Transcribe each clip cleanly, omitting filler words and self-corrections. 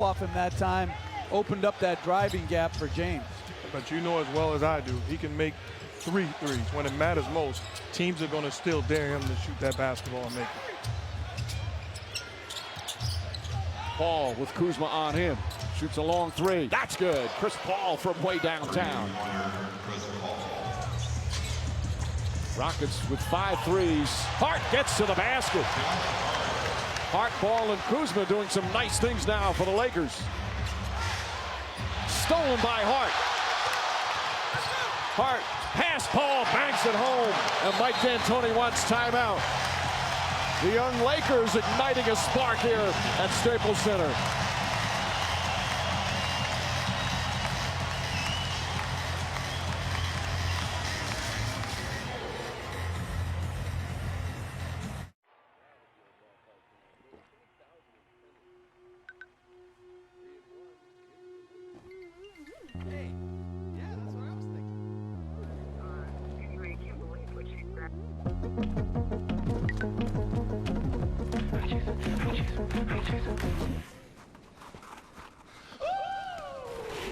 off him that time, opened up that driving gap for James. But you know as well as I do, he can make 3 threes. When it matters most, teams are going to still dare him to shoot that basketball and make it. Paul with Kuzma on him. Shoots a long 3. That's good. Chris Paul from way downtown. Rockets with 5 threes. Hart gets to the basket. Hart, Paul, and Kuzma doing some nice things now for the Lakers. Stolen by Hart. Hart, pass Paul, banks it home. And Mike D'Antoni wants timeout. The young Lakers igniting a spark here at Staples Center. Hey, yeah, that's what I was thinking. Anyway, I can't believe what she said.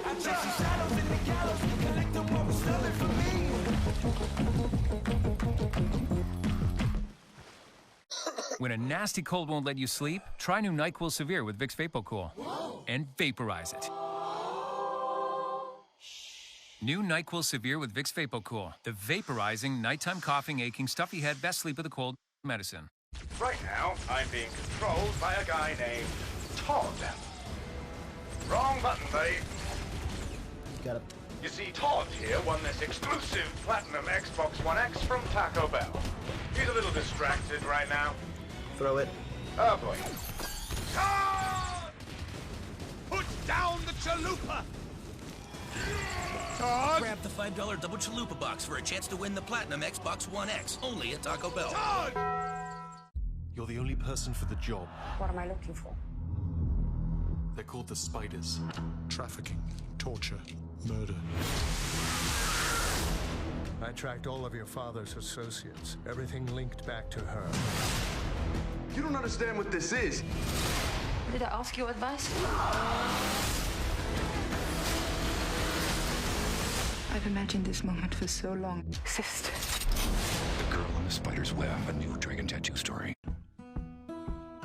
I chase the shadows in the gallows, collect them what was stolen from me. When a nasty cold won't let you sleep, try new NyQuil Severe with Vicks VapoCool. Whoa. And vaporize it. New NyQuil Severe with Vicks VapoCool. The vaporizing, nighttime coughing, aching, stuffy head, best sleep with a cold medicine. Right now, I'm being controlled by a guy named Todd. Wrong button, babe. Got it. You see, Todd here won this exclusive Platinum Xbox One X from Taco Bell. He's a little distracted right now. Throw it. Oh, boy. Todd! Put down the chalupa! Todd! Grab the $5 double chalupa box for a chance to win the Platinum Xbox One X, only at Taco Bell. Todd! You're the only person for the job. What am I looking for? They're called the Spiders. Trafficking, torture, murder. I tracked all of your father's associates. Everything linked back to her. You don't understand what this is. Did I ask your advice? I've imagined this moment for so long. Sister. The Girl in the Spider's Web, a new Dragon Tattoo story.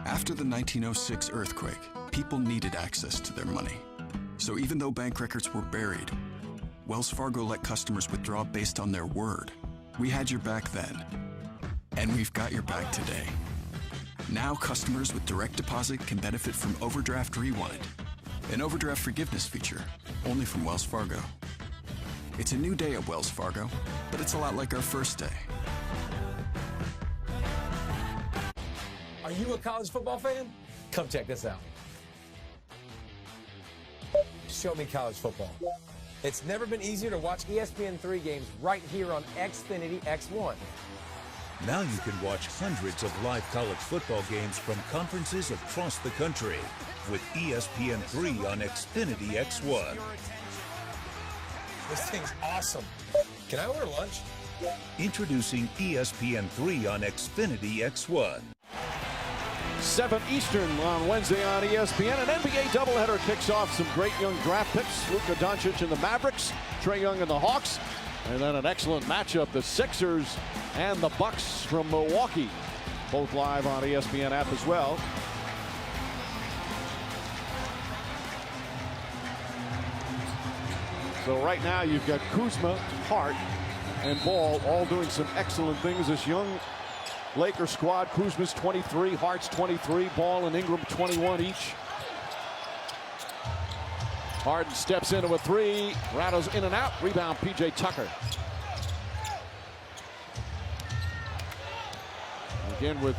After the 1906 earthquake, people needed access to their money. So even though bank records were buried, Wells Fargo let customers withdraw based on their word. We had your back then, and we've got your back today. Now customers with direct deposit can benefit from Overdraft Rewind, an overdraft forgiveness feature only from Wells Fargo. It's a new day at Wells Fargo, but it's a lot like our first day. Are you a college football fan? Come check this out. Show me college football. It's never been easier to watch ESPN3 games right here on Xfinity X1. Now you can watch hundreds of live college football games from conferences across the country with ESPN3 on Xfinity X1. This thing's awesome. Can I order lunch? Introducing ESPN3 on Xfinity X1. 7 Eastern on Wednesday on ESPN. An NBA doubleheader kicks off some great young draft picks. Luka Doncic and the Mavericks, Trae Young and the Hawks. And then an excellent matchup, the Sixers and the Bucks from Milwaukee. Both live on ESPN app as well. So right now you've got Kuzma, Hart, and Ball all doing some excellent things. This young Laker squad, Kuzma's 23, Hart's 23, Ball and Ingram 21 each. Harden steps into a 3, rattles in and out, rebound PJ Tucker. Again with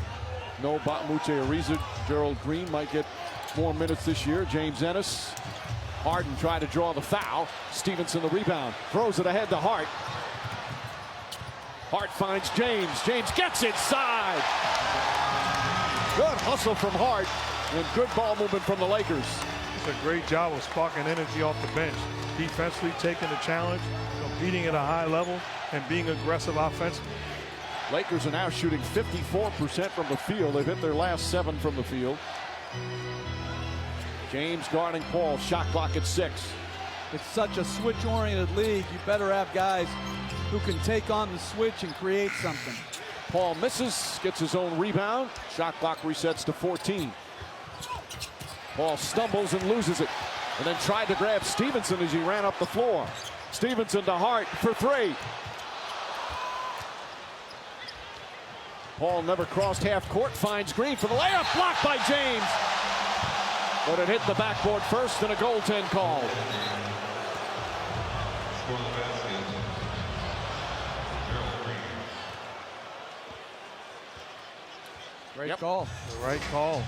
no Mute Ariza, Gerald Green might get more minutes this year. James Ennis. Harden trying to draw the foul. Stevenson the rebound. Throws it ahead to Hart. Hart finds James. James gets inside. Good hustle from Hart and good ball movement from the Lakers. It's a great job of sparking energy off the bench. Defensively taking the challenge, competing at a high level, and being aggressive offensively. Lakers are now shooting 54% from the field. They've hit their last 7 from the field. James guarding Paul. Shot clock at 6. It's such a switch-oriented league. You better have guys who can take on the switch and create something. Paul misses, gets his own rebound. Shot clock resets to 14. Paul stumbles and loses it, and then tried to grab Stevenson as he ran up the floor. Stevenson to Hart for 3. Paul never crossed half court, finds Green for the layup, blocked by James. But it hit the backboard first and a goaltend call. Great call. The right call.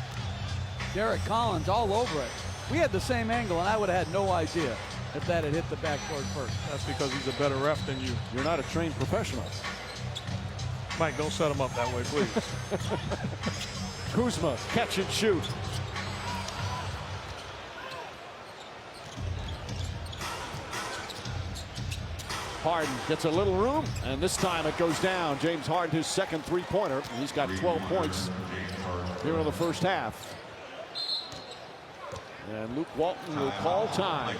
Derek Collins all over it. We had the same angle, and I would have had no idea if that had hit the backboard first. That's because he's a better ref than you. You're not a trained professional. Mike, don't set him up that way, please. Kuzma, catch and shoot. Harden gets a little room, and this time it goes down. James Harden, his second three-pointer. He's got 12 points here in the first half. And Luke Walton will call time.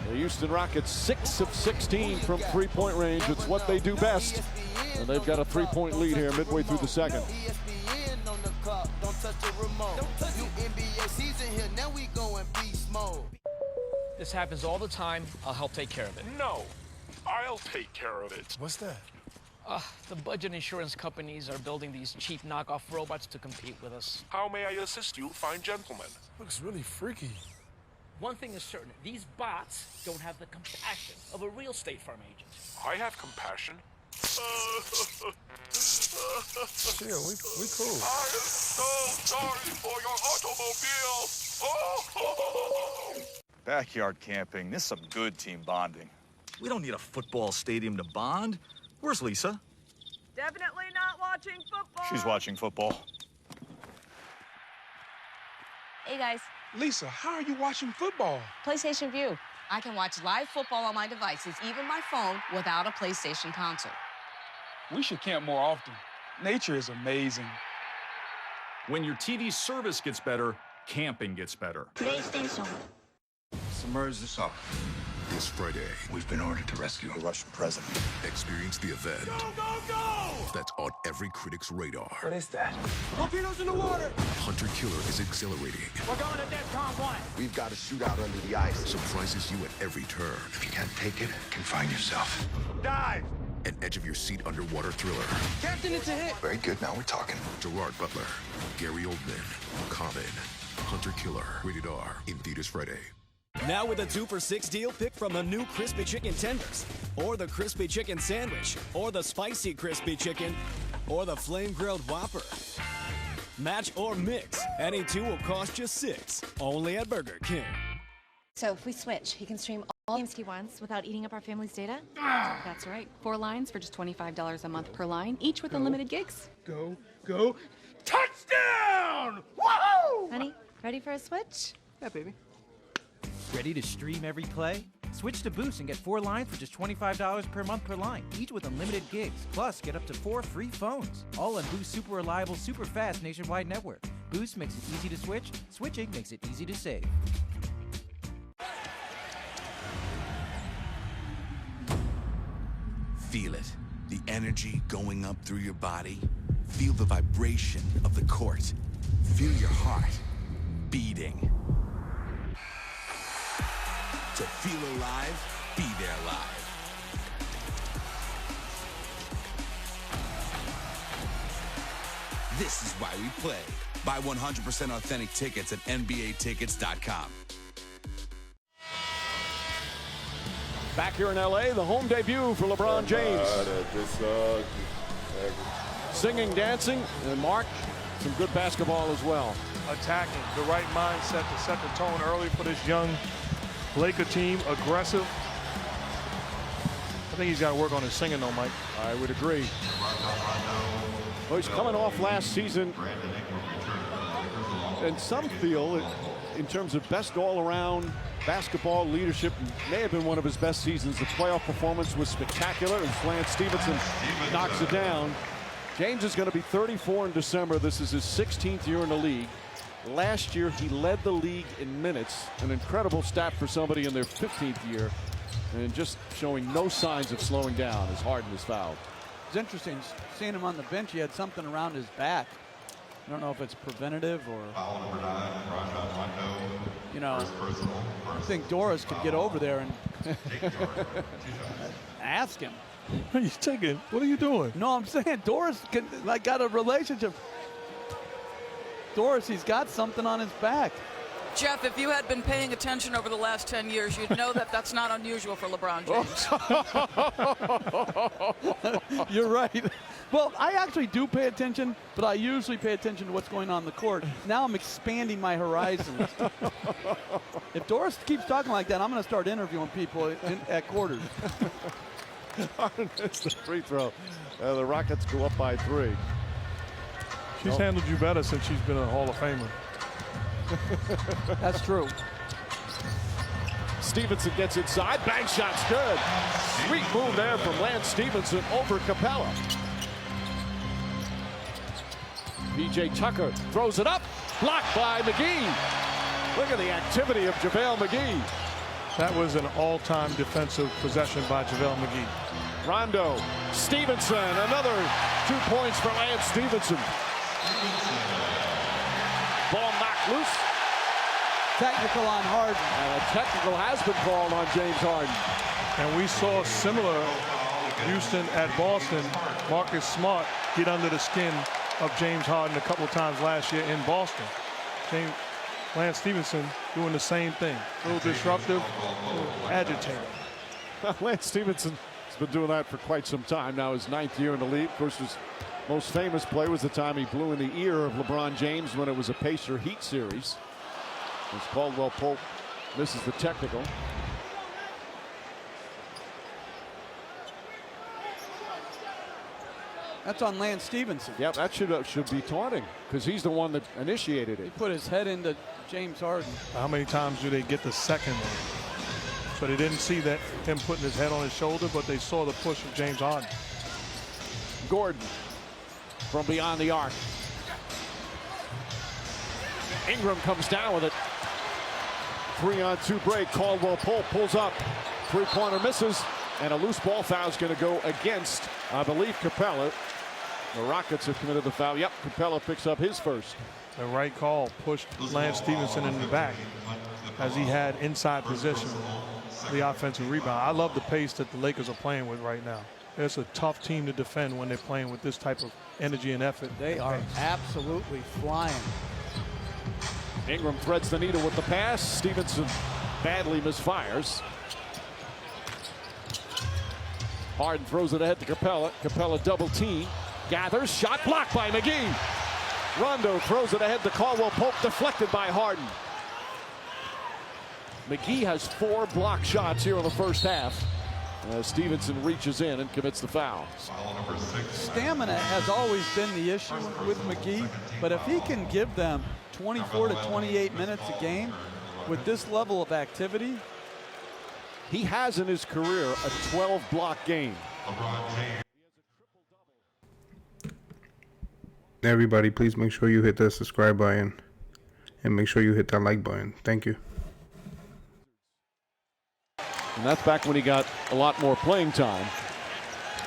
The Houston Rockets 6 of 16 from three-point range. It's what they do best. And they've got a three-point lead here midway through the second. This happens all the time. I'll help take care of it. No, I'll take care of it. What's that? The budget insurance companies are building these cheap knockoff robots to compete with us. How may I assist you, fine gentleman? Looks really freaky. One thing is certain, these bots don't have the compassion of a real State Farm agent. I have compassion. Chill, we cool. I am so sorry for your automobile. Backyard camping, this is some good team bonding. We don't need a football stadium to bond. Where's Lisa? Definitely not watching football. She's watching football. Hey guys. Lisa, how are you watching football? PlayStation View. I can watch live football on my devices, even my phone, without a PlayStation console. We should camp more often. Nature is amazing. When your TV service gets better, camping gets better. PlayStation. Submerge the sub. This Friday, we've been ordered to rescue a Russian president. Experience the event. Go, go, go! That's on every critic's radar. What is that? Torpedoes in the water! Hunter Killer is exhilarating. We're going to DEFCON 1. We've got a shootout under the ice. Surprises you at every turn. If you can't take it, confine yourself. Dive! An edge-of-your-seat underwater thriller. Captain, it's a hit! Very good, now we're talking. Gerard Butler, Gary Oldman, Common, Hunter Killer, rated R, in theaters Friday. Now with a 2 for $6 deal, pick from the new Crispy Chicken Tenders, or the Crispy Chicken Sandwich, or the Spicy Crispy Chicken, or the Flame Grilled Whopper. Match or mix. Any two will cost you $6. Only at Burger King. So if we switch, he can stream all games he wants without eating up our family's data? That's right. 4 lines for just $25 a month per line, each with unlimited gigs. Go, go. Touchdown! Woohoo! Honey, ready for a switch? Yeah, baby. Ready to stream every play? Switch to Boost and get 4 lines for just $25 per month per line, each with unlimited gigs. Plus, get up to 4 free phones. All on Boost super reliable, super fast nationwide network. Boost makes it easy to switch. Switching makes it easy to save. Feel it. The energy going up through your body. Feel the vibration of the court. Feel your heart beating. To feel alive, be there live. This is why we play. Buy 100% authentic tickets at NBAtickets.com. Back here in LA, the home debut for LeBron James. Singing, dancing, and Mark, some good basketball as well. Attacking, the right mindset to set the tone early for this young Laker team, aggressive. I think he's got to work on his singing though, Mike. I would agree. Well, he's coming off last season, and some feel, in terms of best all-around basketball leadership, may have been one of his best seasons. The playoff performance was spectacular, and Lance Stevenson knocks it down. James is going to be 34 in December. This is his 16th year in the league. Last year, he led the league in minutes, an incredible stat for somebody in their 15th year, and just showing no signs of slowing down as Harden is fouled. It's interesting seeing him on the bench. He had something around his back. I don't know if it's preventative or, you know, I think Doris could get over there and ask him. What are you taking? What are you doing? No, I'm saying Doris can, like, got a relationship. Doris, he's got something on his back. Jeff, if you had been paying attention over the last 10 years, you'd know that that's not unusual for LeBron James. You're right. Well, I actually do pay attention, but I usually pay attention to what's going on in the court. Now I'm expanding my horizons. If Doris keeps talking like that, I'm going to start interviewing people at quarters. Harden hits the free throw. The Rockets go up by 3. She's handled you better since she's been a Hall of Famer. That's true. Stevenson gets inside. Bank shot's good. Sweet move there from Lance Stevenson over Capella. PJ Tucker throws it up. Blocked by McGee. Look at the activity of JaVale McGee. That was an all-time defensive possession by JaVale McGee. Rondo, Stevenson, another 2 points for Lance Stevenson. Ball knocked loose. Technical on Harden. And a technical has been called on James Harden. And we saw similar Houston at Boston. Marcus Smart get under the skin of James Harden a couple of times last year in Boston. Lance Stevenson doing the same thing. A little disruptive, a little agitated. Lance Stevenson has been doing that for quite some time now. His 9th year in the league. Of course, his most famous play was the time he blew in the ear of LeBron James when it was a Pacer Heat series. As Caldwell Pope misses the technical. That's on Lance Stevenson. Yep, that should be taunting because he's the one that initiated it. He put his head into James Harden. How many times do they get the second one? So they didn't see that him putting his head on his shoulder, but they saw the push of James Harden. Gordon from beyond the arc. Ingram comes down with it. 3-on-2 break. Caldwell Pope pulls up. Three-pointer misses. And a loose ball foul is going to go against, I believe, Capella. The Rockets have committed the foul. Yep, Capella picks up his first. The right call pushed Lance Stevenson in the back as he had inside position, the offensive rebound. I love the pace that the Lakers are playing with right now. It's a tough team to defend when they're playing with this type of energy and effort. They are absolutely flying. Ingram threads the needle with the pass. Stevenson badly misfires. Harden throws it ahead to Capella. Capella double team. Gathers. Shot blocked by McGee. Rondo throws it ahead to Caldwell Pope. Deflected by Harden. McGee has 4 block shots here in the first half. Stevenson reaches in and commits the foul. Stamina has always been the issue with McGee, but if he can give them 24 to 28 minutes a game with this level of activity. He has in his career a 12-block game. Everybody, please make sure you hit that subscribe button and make sure you hit that like button. Thank you. And that's back when he got a lot more playing time.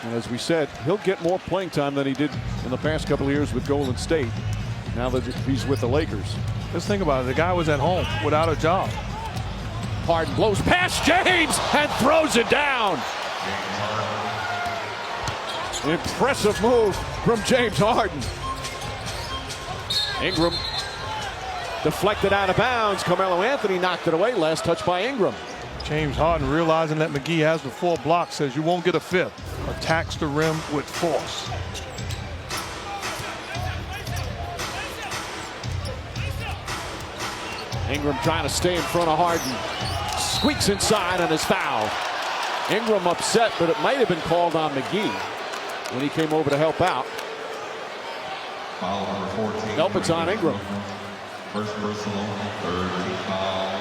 And as we said, he'll get more playing time than he did in the past couple of years with Golden State, now that he's with the Lakers. Just think about it. The guy was at home without a job. Harden blows past James and throws it down. Impressive move from James Harden. Ingram deflected out of bounds. Carmelo Anthony knocked it away. Last touch by Ingram. James Harden, realizing that McGee has the 4 blocks, says you won't get a 5th. Attacks the rim with force. Ingram trying to stay in front of Harden. Squeaks inside on his foul. Ingram upset, but it might have been called on McGee when he came over to help out. Foul number 14. Nope, it's on Ingram. First personal, third foul.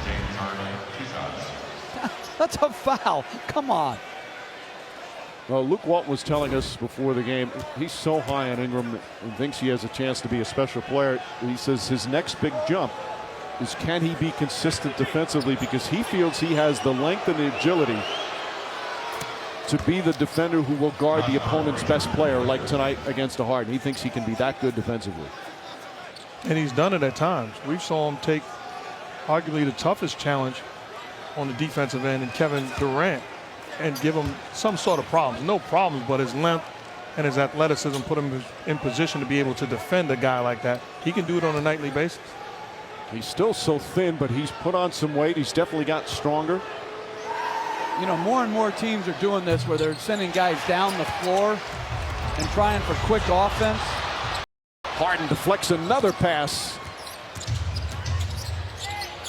James Harden, 2 shots. That's a foul. Come on. Well, Luke Walton was telling us before the game, he's so high on Ingram and thinks he has a chance to be a special player. He says his next big jump is, can he be consistent defensively, because he feels he has the length and the agility to be the defender who will guard the opponent's best player, like tonight against Harden. He thinks he can be that good defensively. And he's done it at times. We saw him take arguably the toughest challenge on the defensive end in Kevin Durant and give him some sort of problems. No problems, but his length and his athleticism put him in position to be able to defend a guy like that. He can do it on a nightly basis. He's still so thin, but he's put on some weight. He's definitely got stronger. You know, more and more teams are doing this where they're sending guys down the floor and trying for quick offense. Harden deflects another pass.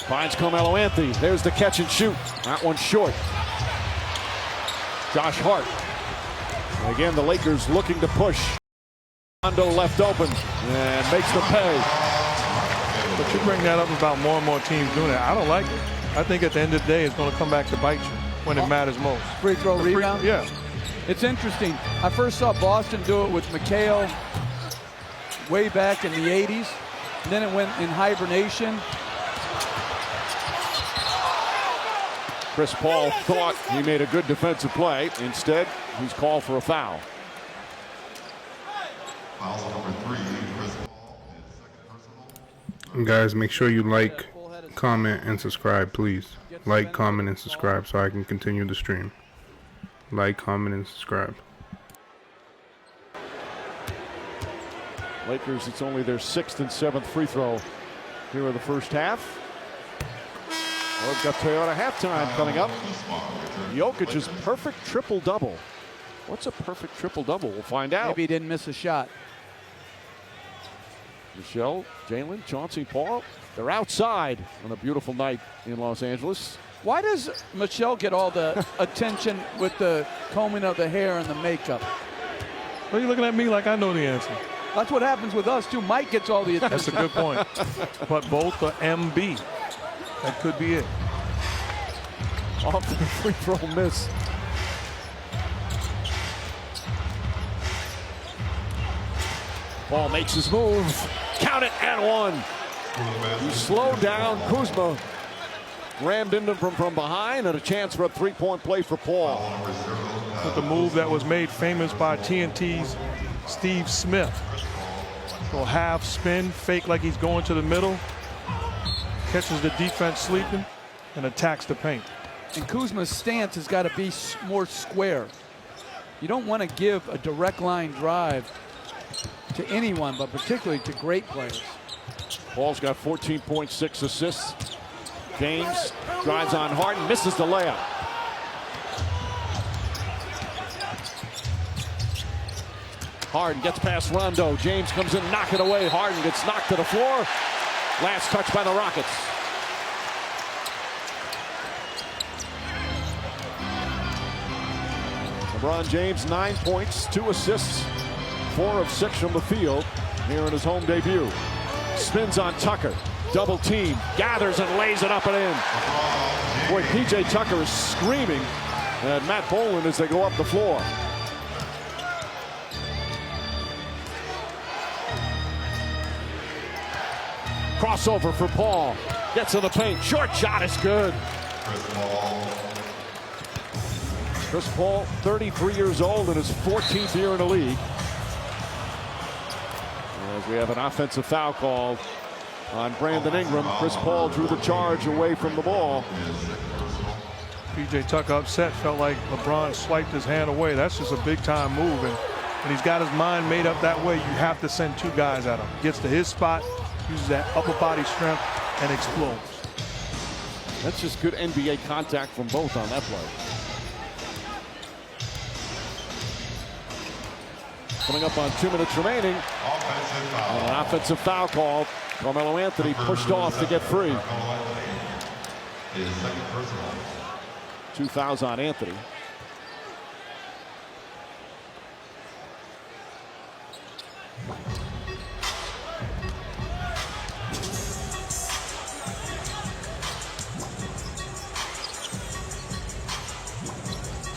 Finds Carmelo Anthony. There's the catch and shoot. That one short. Josh Hart. And again, the Lakers looking to push. Rondo left open and makes the pay. But you bring that up about more and more teams doing it. I don't like it. I think at the end of the day, it's going to come back to bite you when it matters most. Free throw rebound? Yeah. It's interesting. I first saw Boston do it with McHale way back in the 80s. And then it went in hibernation. Chris Paul thought he made a good defensive play. Instead, he's called for a foul. Foul number 3, Chris Paul. Guys, make sure you like, comment, and subscribe, please. Like, comment, and subscribe so I can continue the stream. Like, comment, and subscribe. Lakers, it's only their 6th and 7th free throw here in the first half. Well, we've got Toyota halftime coming up. Jokic's perfect triple-double. What's a perfect triple-double? We'll find out. Maybe he didn't miss a shot. Michelle, Jalen, Chauncey, Paul, they're outside on a beautiful night in Los Angeles. Why does Michelle get all the attention with the combing of the hair and the makeup? Well, you're looking at me like I know the answer. That's what happens with us, too. Mike gets all the attention. That's a good point. But both are MB. That could be it. Off the free throw miss. Paul makes his move. Count it and one. He slowed down. Kuzma rammed into him from behind, and a chance for a three-point play for Paul. With the move that was made famous by TNT's Steve Smith. So half spin, fake like he's going to the middle, catches the defense sleeping, and attacks the paint. And Kuzma's stance has got to be more square. You don't want to give a direct line drive to anyone, but particularly to great players. Paul's got 14.6 assists. James drives on Harden, misses the layup. Harden gets past Rondo. James comes in, knock it away. Harden gets knocked to the floor. Last touch by the Rockets. LeBron James, 9 points, 2 assists, 4 of 6 from the field here in his home debut. Spins on Tucker, double team, gathers and lays it up and in. Boy, PJ Tucker is screaming at Matt Boland as they go up the floor. Crossover for Paul, gets in the paint, short shot is good. Chris Paul, 33 years old in his 14th year in the league. As we have an offensive foul called on Brandon Ingram. Chris Paul drew the charge away from the ball. PJ Tucker upset, felt like LeBron swiped his hand away. That's just a big time move, and he's got his mind made up that way. You have to send 2 guys at him. Gets to his spot, uses that upper body strength, and explodes. That's just good NBA contact from both on that play. Coming up on 2 minutes remaining. And an offensive foul call. Carmelo Anthony pushed off to get free. 2 fouls on Anthony.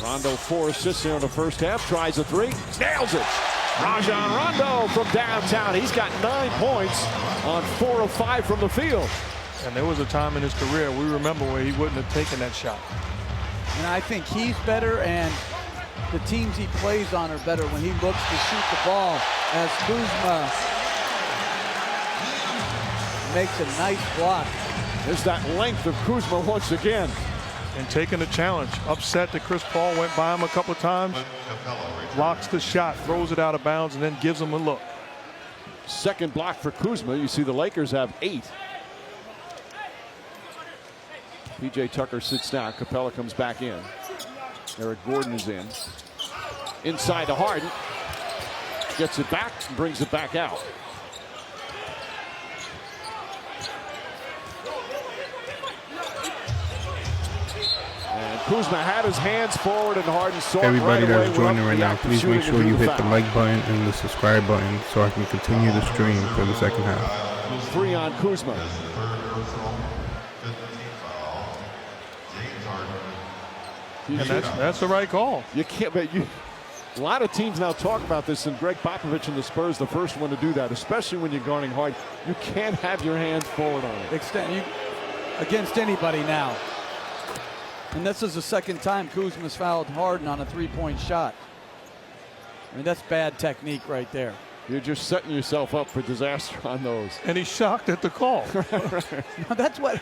Rondo 4 assists there in the first half. Tries a three. Nails it. Rajon Rondo from downtown. He's got 9 points on 4 of 5 from the field. And there was a time in his career, we remember, where he wouldn't have taken that shot. And I think he's better, and the teams he plays on are better when he looks to shoot the ball, as Kuzma makes a nice block. There's that length of Kuzma once again. And taking the challenge. Upset that Chris Paul went by him a couple of times. Blocks the shot, throws it out of bounds, and then gives him a look. Second block for Kuzma. You see the Lakers have 8. PJ Tucker sits down. Capella comes back in. Eric Gordon is in. Inside to Harden. Gets it back and brings it back out. And Kuzma had his hands forward and Harden saw it Everybody right away. that's joining right now, please make sure you hit the like button and the subscribe button so I can continue the stream for the second half. 3 on Kuzma. And that's the right call. You can't, but a lot of teams now talk about this, and Greg Popovich and the Spurs, the first one to do that, especially when you're guarding hard. You can't have your hands forward on it. Extend you against anybody now. And this is the second time Kuzma's fouled Harden on a 3-point shot. I mean, that's bad technique right there. You're just setting yourself up for disaster on those. And he's shocked at the call. No, that's what.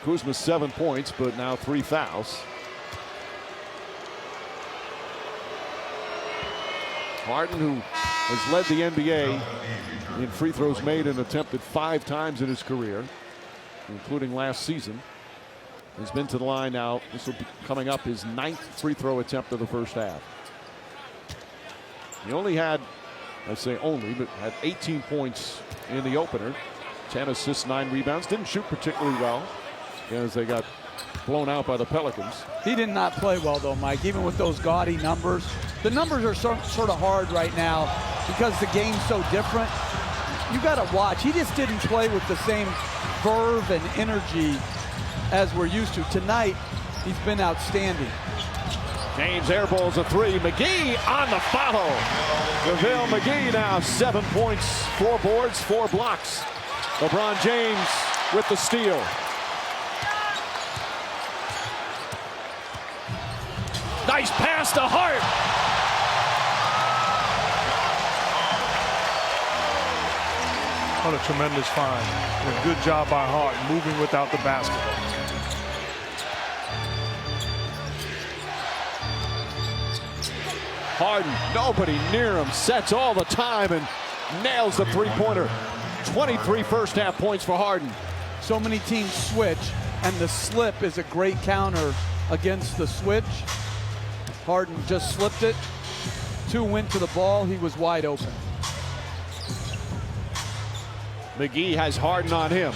Kuzma's 7 points, but now 3 fouls. Harden, who has led the NBA in free throws made and attempted 5 times in his career, including last season, has been to the line now. This will be coming up his 9th free throw attempt of the first half. He only had, I say only, but had 18 points in the opener. 10 assists, 9 rebounds. Didn't shoot particularly well as they got blown out by the Pelicans. He did not play well, though, Mike, even with those gaudy numbers. The numbers are sort of hard right now because the game's so different. You got to watch. He just didn't play with the same verve and energy as we're used to. Tonight, he's been outstanding. James airballs a 3. McGee on the follow. JaVale McGee now 7 points, 4 boards, 4 blocks. LeBron James with the steal. Nice pass to Hart. What a tremendous find. And a good job by Hart moving without the basketball. Harden, nobody near him, sets all the time and nails the 3-pointer. 23 first half points for Harden. So many teams switch, and the slip is a great counter against the switch. Harden just slipped it. 2 went to the ball. He was wide open. McGee has Harden on him.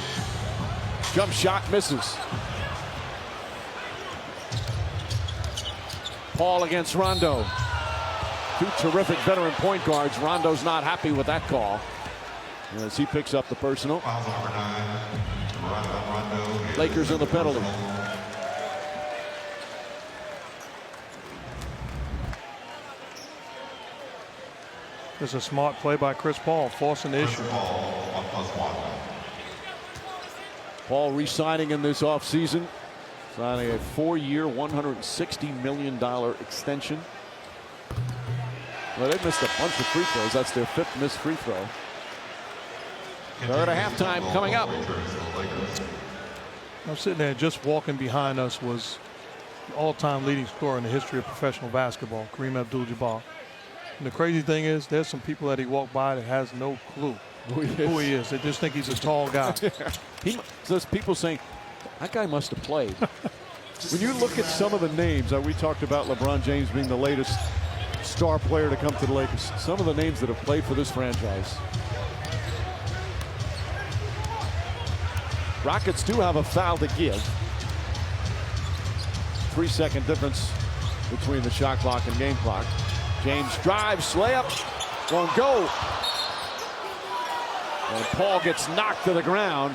Jump shot misses. Paul against Rondo. 2 terrific veteran point guards. Rondo's not happy with that call as he picks up the personal. Lakers in the penalty. It's a smart play by Chris Paul, forcing the issue. Paul re-signing in this offseason, signing a 4-year, $160 million extension. Well, they missed a bunch of free throws. That's their 5th missed free throw. Third of halftime coming up. I'm sitting there, just walking behind us was the all-time leading scorer in the history of professional basketball, Kareem Abdul-Jabbar. And the crazy thing is, there's some people that he walked by that has no clue who he is. They just think he's a tall guy. There's people saying, that guy must have played. When you look at some of the names, we talked about LeBron James being the latest star player to come to the Lakers. Some of the names that have played for this franchise. Rockets do have a foul to give. 3-second difference between the shot clock and game clock. James drives, layup, won't go. And Paul gets knocked to the ground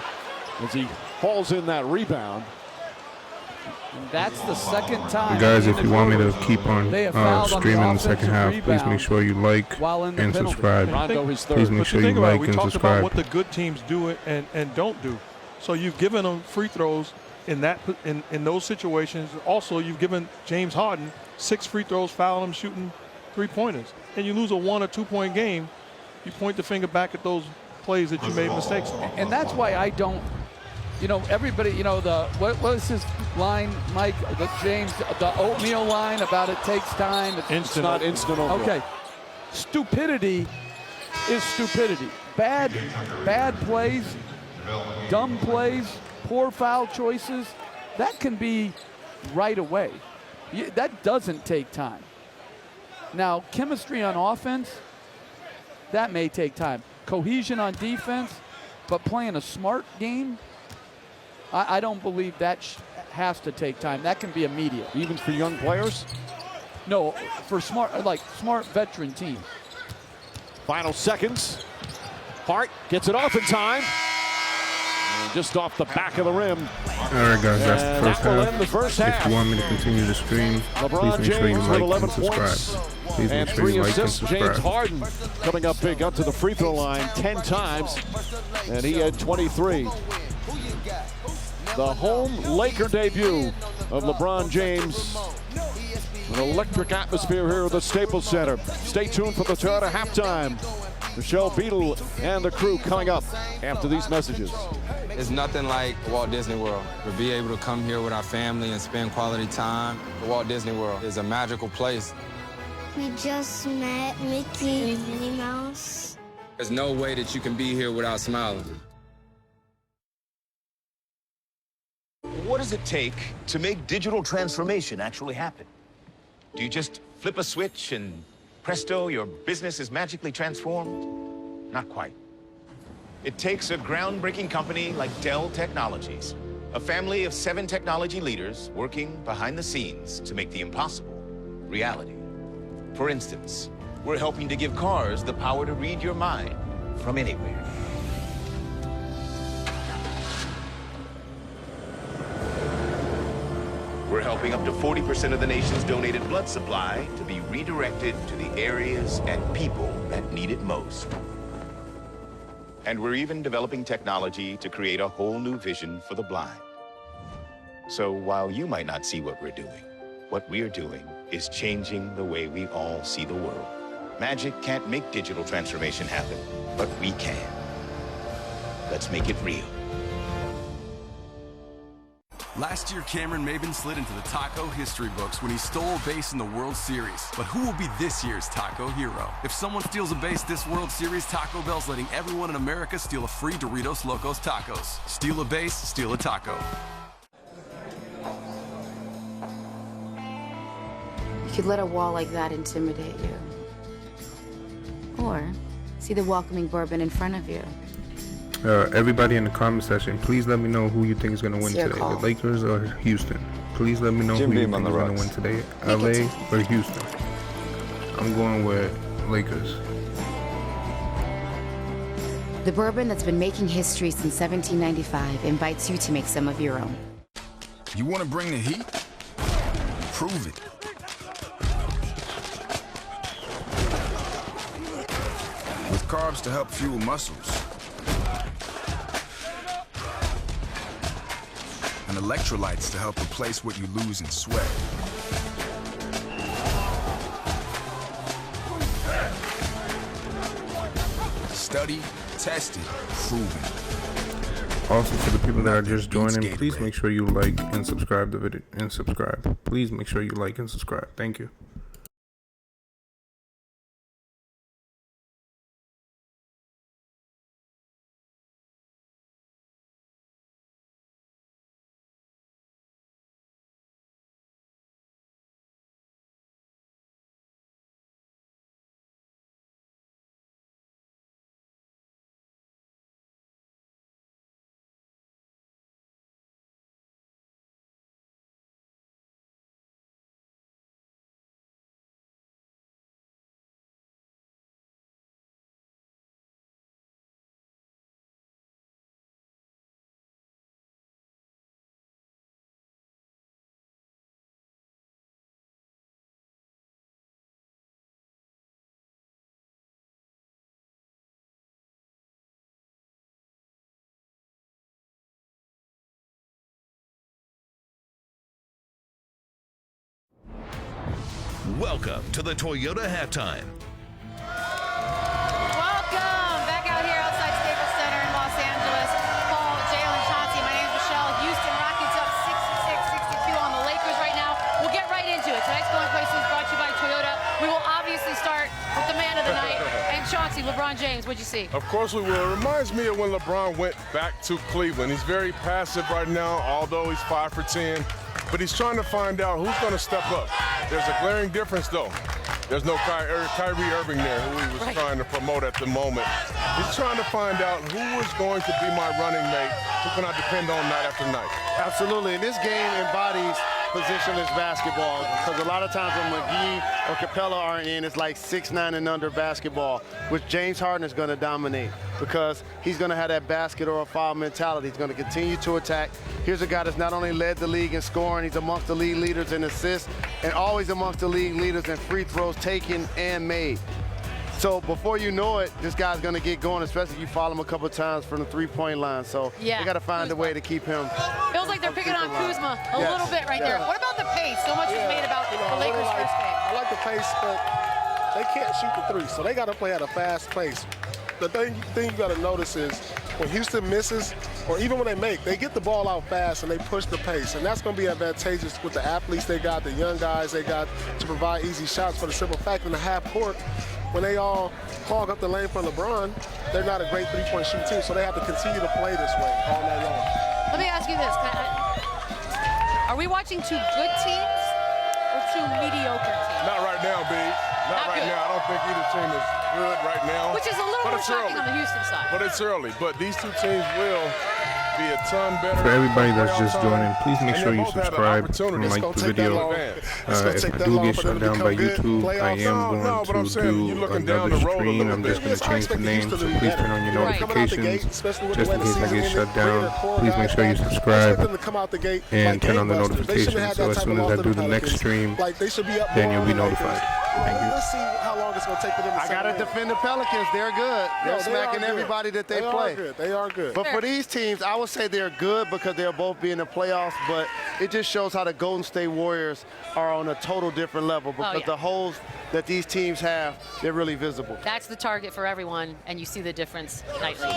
as he hauls in that rebound. And that's the second time. Guys, if you want me to keep on they have fouled on streaming the second offensive half, please rebound make sure you like while in the and penalty. subscribe. Rondo his third. Please make But sure you you think about it, like we and talked about subscribe. what the good teams do and don't do. So you've given them free throws in those situations. Also, you've given James Harden 6 free throws, fouling him, shooting 3-pointers. And you lose a 1 or 2 point game, you point the finger back at those plays that you made mistakes on. And that's why I don't, everybody, what was his line, Mike, James, the oatmeal line about it takes time. It's not instant oatmeal. Okay. Stupidity is stupidity. Bad plays, dumb plays, poor foul choices, that can be right away. That doesn't take time. Now, chemistry on offense, that may take time. Cohesion on defense, but playing a smart game, I don't believe that has to take time. That can be immediate. Even for young players? No, for smart veteran teams. Final seconds. Hart gets it off in time. And just off the back of the rim. All right, guys, that's the first that will half. end the first If half. you want me to continue the stream, LeBron please make sure you James with like 11 and subscribe. points Please and make sure 3 you like and assists. James subscribe. Harden coming up big, up to the free throw line 10 times, and he had 23. The home Laker debut of LeBron James. An electric atmosphere here at the Staples Center. Stay tuned for the Toyota halftime. Michelle Beadle and the crew coming up after these messages. It's nothing like Walt Disney World. To be able to come here with our family and spend quality time. The Walt Disney World is a magical place. We just met Mickey and Minnie Mouse. There's no way that you can be here without smiling. What does it take to make digital transformation actually happen? Do you just flip a switch and presto, your business is magically transformed? Not quite. It takes a groundbreaking company like Dell Technologies, a family of 7 technology leaders working behind the scenes to make the impossible reality. For instance, we're helping to give cars the power to read your mind from anywhere. We're helping up to 40% of the nation's donated blood supply to be redirected to the areas and people that need it most. And we're even developing technology to create a whole new vision for the blind. So while you might not see what we're doing, what we're doing is changing the way we all see the world. Magic can't make digital transformation happen, but we can. Let's make it real. Last year, Cameron Maben slid into the taco history books when he stole a base in the World Series. But who will be this year's taco hero? If someone steals a base this World Series, Taco Bell's letting everyone in America steal a free Doritos Locos tacos. Steal a base, steal a taco. You could let a wall like that intimidate you. Or see the welcoming bourbon in front of you. Everybody in the comment section, please let me know who you think is going to win It's your today, call. the Lakers or Houston. Please let me know Jim who you Beam think on is the going to rocks. win today, LA or Houston. I'm going with Lakers. The bourbon that's been making history since 1795 invites you to make some of your own. You want to bring the heat? Prove it. With carbs to help fuel muscles. And electrolytes to help replace what you lose in sweat. Study, tested, proven. Also, for the people that are just joining, please make sure you like and subscribe the video Please make sure you like and subscribe. Thank you. Welcome to the Toyota Halftime. Welcome back out here outside Staples Center in Los Angeles. Paul, Jalen, Chauncey, my name is Michelle. Houston Rockets up 66-62 on the Lakers right now. We'll get right into it. Tonight's Going Places is brought to you by Toyota. We will obviously start with the man of the night. And Chauncey, LeBron James, what'd you see? Of course we will. It reminds me of when LeBron went back to Cleveland. He's very passive right now, although he's 5 for 10. But he's trying to find out who's going to step up. There's a glaring difference, though. There's no Kyrie Irving there, who he was trying to promote at the moment. He's trying to find out who is going to be my running mate, who can I depend on night after night. Absolutely, and this game embodies positionless basketball, because a lot of times when McGee or Capella aren't in, it's like 6'9" and under basketball, which James Harden is going to dominate, because he's going to have that basket or a foul mentality. He's going to continue to attack. Here's a guy that's not only led the league in scoring, he's amongst the league leaders in assists, and always amongst the league leaders in free throws taken and made. So before you know it, this guy's going to get going, especially if you follow him a couple of times from the three-point line. So they got to find a way to keep him. Feels like they're picking on Kuzma a little bit right there. What about the pace? So much was made about the Lakers' first game. I like the pace, but they can't shoot the three, so they got to play at a fast pace. The thing you got to notice is when Houston misses, or even when they make, they get the ball out fast and they push the pace, and that's going to be advantageous with the athletes they got, the young guys they got to provide easy shots, for the simple fact in the half court, when they all clog up the lane for LeBron, they're not a great three-point shooting team, so they have to continue to play this way all night long. Let me ask you this. Are we watching two good teams or two mediocre teams? Not right now, B. Not right now. I don't think either team is good right now. Which is a little more shocking on the Houston side. But it's early. But these two teams will be a ton better. For everybody that's just joining, please make sure you subscribe and like the video. If I do get shut down by YouTube, I am going to do another stream. I'm just going to change the name, so please turn on your notifications. Just in case I get shut down, please make sure you subscribe and turn on the notifications, so as soon as I do the next stream, then you'll be notified. Thank you. Let's see how long it's going to take for them to I got to defend the Pelicans. They're good. They're smacking everybody that they play. They are good. But for these teams, I would say they're good because they'll both be in the playoffs, but it just shows how the Golden State Warriors are on a total different level, because the holes that these teams have, they're really visible. That's the target for everyone, and you see the difference nightly.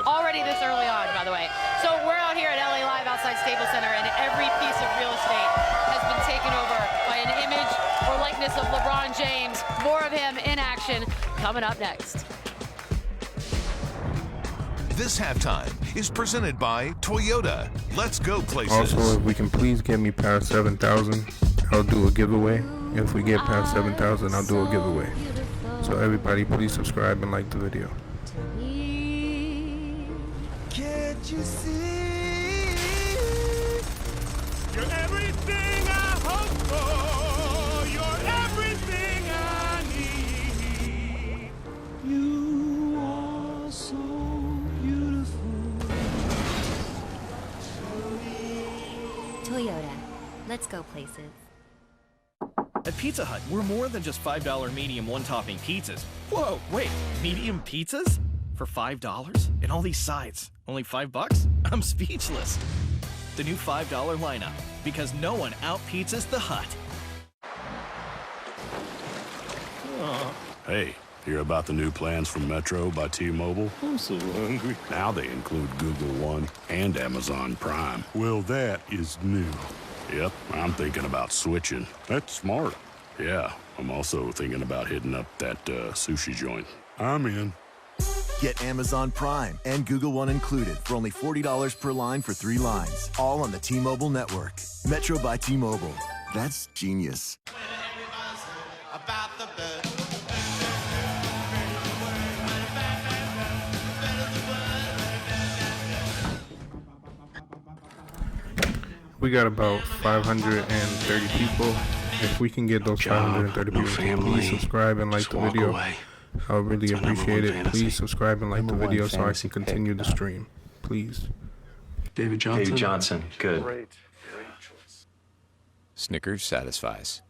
Already this early on, by the way. So we're out here at LA Live outside Staples Center, and every piece of real estate has been taken over by an image or likeness of LeBron James. More of him in action coming up next. This halftime is presented by Toyota. Let's go places. Also, if we can please get me past 7,000, I'll do a giveaway. If we get past 7,000, I'll do a giveaway. So everybody, please subscribe and like the video. Can't you see? You're everything I hope for. You're everything I need. You are so beautiful. Toyota. Let's go places. At Pizza Hut, we're more than just $5 medium one-topping pizzas. Whoa, wait, medium pizzas? For $5? And all these sides, only $5? I'm speechless. The new $5 lineup, because no one out-pizzas the Hut. Hey, hear about the new plans from Metro by T-Mobile? I'm so hungry. Now they include Google One and Amazon Prime. Well, that is new. Yep, I'm thinking about switching. That's smart. Yeah, I'm also thinking about hitting up that sushi joint. I'm in. Get Amazon Prime and Google One included for only $40 per line for 3 lines. All on the T-Mobile network. Metro by T-Mobile. That's genius. We got about 530 people. If we can get those 530 people, please subscribe and like the video. I would really appreciate it. Please subscribe and like the video so I can continue the stream. Please. David Johnson. David Johnson. Good. Great. Snickers satisfies.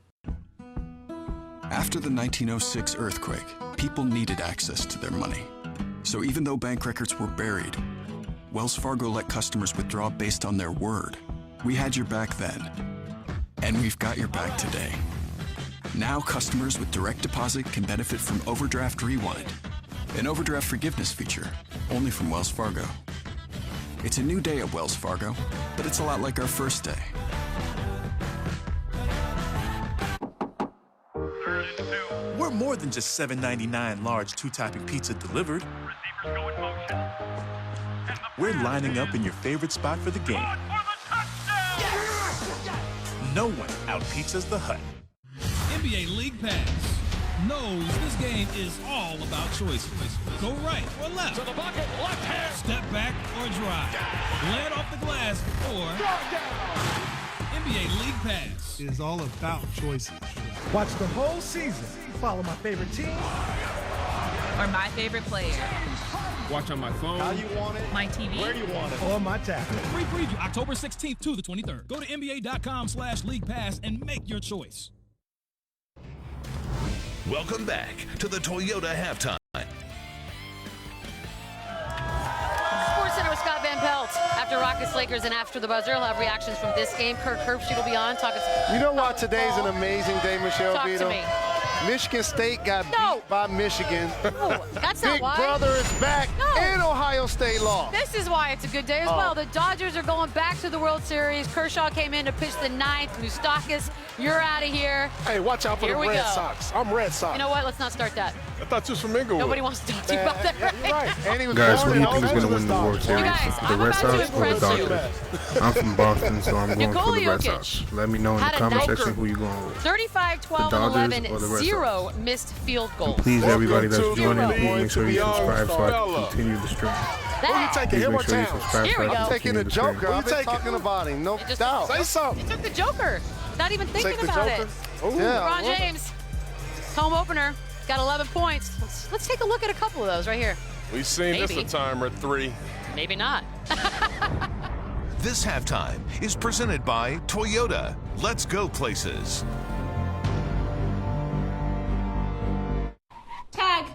After the 1906 earthquake, people needed access to their money. So even though bank records were buried, Wells Fargo let customers withdraw based on their word. We had your back then, and we've got your back today. Now customers with direct deposit can benefit from Overdraft Rewind, an overdraft forgiveness feature only from Wells Fargo. It's a new day at Wells Fargo, but it's a lot like our first day. We're more than just $7.99 large two-topping pizza delivered. We're lining up in your favorite spot for the game. No one out-pizzas the Hut. NBA League Pass knows this game is all about choices. Go right or left. To the bucket, left hand. Step back or drive. Land off the glass or NBA League Pass is all about choices. Watch the whole season. Follow my favorite team Or my favorite player. Watch on my phone. How you want it? My TV. Where you want it? Or my tablet. Free preview October 16th to the 23rd. Go to NBA.com/League Pass and make your choice. Welcome back to the Toyota Halftime. Sports Center with Scott Van Pelt. After Rockets, Lakers, and after the buzzer, he'll have reactions from this game. Kirk Herbstreit will be on. You know why today's an amazing day, Michelle Talk to Beadle? me. Michigan State got beat by Michigan. No, that's not Big why. Brother is back, and Ohio State lost. This is why it's a good day as well. The Dodgers are going back to the World Series. Kershaw came in to pitch the ninth. Moustakas, you're out of here. Hey, watch out for Here the we Red go. Sox. I'm Red Sox. You know what? Let's not start that. I thought you was from Inglewood. Nobody wants to talk to you about that. Yeah, you're right. And he was Guys, who born do in you think is going to win the World Series? guys, The I'm Red about to Sox or the impress you. Dodgers? I'm from Boston, so I'm going Nikola for the Red Jokic Sox. Let me know in the had a comment night section group. who you going with. 35, 12, The and Dodgers 11, or the Red Sox? 0 missed field goals. Please, everybody that's Welcome to joining, the please make sure you Young subscribe so I Fella. can continue the stream. Who you taking, Please him or make sure you Towns? subscribe Here so we I go. can Taking continue the the stream. Joker. I've been talking about him. No doubt. Say something. He took the Joker. Not even thinking Take the about Joker? it. Ooh. Yeah. LeBron James, home opener, got 11 points. Let's take a look at a couple of those right here. We've seen this Maybe. a time or three. Maybe not. This halftime is presented by Toyota. Let's go places. Tag.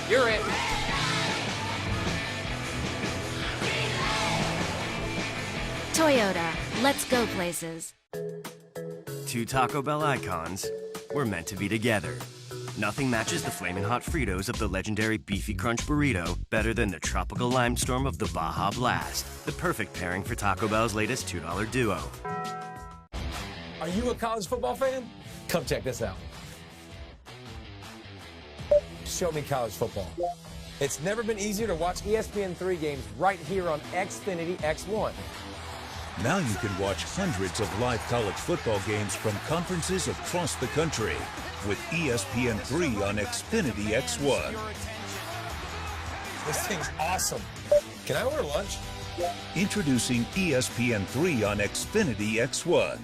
You're it. Toyota, let's go places. Two Taco Bell icons were meant to be together. Nothing matches the flaming hot Fritos of the legendary Beefy Crunch Burrito better than the tropical lime storm of the Baja Blast, the perfect pairing for Taco Bell's latest $2 duo. Are you a college football fan? Come check this out. Show me college football. It's never been easier to watch ESPN3 games right here on Xfinity X1. Now you can watch hundreds of live college football games from conferences across the country with ESPN3 on Xfinity X1. This thing's awesome. Can I order lunch? Introducing ESPN3 on Xfinity X1.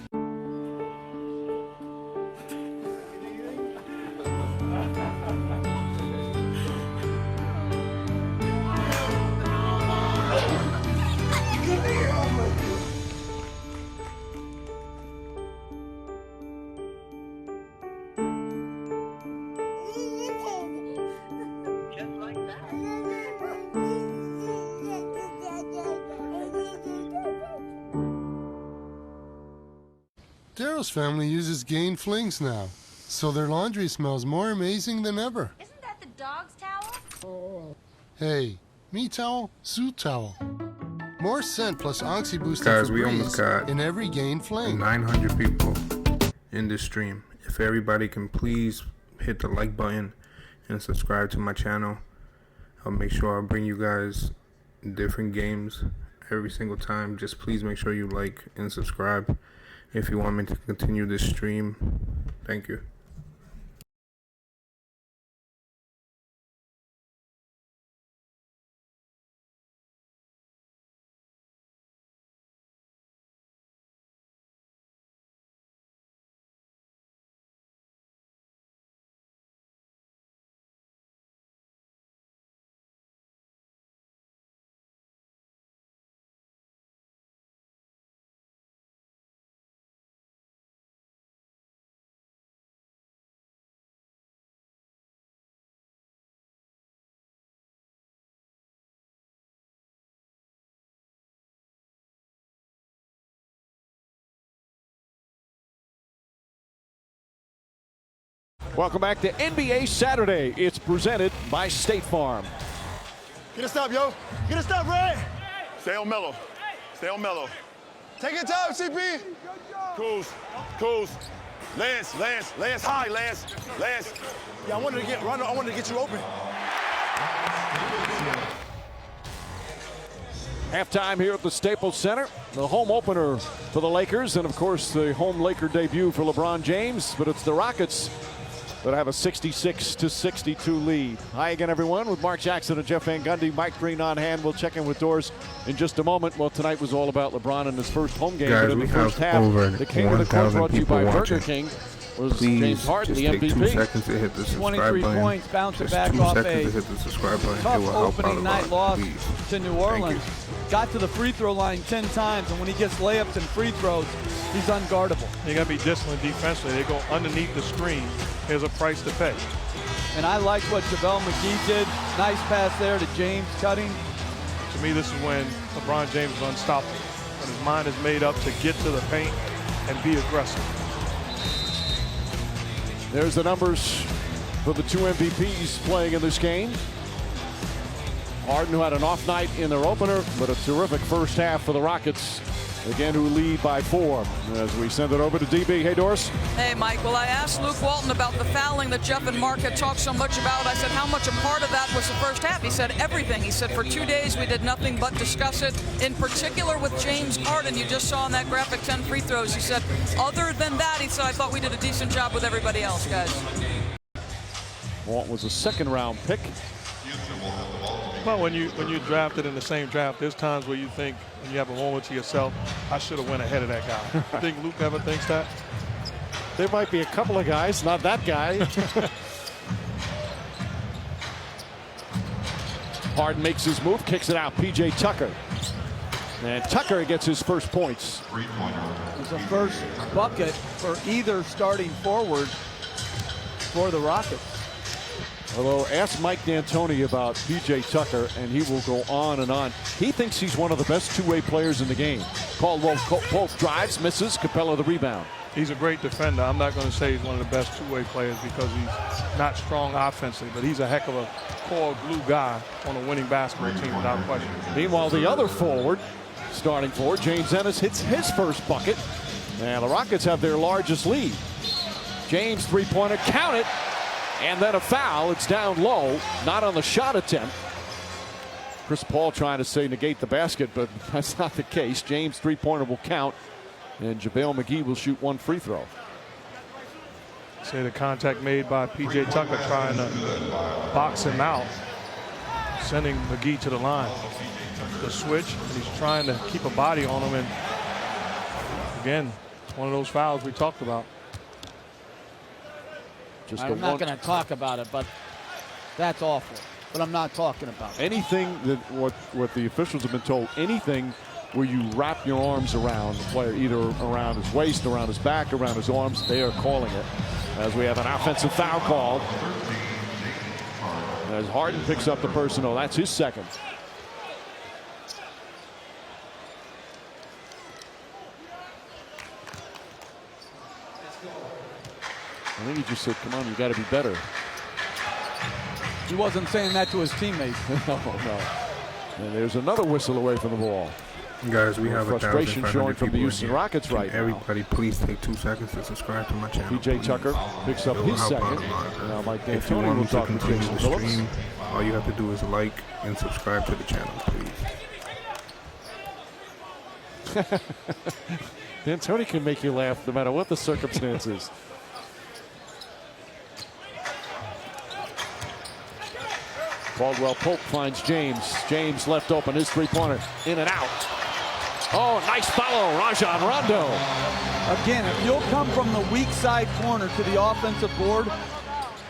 Daryl's family uses Gain Flings now, so their laundry smells more amazing than ever. Isn't that the dog's towel? Hey, me towel, Sue towel. More scent plus Oxy Boost Guys, we almost got in every Gain Fling. 900 people in this stream. If everybody can please hit the like button and subscribe to my channel, I'll make sure I'll bring you guys different games every single time. Just please make sure you like and subscribe if you want me to continue this stream. Thank you. Welcome back to NBA Saturday. It's presented by State Farm. Get a stop, yo. Get a stop, Ray. Stay on mellow. Stay on mellow. Take your time, CP. Cools. Lance, high, Lance. Yeah, I wanted to get you open. Halftime here at the Staples Center. The home opener for the Lakers, and of course the home Laker debut for LeBron James. But it's the Rockets that have a 66-62 lead. Hi again, everyone, with Mark Jackson and Jeff Van Gundy. Mike Green on hand. We'll check in with Doris in just a moment. Well, tonight was all about LeBron in his first home game. Guys, but in we the first have half, over the king of the court, 1,000 brought to you people by watching. Burger King, was Please James Harden, just the take MVP. 2 seconds to hit the subscribe 23 button. points, bouncing Just back 2 off seconds a to hit the subscribe button. It tough will help out a opening night lot. loss Please. to New Thank Orleans. you. Got to the free throw line 10 times, and when he gets layups and free throws, he's unguardable. You got to be disciplined defensively. They go underneath the screen. There's a price to pay. And I like what JaVale McGee did. Nice pass there to James cutting. To me, this is when LeBron James is unstoppable. When his mind is made up to get to the paint and be aggressive. There's the numbers for the two MVPs playing in this game. Harden, who had an off night in their opener, but a terrific first half for the Rockets, again, who lead by 4. As we send it over to DB. Hey, Doris. Hey, Mike. Well, I asked Luke Walton about the fouling that Jeff and Mark had talked so much about. I said, how much a part of that was the first half? He said, everything. He said, for 2 days, we did nothing but discuss it. In particular with James Harden, you just saw in that graphic 10 free throws. He said, other than that, he said, I thought we did a decent job with everybody else, guys. Walton was a second-round pick. Well, when you drafted in the same draft, there's times where you think, when you have a moment to yourself, I should have went ahead of that guy. You think Luke ever thinks that? There might be a couple of guys, not that guy. Harden makes his move, kicks it out. P.J. Tucker. And Tucker gets his first points. It's the first bucket for either starting forward for the Rockets. Although, ask Mike D'Antoni about P.J. Tucker, and he will go on and on. He thinks he's one of the best two-way players in the game. Caldwell Pope drives, misses, Capella the rebound. He's a great defender. I'm not going to say he's one of the best two-way players because he's not strong offensively, but he's a heck of a core glue guy on a winning basketball team without question. Meanwhile, the other forward, starting forward, James Ennis, hits his first bucket, and the Rockets have their largest lead. James, three-pointer, count it. And then a foul. It's down low, not on the shot attempt. Chris Paul trying to say negate the basket, but that's not the case. James' three-pointer will count, and JaVale McGee will shoot one free throw. Say the contact made by P.J. Tucker trying to box him out, sending McGee to the line. The switch, and he's trying to keep a body on him, and again, it's one of those fouls we talked about. I'm not going to talk about it, but that's awful. But I'm not talking about it. Anything that what the officials have been told, anything where you wrap your arms around the player, either around his waist, around his back, around his arms, they are calling it. As we have an offensive foul called. As Harden picks up the personal, that's his second. I think he just said, come on, you got to be better. He wasn't saying that to his teammates. No. And there's another whistle away from the ball. Guys, we have frustration showing from the Houston Rockets right now. Everybody, please take 2 seconds to subscribe to my channel. P.J. Tucker picks up his second. Now Mike D'Antoni will talk to Jason Phillips. All you have to do is like and subscribe to the channel, please. D'Antoni can make you laugh no matter what the circumstances. Caldwell Pope finds James. James left open, his three-pointer, in and out. Oh, nice follow, Rajon Rondo. Again, if you'll come from the weak side corner to the offensive board,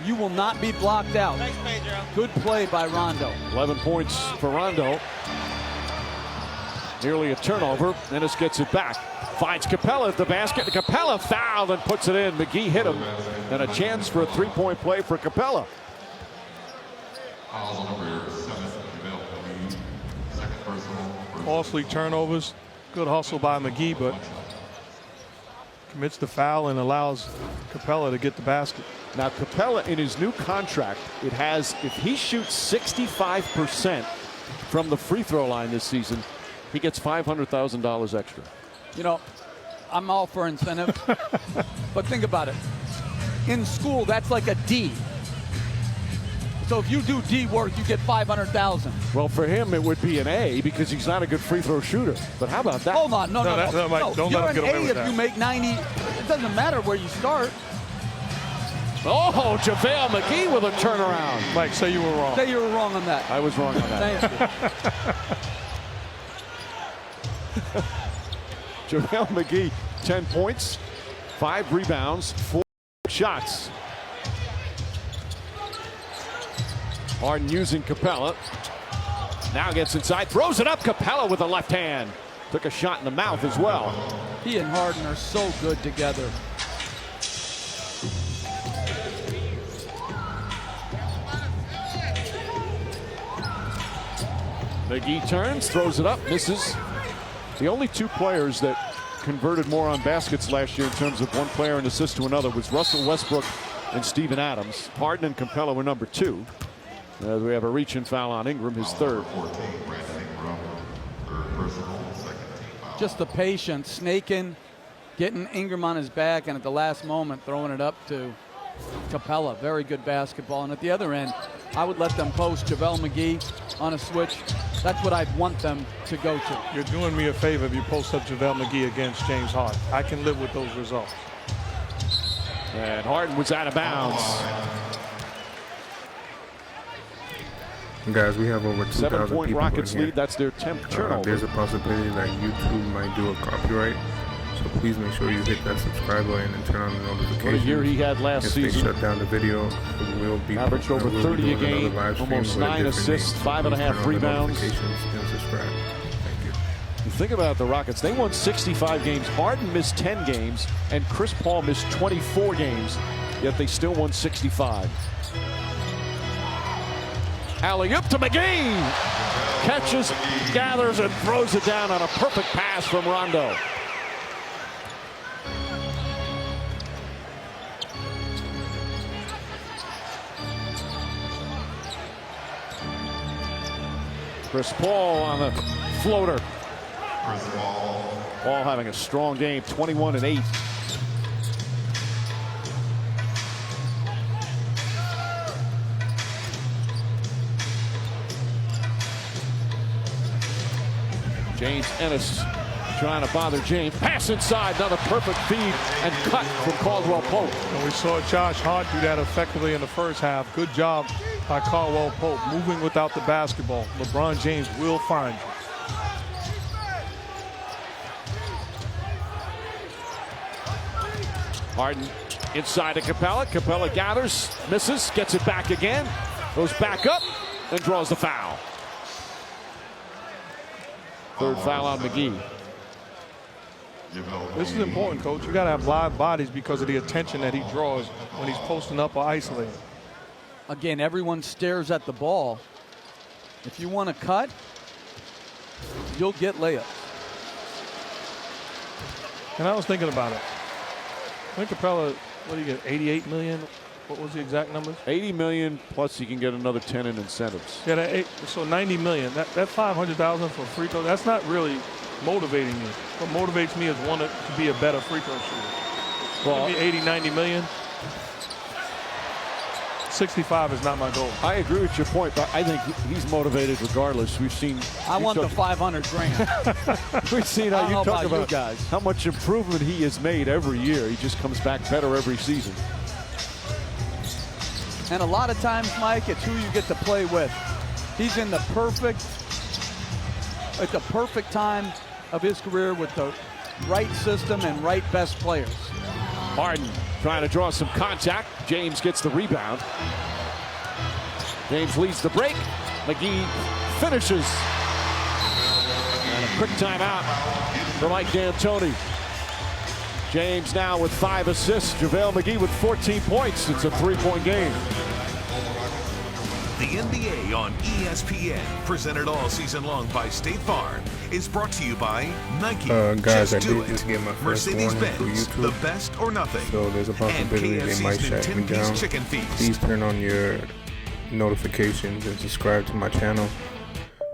you will not be blocked out. Thanks, Pedro. Good play by Rondo. 11 points for Rondo. Nearly a turnover. Ennis gets it back. Finds Capella at the basket. Capella fouled and puts it in. McGee hit him. And a chance for a three-point play for Capella. Costly turnovers. Good hustle by McGee, but Commits the foul and allows Capella to get the basket. Now Capella, in his new contract, it has, if he shoots 65% from the free throw line this season, he gets $500,000 extra. You know, I'm all for incentive, but think about it. In school, that's like a D. So if you do D work, you get $500,000. Well, for him, it would be an A because he's not a good free throw shooter. But how about that? Hold on, no. Mike, don't let him get away with if that. you make 90. It doesn't matter where you start. Oh, JaVale McGee with a turnaround. Mike, say you were wrong. Say you were wrong on that. I was wrong on that. Thank you. JaVale McGee, 10 points, 5 rebounds, 4 shots. Harden using Capella. Now gets inside, throws it up. Capella with the left hand. Took a shot in the mouth as well. He and Harden are so good together. McGee turns, throws it up, misses. The only 2 players that converted more on baskets last year in terms of one player and assist to another was Russell Westbrook and Steven Adams. Harden and Capella were number 2. As we have a reach and foul on Ingram, his 3rd. Just the patience, snaking, getting Ingram on his back, and at the last moment throwing it up to Capella. Very good basketball. And at the other end, I would let them post JaVale McGee on a switch. That's what I'd want them to go to. You're doing me a favor if you post up JaVale McGee against James Harden. I can live with those results. And Harden was out of bounds. Guys, we have over 2,000 people 7-point Rockets lead. That's their 10th turnover. There's a possibility that YouTube might do a copyright. So please make sure you hit that subscribe button and turn on the notifications. What a year he had last season. If they shut down the video, we'll be averaged over 30 a game, almost 9 assists, 5.5 rebounds. And subscribe. Thank you. You think about the Rockets. They won 65 games. Harden missed 10 games, and Chris Paul missed 24 games, yet they still won 65. Alley-oop to McGee. Catches, gathers, and throws it down on a perfect pass from Rondo. Chris Paul on the floater. Paul having a strong game, 21 and 8. James Ennis trying to bother James. Pass inside, another perfect feed and cut from Caldwell Pope. And we saw Josh Hart do that effectively in the first half. Good job by Caldwell Pope, moving without the basketball. LeBron James will find you. Harden inside to Capella. Capella gathers, misses, gets it back again, goes back up, and draws the foul. 3rd foul on McGee. This is important, Coach. You got to have live bodies because of the attention that he draws when he's posting up or isolating. Again, everyone stares at the ball. If you want to cut, you'll get layups. And I was thinking about it. I think Capella, what do you get, 88 million? What was the exact numbers? 80 million plus you can get another 10 in incentives. Yeah, so 90 million. That 500,000 for free throw, that's not really motivating you. What motivates me is to be a better free throw shooter. Well, maybe 80, 90 million. 65 is not my goal. I agree with your point, but I think he's motivated regardless. We've seen. I want the 500 grand. We've seen how you talk about you guys. How much improvement he has made every year. He just comes back better every season. And a lot of times, Mike, it's who you get to play with. He's in the perfect time of his career with the right system and right best players. Harden trying to draw some contact. James gets the rebound. James leads the break. McGee finishes. And a quick timeout for Mike D'Antoni. James now with 5 assists. JaVale McGee with 14 points. It's a 3-point game. The NBA on ESPN, presented all season long by State Farm. is brought to you by Nike. Guys, I Just do did it. just get my first warning through Mercedes-Benz, YouTube. the best or nothing. So there's a possibility And they might KFC's shut me 10-piece down. chicken feast. Please turn on your notifications and subscribe to my channel.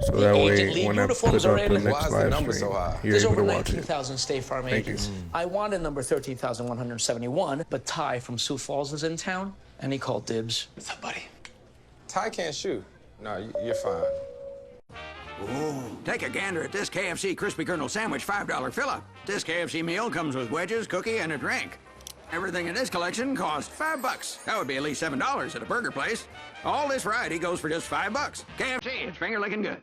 So that way, when I put up the next live stream, you're There's able over to watch it. 19,000 State Farm Thank you. agents. I wanted number 13,171, but Ty from Sioux Falls is in town, and he called dibs. What's up, buddy? Ty can't shoot. No, you're fine. Ooh, take a gander at this KFC Crispy Kernel Sandwich $5 fill-up. This KFC meal comes with wedges, cookie, and a drink. Everything in this collection costs $5. That would be at least $7 at a burger place. All this variety goes for just $5. KFC, it's finger licking good.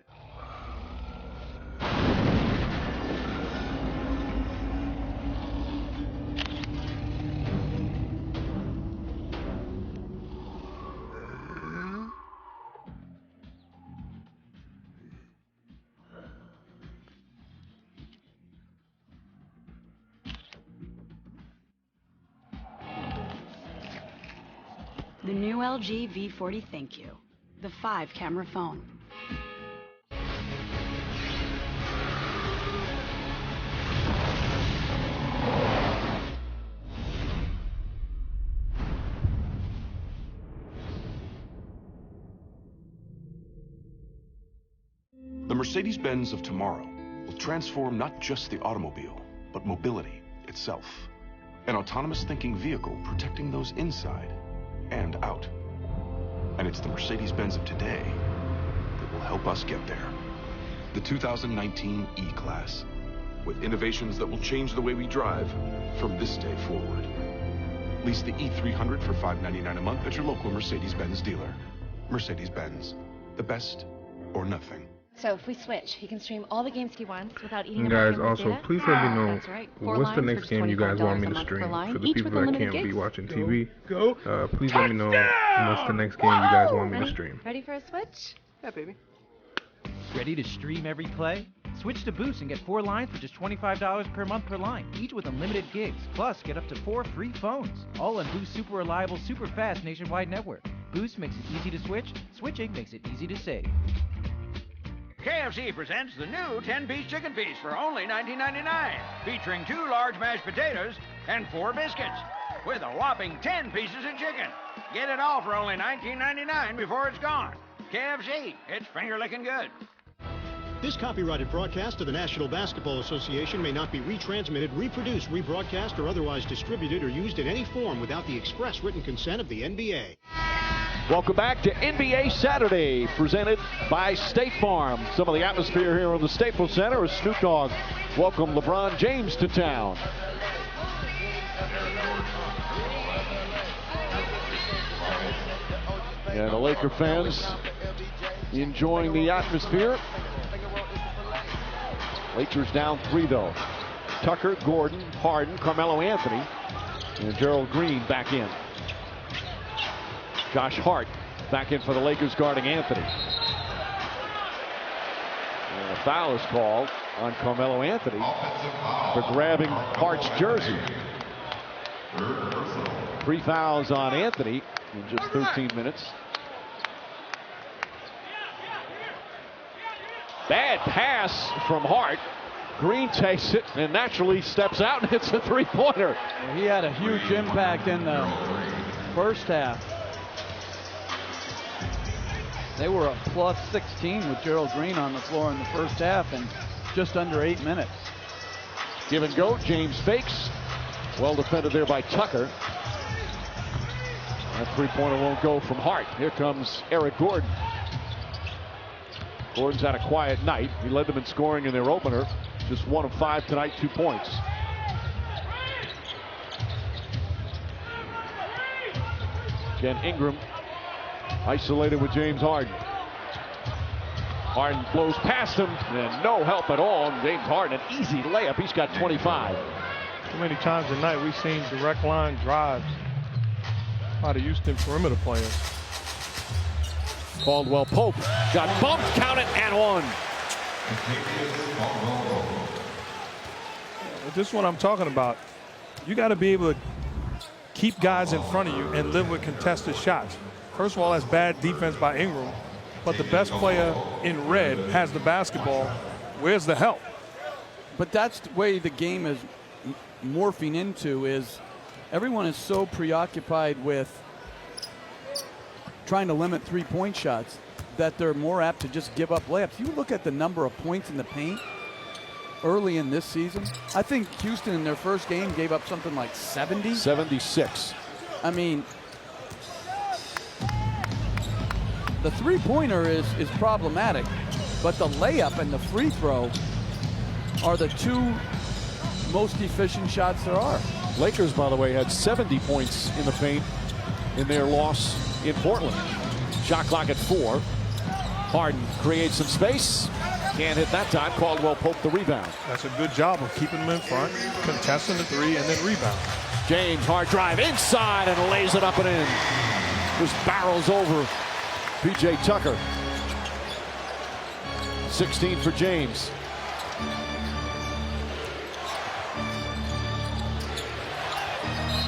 The new LG V40 ThinQ, the 5-camera phone. The Mercedes-Benz of tomorrow will transform not just the automobile, but mobility itself. An autonomous thinking vehicle protecting those inside and out. And it's the Mercedes-Benz of today that will help us get there. The 2019 E-Class, with innovations that will change the way we drive from this day forward. Lease the E300 for $599 a month at your local Mercedes-Benz dealer. Mercedes-Benz, the best or nothing. So if we switch, he can stream all the games he wants without eating And up guys, my also, data? please let me know That's right. 4 what's the lines next for game you guys want me $25 to a month stream. per line, For the each people with that unlimited can't be gigs. watching TV, please let me know what's the next game you guys want me to stream. Ready for a switch? Yeah, baby. Ready to stream every play? Switch to Boost and get 4 lines for just $25 per month per line, each with unlimited gigs. Plus, get up to 4 free phones, all on Boost super reliable, super fast nationwide network. Boost makes it easy to switch. Switching makes it easy to save. KFC presents the new 10-piece chicken feast for only $19.99, featuring 2 large mashed potatoes and 4 biscuits, with a whopping 10 pieces of chicken. Get it all for only $19.99 before it's gone. KFC, it's finger licking good. This copyrighted broadcast of the National Basketball Association may not be retransmitted, reproduced, rebroadcast, or otherwise distributed or used in any form without the express written consent of the NBA. Welcome back to NBA Saturday, presented by State Farm. Some of the atmosphere here on the Staples Center as Snoop Dogg welcomed LeBron James to town. And the Laker fans enjoying the atmosphere. Lakers down 3 though. Tucker, Gordon, Harden, Carmelo Anthony, and Gerald Green back in. Josh Hart back in for the Lakers guarding Anthony. And a foul is called on Carmelo Anthony for grabbing Hart's jersey. 3 fouls on Anthony in just 13 minutes. Bad pass from Hart. Green takes it and naturally steps out and hits a 3-pointer. He had a huge impact in the first half. They were a plus 16 with Gerald Green on the floor in the first half in just under 8 minutes. Give and go. James fakes. Well defended there by Tucker. That 3-pointer won't go from Hart. Here comes Eric Gordon. Gordon's had a quiet night. He led them in scoring in their opener. Just 1 of 5 tonight, 2 points. Again, Ingram isolated with James Harden. Harden blows past him and no help at all. James Harden, an easy layup. He's got 25. Too many times tonight we've seen direct line drives by the Houston perimeter players. Caldwell Pope got bumped, count it, and 1. This is what I'm talking about. You got to be able to keep guys in front of you and live with contested shots. First of all, that's bad defense by Ingram, but the best player in red has the basketball Where's the help? But that's the way the game is morphing into, is everyone is so preoccupied with trying to limit three-point shots that they're more apt to just give up layups. You look at the number of points in the paint early in this season. I think Houston in their first game gave up something like 70? 76. I mean, the three-pointer is problematic, but the layup and the free throw are the two most efficient shots there are. Lakers, by the way, had 70 points in the paint in their loss in Portland. Shot clock at 4. Harden creates some space. Can't hit that time. Caldwell Pope the rebound. That's a good job of keeping them in front, contesting the three, and then rebound. James, hard drive inside and lays it up and in. Just barrels over P.J. Tucker. 16 for James.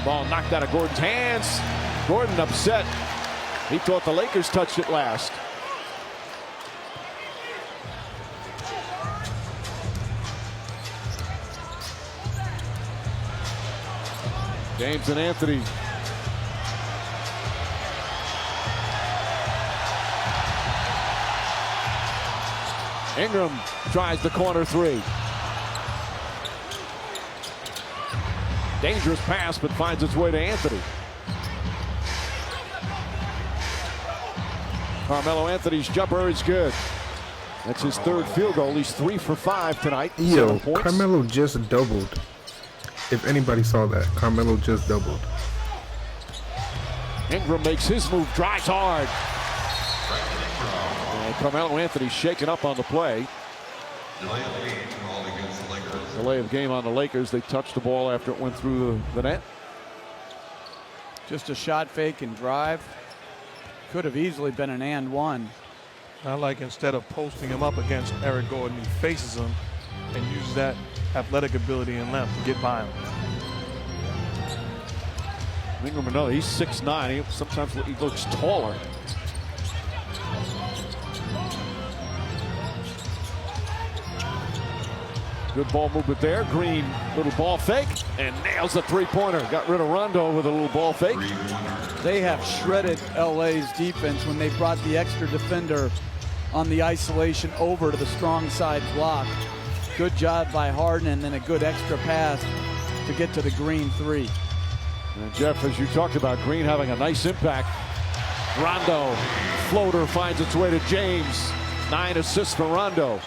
Ball knocked out of Gordon's hands. Gordon upset. He thought the Lakers touched it last. James and Anthony. Ingram tries the corner three. Dangerous pass, but finds its way to Anthony. Carmelo Anthony's jumper is good. That's his third field goal. He's 3 for 5 tonight. Yo, Carmelo just doubled. If anybody saw that, Carmelo just doubled. Ingram makes his move, drives hard. And Carmelo Anthony shaken up on the play. Delay of game on the Lakers. They touched the ball after it went through the net. Just a shot fake and drive. Could have easily been an and one. I like, instead of posting him up against Eric Gordon, he faces him and uses that athletic ability and length to get by him. Ingram, no, he's 6'9". Sometimes he looks taller. Good ball movement there. Green, little ball fake, and nails the three-pointer. Got rid of Rondo with a little ball fake. They have shredded LA's defense when they brought the extra defender on the isolation over to the strong side block. Good job by Harden, and then a good extra pass to get to the Green three. And Jeff, as you talked about, Green having a nice impact. Rondo, floater finds its way to James. 9 assists for Rondo.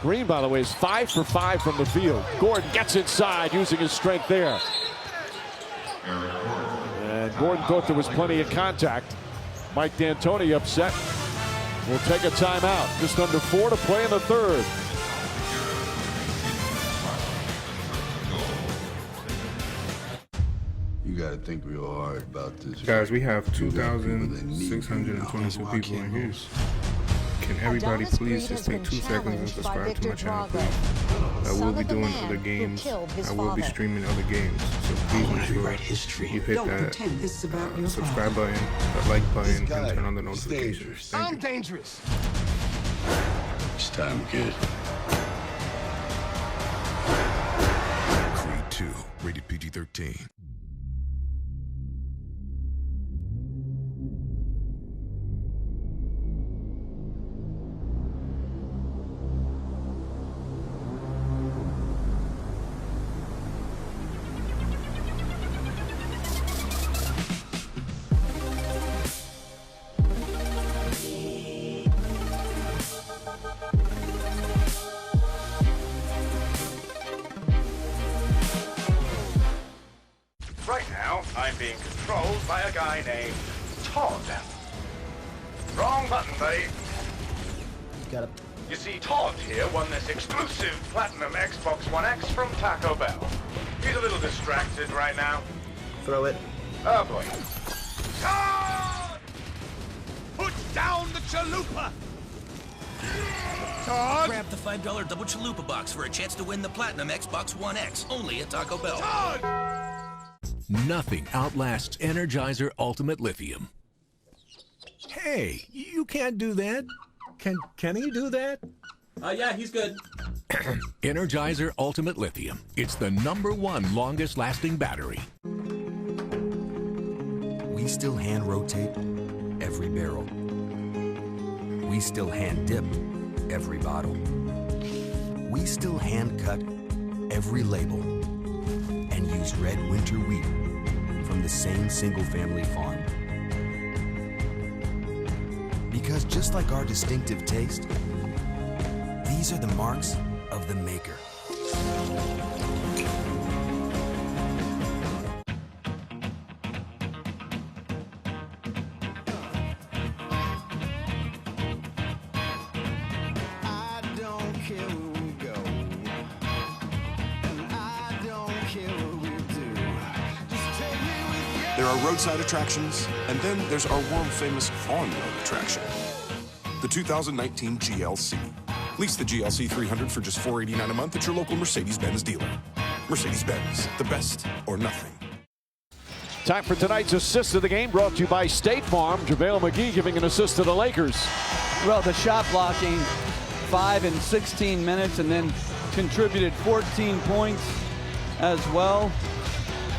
Green, by the way, is 5 for 5 from the field. Gordon gets inside using his strength there. And Gordon thought there was plenty of contact. Mike D'Antoni upset. We'll take a timeout. Just under 4 to play in the third. You gotta think real hard about this. Guys, we have 2,622 people in here. Can everybody please just take 2 seconds and subscribe to my channel, please? I will be doing other games. I will be streaming other games. So please make sure you hit that subscribe button, that like button, and turn on the notifications. I'm dangerous. It's time, kid. Creed 2, rated PG-13. Right now, I'm being controlled by a guy named Todd. Wrong button, buddy. Got it. You see, Todd here won this exclusive Platinum Xbox One X from Taco Bell. He's a little distracted right now. Throw it. Oh, boy. Todd! Put down the chalupa! Todd! Grab the $5 double chalupa box for a chance to win the Platinum Xbox One X, only at Taco Bell. Todd! Nothing outlasts Energizer Ultimate Lithium. Hey, you can't do that. Can he do that? Yeah, he's good. Energizer Ultimate Lithium. It's the #1 longest lasting battery. We still hand rotate every barrel. We still hand dip every bottle. We still hand cut every label and use red winter wheat from the same single-family farm. Because just like our distinctive taste, these are the marks of the maker. There are roadside attractions, and then there's our world-famous on-road attraction, the 2019 GLC. Lease the GLC 300 for just $489 a month at your local Mercedes-Benz dealer. Mercedes-Benz, the best or nothing. Time for tonight's assist of the game, brought to you by State Farm. JaVale McGee giving an assist to the Lakers. Well, the shot blocking, 5 in 16 minutes, and then contributed 14 points as well.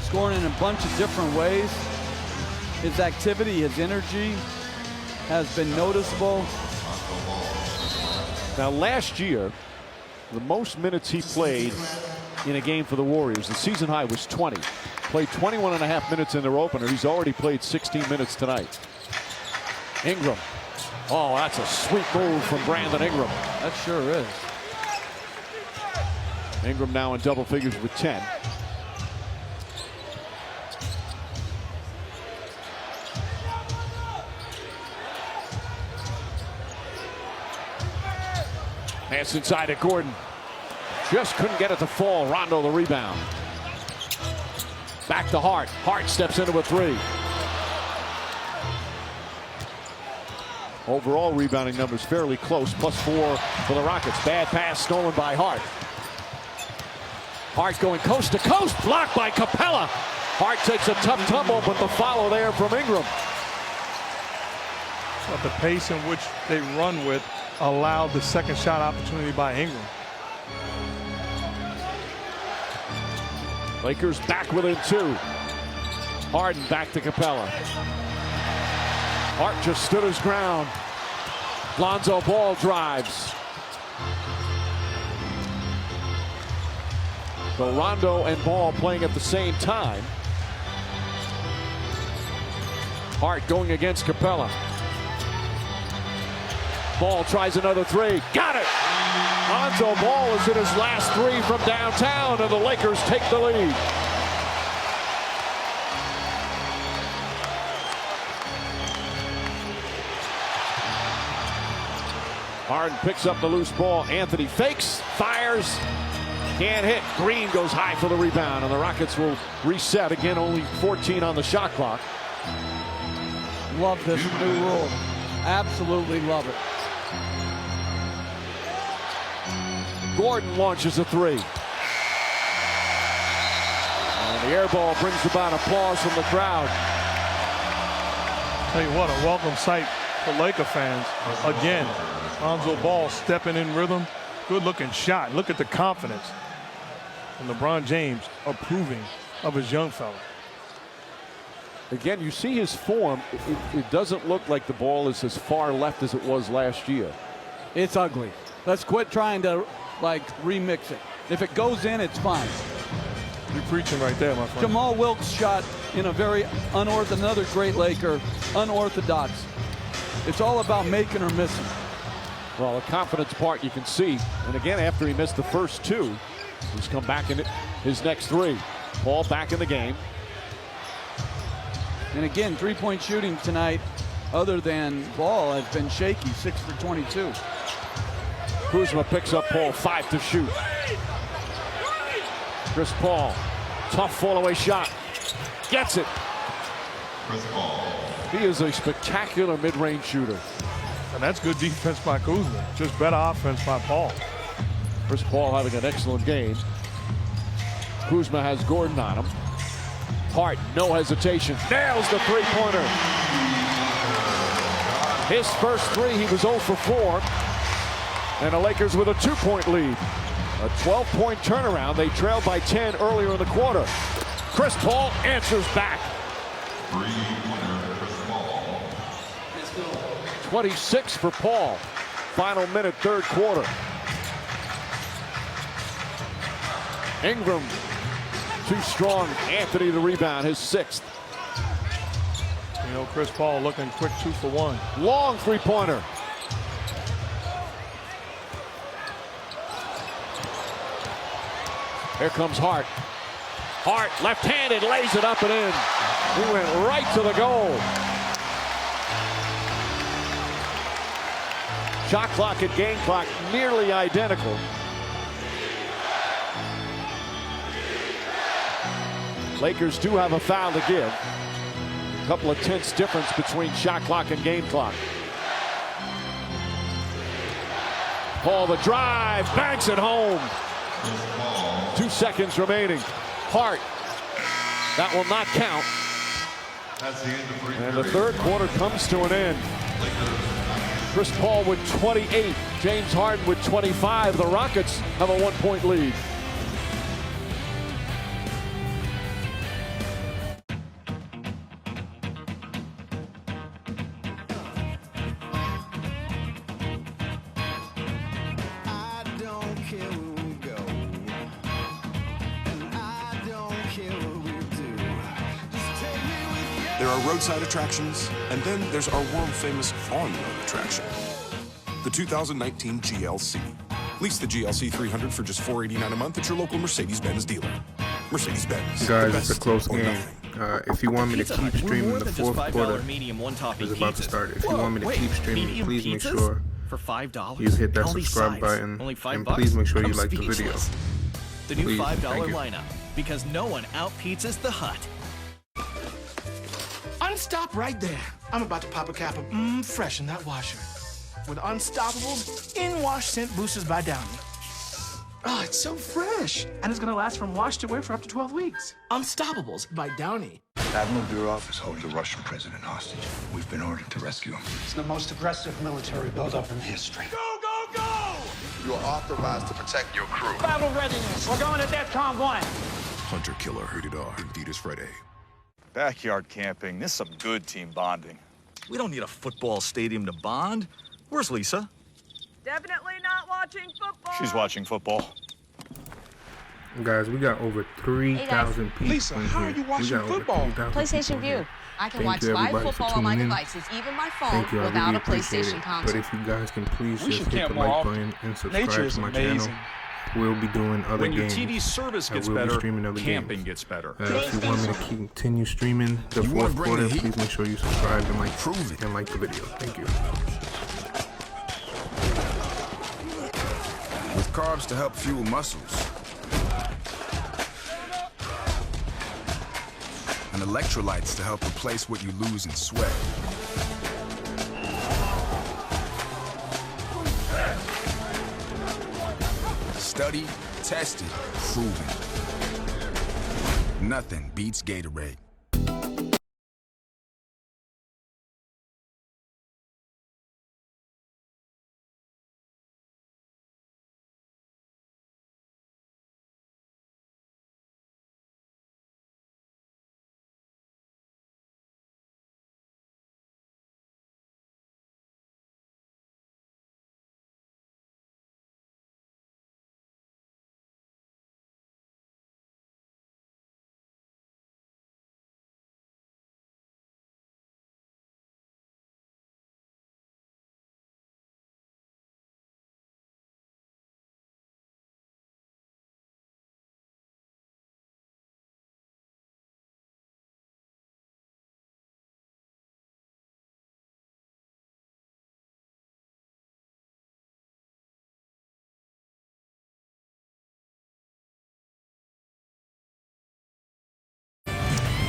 Scoring in a bunch of different ways. His activity, his energy has been noticeable. Now, last year, the most minutes he played in a game for the Warriors, the season high was 20. Played 21.5 minutes in their opener. He's already played 16 minutes tonight. Ingram. Oh, that's a sweet move from Brandon Ingram. That sure is. Ingram now in double figures with 10. Pass inside to Gordon. Just couldn't get it to fall. Rondo the rebound. Back to Hart. Hart steps into a 3. Overall rebounding numbers fairly close. +4 for the Rockets. Bad pass stolen by Hart. Hart going coast to coast. Blocked by Capella. Hart takes a tough tumble, but the follow there from Ingram. But the pace in which they run with allowed the second shot opportunity by Ingram. Lakers back within 2. Harden back to Capella. Hart just stood his ground. Lonzo Ball drives. So Rondo and Ball playing at the same time. Hart going against Capella. Ball tries another 3. Got it! Lonzo Ball is in his last 3 from downtown, and the Lakers take the lead. Harden picks up the loose ball. Anthony fakes, fires, can't hit. Green goes high for the rebound, and the Rockets will reset. Again, only 14 on the shot clock. Love this new rule. Absolutely love it. Gordon launches a 3. And the air ball brings about applause from the crowd. Tell you what, a welcome sight for Laker fans. Again, Lonzo Ball stepping in rhythm. Good looking shot. Look at the confidence. And LeBron James approving of his young fella. Again, you see his form. It doesn't look like the ball is as far left as it was last year. It's ugly. Let's quit trying to remix it. If it goes in, it's fine. You're preaching right there, my friend. Jamal Wilkes shot in a very another great Laker, unorthodox. It's all about making or missing. Well, the confidence part you can see. And again, after he missed the first 2, he's come back in his next 3. Ball back in the game. And again, 3-point shooting tonight, other than Ball, has been shaky. 6 for 22. Kuzma picks up Paul, 5 to shoot. Chris Paul, tough fall-away shot. Gets it. He is a spectacular mid-range shooter. And that's good defense by Kuzma. Just better offense by Paul. Chris Paul having an excellent game. Kuzma has Gordon on him. Hart, no hesitation, nails the 3-pointer. His first 3, he was 0 for 4. And the Lakers with a 2-point lead. A 12-point turnaround. They trailed by 10 earlier in the quarter. Chris Paul answers back. 26 for Paul. Final minute, third quarter. Ingram, too strong. Anthony the rebound, his 6th. You know, Chris Paul looking quick 2 for 1. Long three-pointer. Here comes Hart. Hart, left-handed, lays it up and in. He went right to the goal. Shot clock and game clock nearly identical. Lakers do have a foul to give. A couple of tenths difference between shot clock and game clock. Paul the drive, banks it home. 2 seconds remaining. Hart, that will not count. And the third quarter comes to an end. Chris Paul with 28, James Harden with 25. The Rockets have a 1-point lead. There are roadside attractions, and then there's our world-famous on-road attraction, the 2019 GLC. Lease the GLC 300 for just $489 a month at your local Mercedes-Benz dealer. Mercedes-Benz. Guys, it's a close game. If you want me to keep streaming, the fourth quarter is about to start. If you want me to keep streaming, please make sure you hit that subscribe button, and please make sure you like the video. The new $5 lineup, because no one out-pizzas the Hut. Unstop right there. I'm about to pop a cap of fresh in that washer. With Unstoppables in-wash scent boosters by Downy. Oh, it's so fresh. And it's gonna last from wash to wear for up to 12 weeks. Unstoppables by Downy. Admiral Durov is holding the Russian president hostage. We've been ordered to rescue him. It's the most aggressive military buildup in history. Go, go, go! You are authorized to protect your crew. Battle readiness. We're going to DEFCON 1. Hunter Killer, rated R, in theaters Friday. Backyard camping. This is some good team bonding. We don't need a football stadium to bond. Where's Lisa? Definitely not watching football. She's watching football. Guys, we got over 3,000 people Lisa, in how here. are you watching We got over football? 3,000 PlayStation people in View. here. I can Thank watch you, live everybody, for football on my tuning in. devices, even my phone, Thank you, I without really a appreciate PlayStation it. console. But if you guys can please We just should hit camp the more like often. button and subscribe Nature is to my amazing. channel. We'll be doing other When your games. TV service gets we'll be better, streaming other camping games. gets better. If you want me to continue streaming the fourth quarter, please make sure you subscribe and like the video. Thank you. With carbs to help fuel muscles. And electrolytes to help replace what you lose in sweat. Studied, tested, proven. Nothing beats Gatorade.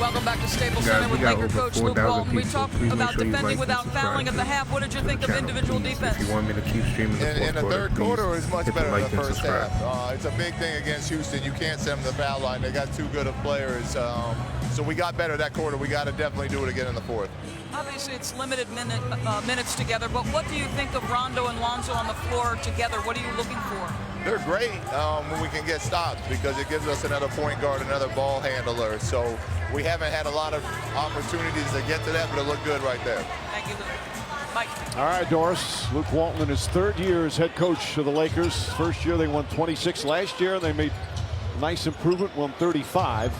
Welcome back to Staples Guys, Center with we got Laker over coach Luke 4,000 Walton. We people. talked Please make about sure you defending like and without fouling at the half. What did you think of individual defense? If you want me to keep streaming the In the third quarter is much better than the first subscribe. half. It's a big thing against Houston. You can't send them to the foul line. They got too good of players. So we got better that quarter. We got to definitely do it again in the fourth. Obviously, it's limited minutes together, but what do you think of Rondo and Lonzo on the floor together? What are you looking for? They're great when we can get stops because it gives us another point guard, another ball handler. So we haven't had a lot of opportunities to get to that, but it looked good right there. Thank you, Luke. Mike. All right, Doris. Luke Walton in his 3rd year as head coach of the Lakers. First year they won 26. Last year they made a nice improvement, won 35.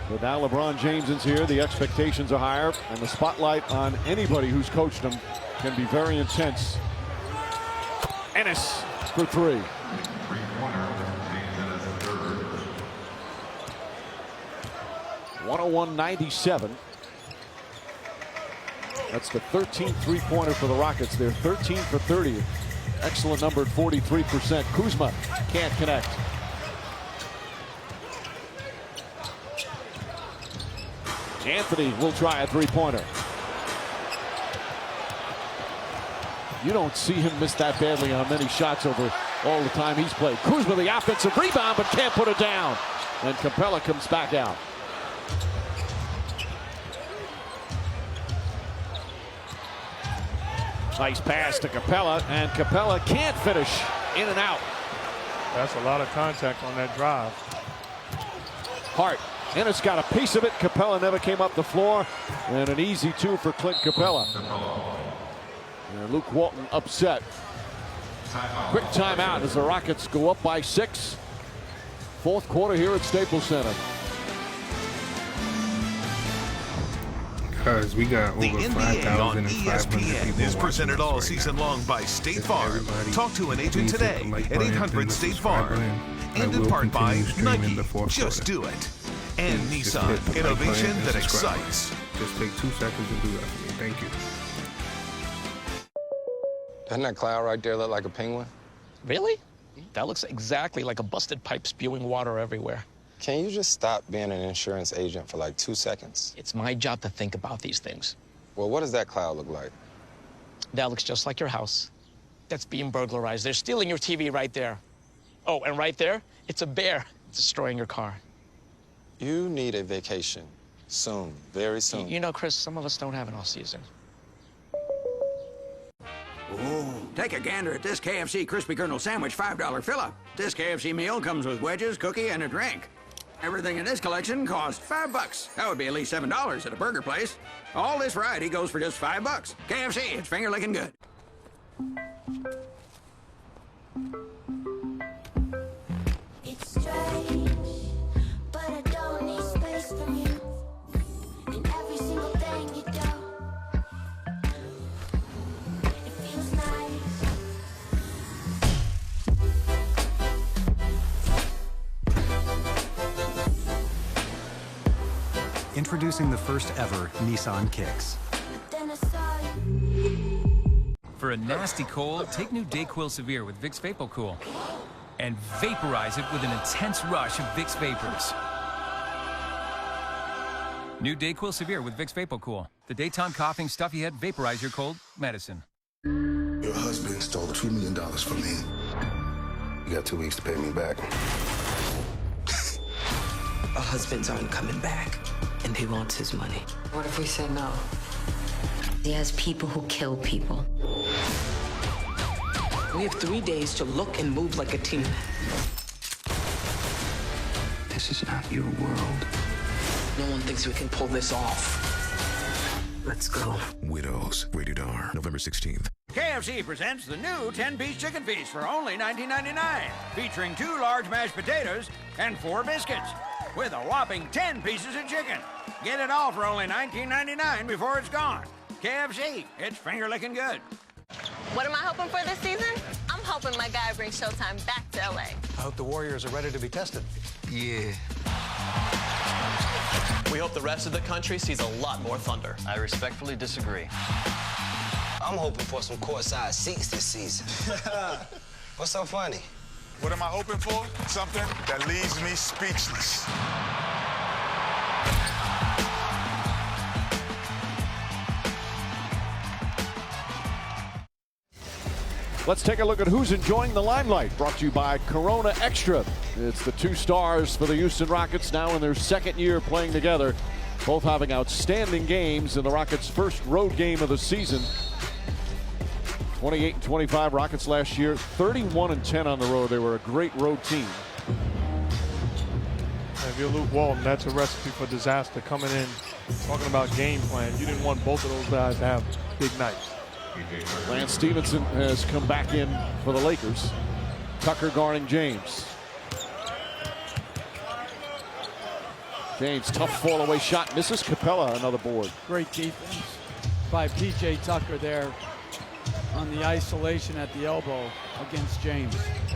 But now LeBron James is here. The expectations are higher, and the spotlight on anybody who's coached them can be very intense. Ennis for 3. (101-97). That's the 13th three-pointer for the Rockets. They're 13 for 30. Excellent number at 43%. Kuzma can't connect. Anthony will try a three-pointer. You don't see him miss that badly on many shots over all the time he's played. Kuzma the offensive rebound, but can't put it down. And Capella comes back out. Nice pass to Capella, and Capella can't finish. In and out. That's a lot of contact on that drive. Hart. Ennis got a piece of it. Capella never came up the floor. And an easy 2 for Clint Capella. And Luke Walton upset. Quick timeout as the Rockets go up by 6. 4th quarter here at Staples Center. Because we got over the NBA on 5,500 ESPN is presented all season long by State Farm. Talk to an agent today at 800-STATE-FARM. And in part by Nike. Just do it. And Nissan, innovation that excites. Just take 2 seconds to do that for me. Thank you. Doesn't that cloud right there look like a penguin? Really? That looks exactly like a busted pipe spewing water everywhere. Can you just stop being an insurance agent for like 2 seconds? It's my job to think about these things. Well, what does that cloud look like? That looks just like your house. That's being burglarized. They're stealing your TV right there. Oh, and right there, it's a bear destroying your car. You need a vacation. Soon. Very soon. You know, Chris, some of us don't have an off-season. Ooh, take a gander at this KFC Crispy Kernel Sandwich $5 fill-up. This KFC meal comes with wedges, cookie, and a drink. Everything in this collection costs $5. That would be at least $7 at a burger place. All this variety goes for just $5. KFC, it's finger-licking good. It's strange, but I don't need space from you. In every single thing you do, it feels nice. Introducing the first ever Nissan Kicks. For a nasty cold, take new DayQuil Severe with Vicks VapoCool and vaporize it with an intense rush of Vicks Vapors. New DayQuil Severe with Vicks VapoCool. The daytime coughing, stuffy head, vaporize your cold medicine. Your husband stole $2 million from me. You got 2 weeks to pay me back. Our husbands aren't coming back, and he wants his money. What if we say no? He has people who kill people. We have 3 days to look and move like a team. This is not your world. No one thinks we can pull this off. Let's go. Widows, rated R, November 16th. KFC presents the new 10-piece chicken feast for only $19.99, featuring 2 large mashed potatoes and 4 biscuits, with a whopping 10 pieces of chicken. Get it all for only $19.99 before it's gone. KFC, it's finger-licking good. What am I hoping for this season? I'm hoping my guy brings Showtime back to LA. I hope the Warriors are ready to be tested. Yeah. We hope the rest of the country sees a lot more Thunder. I respectfully disagree. I'm hoping for some courtside seats this season. What's so funny? What am I hoping for? Something that leaves me speechless. Let's take a look at who's enjoying the limelight. Brought to you by Corona Extra. It's the 2 stars for the Houston Rockets now in their 2nd year playing together. both having outstanding games in the Rockets' first road game of the season. 28-25 Rockets last year, 31-10 on the road. They were a great road team. If you're Luke Walton, that's a recipe for disaster. Coming in, talking about game plan. You didn't want both of those guys to have big nights. Lance Stevenson has come back in for the Lakers. Tucker guarding James. James, tough fall away shot, misses. Capella, another board. Great defense by P.J. Tucker there on the isolation at the elbow against James.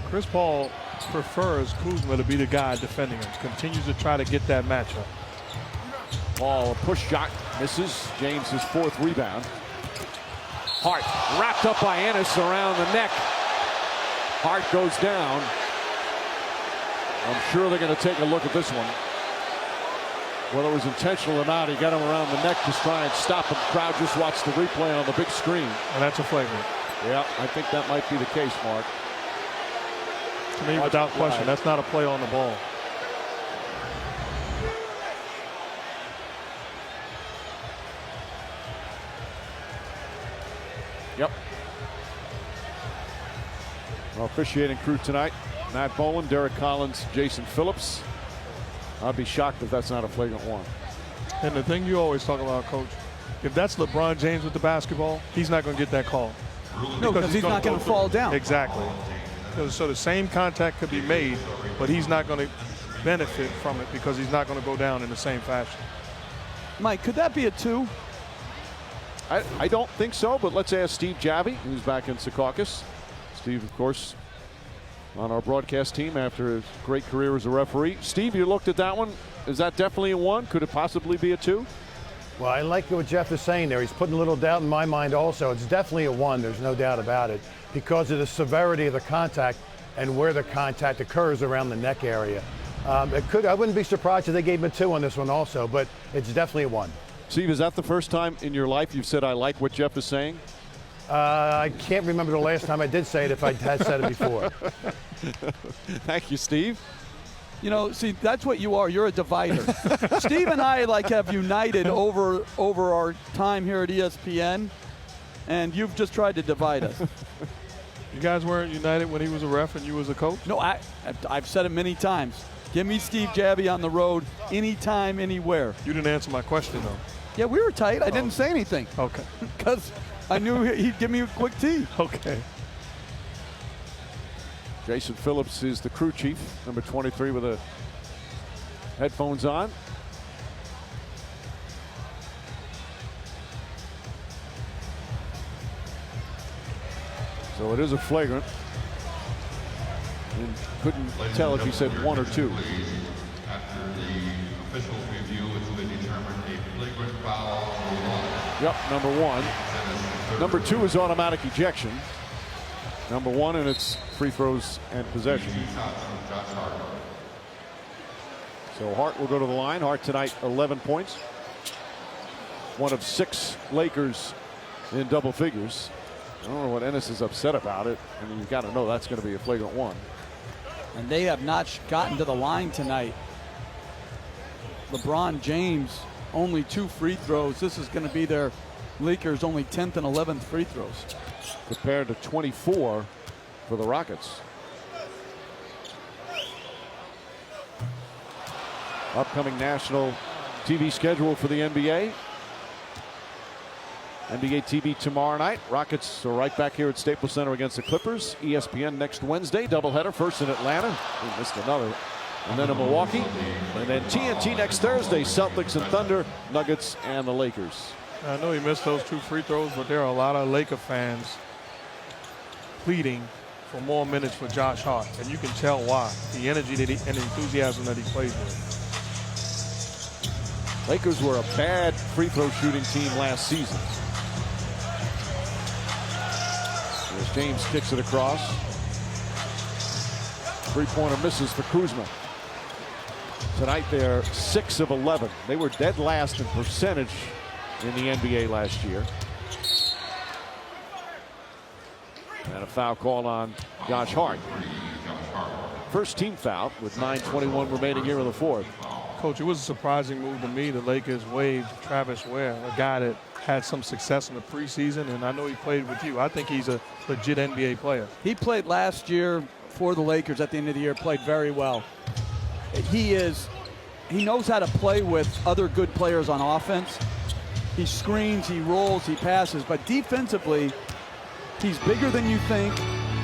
Chris Paul prefers Kuzma to be the guy defending him. Continues to try to get that matchup. Paul, a push shot, misses. James, his 4th rebound. Hart wrapped up by Ennis around the neck. Hart goes down. I'm sure they're going to take a look at this one. Whether it was intentional or not, he got him around the neck to try and stop him. The crowd just watched the replay on the big screen. And that's a flagrant. Yeah, I think that might be the case, Mark. To me, without question, that's not a play on the ball. Yep. Our officiating crew tonight, Matt Bowen, Derek Collins, Jason Phillips. I'd be shocked if that's not a flagrant one. And the thing you always talk about, Coach, if that's LeBron James with the basketball, he's not going to get that call. No, because he's not going to fall down. Exactly. So the same contact could be made, but he's not going to benefit from it because he's not going to go down in the same fashion. Mike, could that be a 2? I don't think so, but let's ask Steve Javie, who's back in Secaucus. Steve, of course, on our broadcast team after his great career as a referee. Steve, you looked at that one. Is that definitely a 1? Could it possibly be a 2? Well, I like what Jeff is saying there. He's putting a little doubt in my mind also. It's definitely a 1, there's no doubt about it, because of the severity of the contact and where the contact occurs around the neck area. I wouldn't be surprised if they gave him a 2 on this one also, but it's definitely a 1. Steve, is that the first time in your life you've said, I like what Jeff is saying? I can't remember the last time I did say it if I had said it before. Thank you, Steve. You know, see, that's what you are. You're a divider. Steve and I have united over our time here at ESPN, and you've just tried to divide us. You guys weren't united when he was a ref and you was a coach? No, I've said it many times. Give me Steve Javie on the road anytime, anywhere. You didn't answer my question, though. Yeah, we were tight. I didn't say anything. Okay. Because I knew he'd give me a quick tee. Okay. Jason Phillips is the crew chief, number 23 with the headphones on. So it is a flagrant. And couldn't tell if he said 1 or 2. After the official review, it's been determined a flagrant foul. Yep, number 1. Number 2 is automatic ejection. Number 1, and it's free throws and possession. So Hart will go to the line. Hart tonight 11 points. One of 6 Lakers in double figures. I don't know what Ennis is upset about it. I mean, you've got to know that's going to be a flagrant 1. And they have not gotten to the line tonight. LeBron James, only 2 free throws. This is going to be their Lakers' only 10th and 11th free throws. Compared to 24 for the Rockets. Upcoming national TV schedule for the NBA. NBA TV tomorrow night. Rockets are right back here at Staples Center against the Clippers. ESPN next Wednesday. Doubleheader. First in Atlanta. We missed another. And then in Milwaukee. And then TNT next Thursday. Celtics and Thunder. Nuggets and the Lakers. I know he missed those 2 free throws, but there are a lot of Laker fans pleading for more minutes for Josh Hart. And you can tell why. The energy that and enthusiasm that he plays with. Lakers were a bad free throw shooting team last season. As James kicks it across. 3-pointer misses for Kuzma. Tonight they're 6 of 11. They were dead last in percentage in the NBA last year. And a foul called on Josh Hart. First team foul with 9:21 remaining here in the fourth. Coach, it was a surprising move to me. The Lakers waived Travis Ware, a guy that had some success in the preseason, and I know he played with you. I think he's a legit NBA player. He played last year for the Lakers at the end of the year, played very well. He knows how to play with other good players on offense. He screens, he rolls, he passes, but defensively, he's bigger than you think,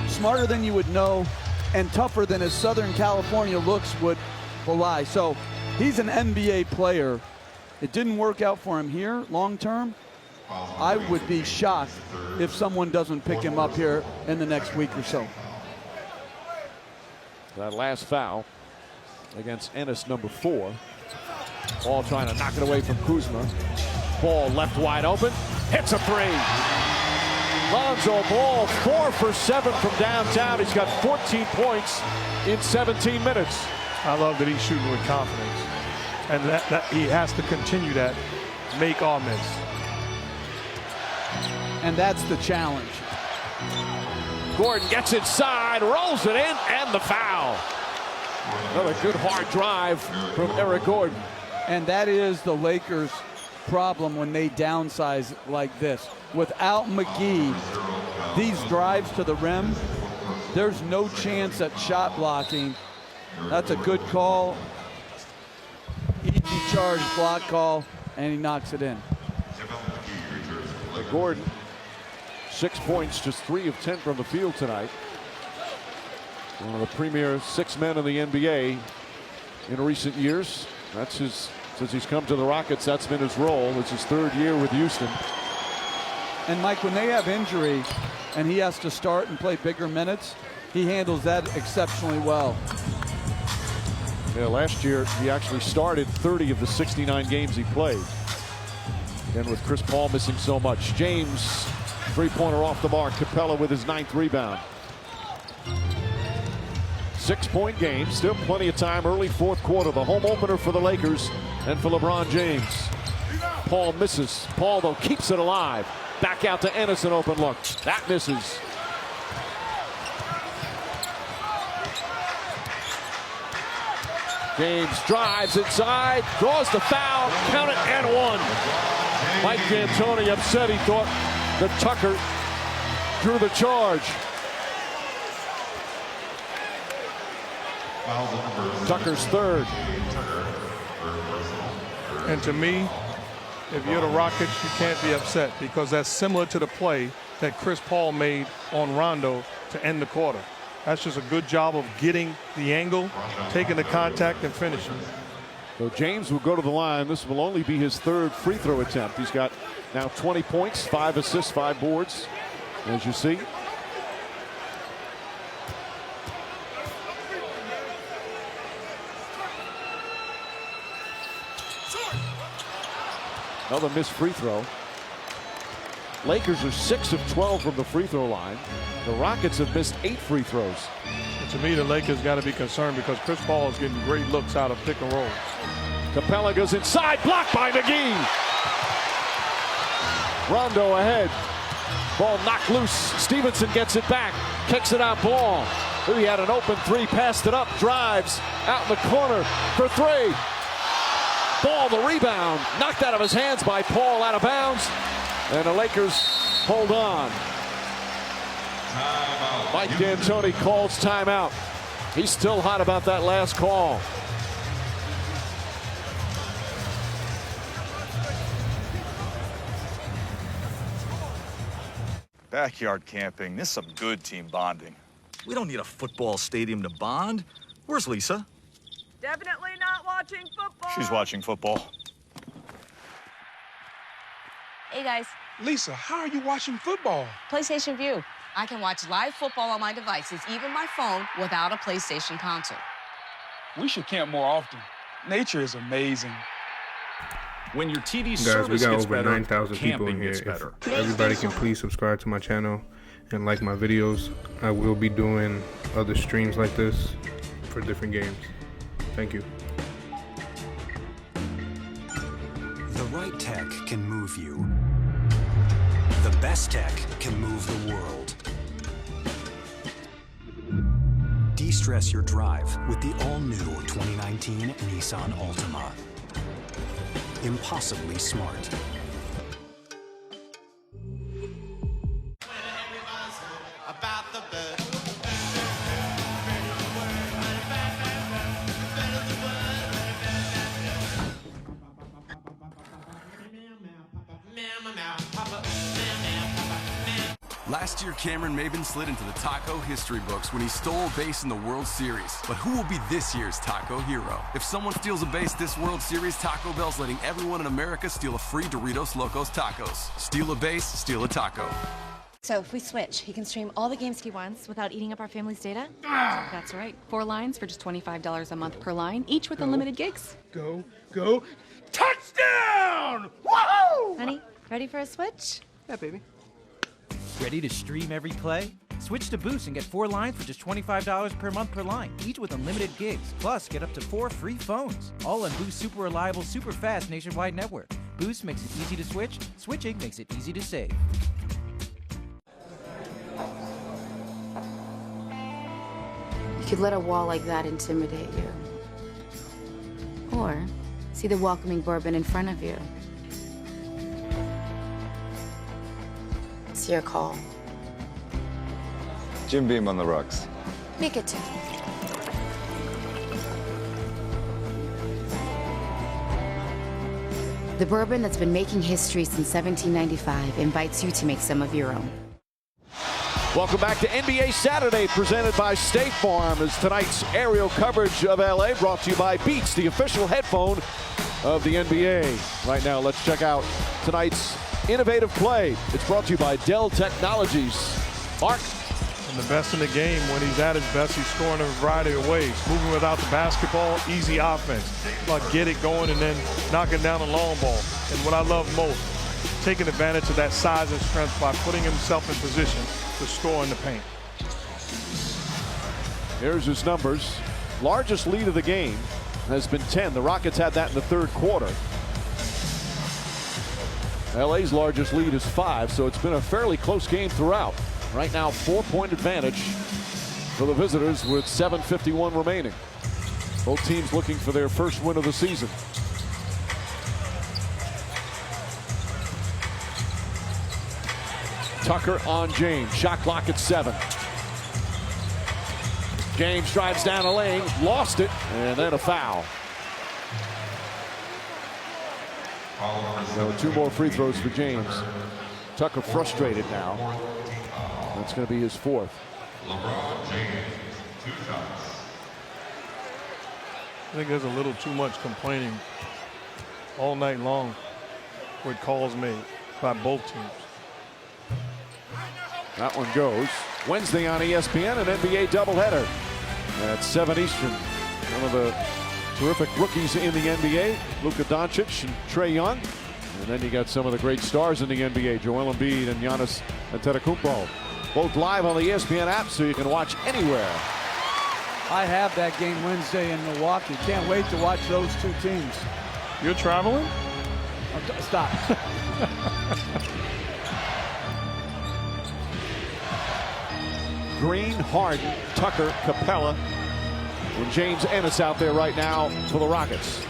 smarter than you would know, and tougher than his Southern California looks would belie. So he's an NBA player. It didn't work out for him here long term. I would be shocked if someone doesn't pick him up here in the next week or so. That last foul against Ennis, number 4. Ball trying to knock it away from Kuzma. Ball left wide open. Hits a 3. Lonzo Ball 4 for 7 from downtown. He's got 14 points in 17 minutes. I love that he's shooting with confidence. And that he has to continue that, make or miss. And that's the challenge. Gordon gets inside, rolls it in, and the foul. Another good hard drive from Eric Gordon. And that is the Lakers' problem when they downsize like this. Without McGee, these drives to the rim, there's no chance at shot blocking. That's a good call. Easy charge block call, and he knocks it in. Gordon, 6 points, just 3 of 10 from the field tonight. One of the premier 6 men in the NBA in recent years. That's his, since he's come to the Rockets, that's been his role. It's his 3rd year with Houston. And Mike, when they have injury and he has to start and play bigger minutes, he handles that exceptionally well. Yeah, last year he actually started 30 of the 69 games he played. Again, with Chris Paul missing so much. James, three-pointer off the mark. Capella with his 9th rebound. 6-point game, still plenty of time. Early 4th quarter, the home opener for the Lakers and for LeBron James. Paul misses. Paul, though, keeps it alive. Back out to Ennis, an open look. That misses. James drives inside, draws the foul, count it, and 1. Mike D'Antoni upset. He thought that Tucker drew the charge. Tucker's 3rd. And to me, if you're the Rockets, you can't be upset because that's similar to the play that Chris Paul made on Rondo to end the quarter. That's just a good job of getting the angle, taking the contact, and finishing. So James will go to the line. This will only be his 3rd free throw attempt. He's got now 20 points, 5 assists, 5 boards, as you see. Another missed free throw. Lakers are 6 of 12 from the free throw line. The Rockets have missed 8 free throws. And to me, the Lakers got to be concerned because Chris Paul is getting great looks out of pick and roll. Capella goes inside, blocked by McGee. Rondo ahead. Ball knocked loose. Stevenson gets it back, kicks it out. Ball. He had an open 3, passed it up, drives out in the corner for 3. Ball, the rebound, knocked out of his hands by Paul, out of bounds. And the Lakers hold on. Mike D'Antoni calls timeout. He's still hot about that last call. Backyard camping, this is some good team bonding. We don't need a football stadium to bond. Where's Lisa? Definitely not watching football. She's watching football. Hey, guys. Lisa, how are you watching football? PlayStation View. I can watch live football on my devices, even my phone, without a PlayStation console. We should camp more often. Nature is amazing. When your TV Guys, service we got gets over better, 9,000 people in camping here. gets better. If everybody can please subscribe to my channel and like my videos. I will be doing other streams like this for different games. Thank you. The right tech can move you. The best tech can move the world. De-stress your drive with the all-new 2019 Nissan Altima. Impossibly smart. Last year, Cameron Maben slid into the taco history books when he stole a base in the World Series. But who will be this year's taco hero? If someone steals a base this World Series, Taco Bell's letting everyone in America steal a free Doritos Locos Tacos. Steal a base, steal a taco. So if we switch, he can stream all the games he wants without eating up our family's data? That's right. 4 lines for just $25 a month per line, each with unlimited gigs. Go. Touchdown! Woohoo! Honey, ready for a switch? Yeah, baby. Ready to stream every play? Switch to Boost and get 4 lines for just $25 per month per line, each with unlimited gigs. Plus, get up to 4 free phones. All on Boost super reliable, super fast nationwide network. Boost makes it easy to switch. Switching makes it easy to save. You could let a wall like that intimidate you. Or see the welcoming bourbon in front of you. It's your call. Jim Beam on the rocks. Make it 2. The bourbon that's been making history since 1795 invites you to make some of your own. Welcome back to NBA Saturday, presented by State Farm, as tonight's aerial coverage of LA brought to you by Beats, the official headphone of the NBA. Right now, let's check out tonight's innovative play. It's brought to you by Dell Technologies. Mark. And the best in the game, when he's at his best, he's scoring in a variety of ways. Moving without the basketball, easy offense. Like get it going and then knocking down a long ball. And what I love most, taking advantage of that size and strength by putting himself in position to score in the paint. Here's his numbers. Largest lead of the game has been 10. The Rockets had that in the third quarter. LA's largest lead is 5, so it's been a fairly close game throughout. Right now, 4-point advantage for the visitors with 7:51 remaining. Both teams looking for their first win of the season. Tucker on James. Shot clock at 7. James drives down a lane, lost it, and then a foul. So 2 more free throws for James. Tucker frustrated now. That's going to be his 4th. LeBron James, 2 shots. I think there's a little too much complaining all night long with calls made by both teams. That one goes. Wednesday on ESPN, an NBA doubleheader at 7 Eastern. One of the terrific rookies in the NBA, Luka Doncic and Trae Young. And then you got some of the great stars in the NBA, Joel Embiid and Giannis Antetokounmpo. Both live on the ESPN app, so you can watch anywhere. I have that game Wednesday in Milwaukee. Can't wait to watch those 2 teams. You're traveling? Stop. Green, Harden, Tucker, Capella, and James Ennis out there right now for the Rockets.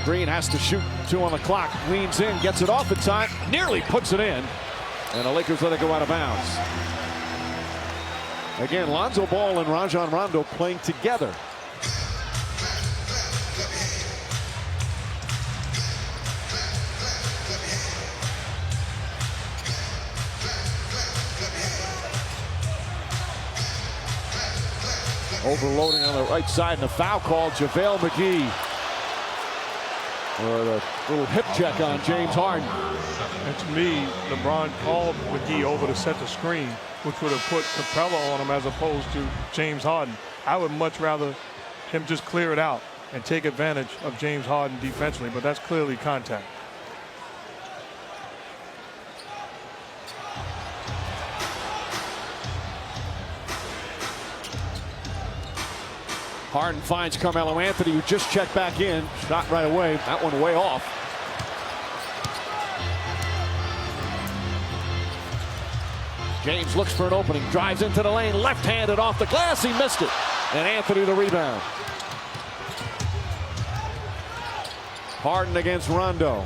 Green has to shoot, 2 on the clock, leans in, gets it off in time, nearly puts it in, and the Lakers let it go out of bounds. Again, Lonzo Ball and Rajon Rondo playing together. Overloading on the right side, and a foul called. JaVale McGee. Or the little hip check on James Harden. And to me, LeBron called McGee over to set the screen, which would have put Capella on him as opposed to James Harden. I would much rather him just clear it out and take advantage of James Harden defensively, but that's clearly contact. Harden finds Carmelo Anthony, who just checked back in. Shot right away. That one way off. James looks for an opening, drives into the lane, left-handed off the glass, he missed it. And Anthony the rebound. Harden against Rondo.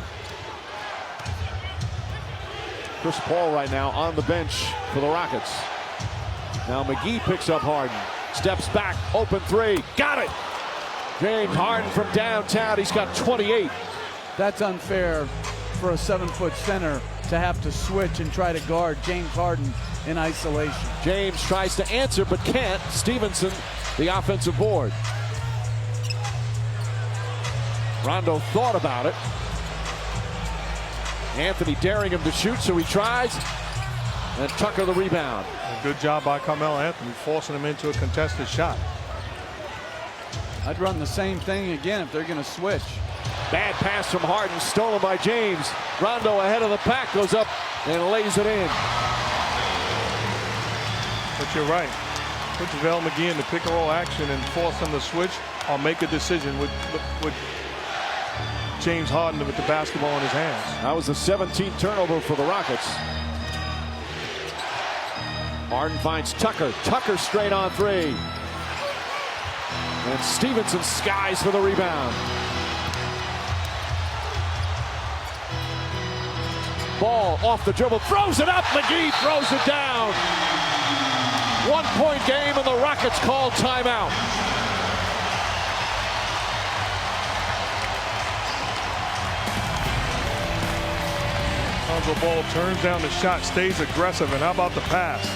Chris Paul right now on the bench for the Rockets. Now McGee picks up Harden. Steps back, open three, got it! James Harden from downtown, he's got 28. That's unfair for a 7-foot center to have to switch and try to guard James Harden in isolation. James tries to answer but can't. Stevenson, the offensive board. Rondo thought about it. Anthony daring him to shoot, so he tries. And Tucker the rebound. Good job by Carmelo Anthony, forcing him into a contested shot. I'd run the same thing again if they're going to switch. Bad pass from Harden, stolen by James. Rondo ahead of the pack, goes up and lays it in. But you're right. Put JaVale McGee in the pick and roll action and force him to switch or make a decision with James Harden with the basketball in his hands. That was the 17th turnover for the Rockets. Harden finds Tucker. Tucker straight on three. And Stevenson skies for the rebound. Ball off the dribble, throws it up. McGee throws it down. 1-point game and the Rockets call timeout. Lonzo Ball turns down the shot, stays aggressive, and how about the pass?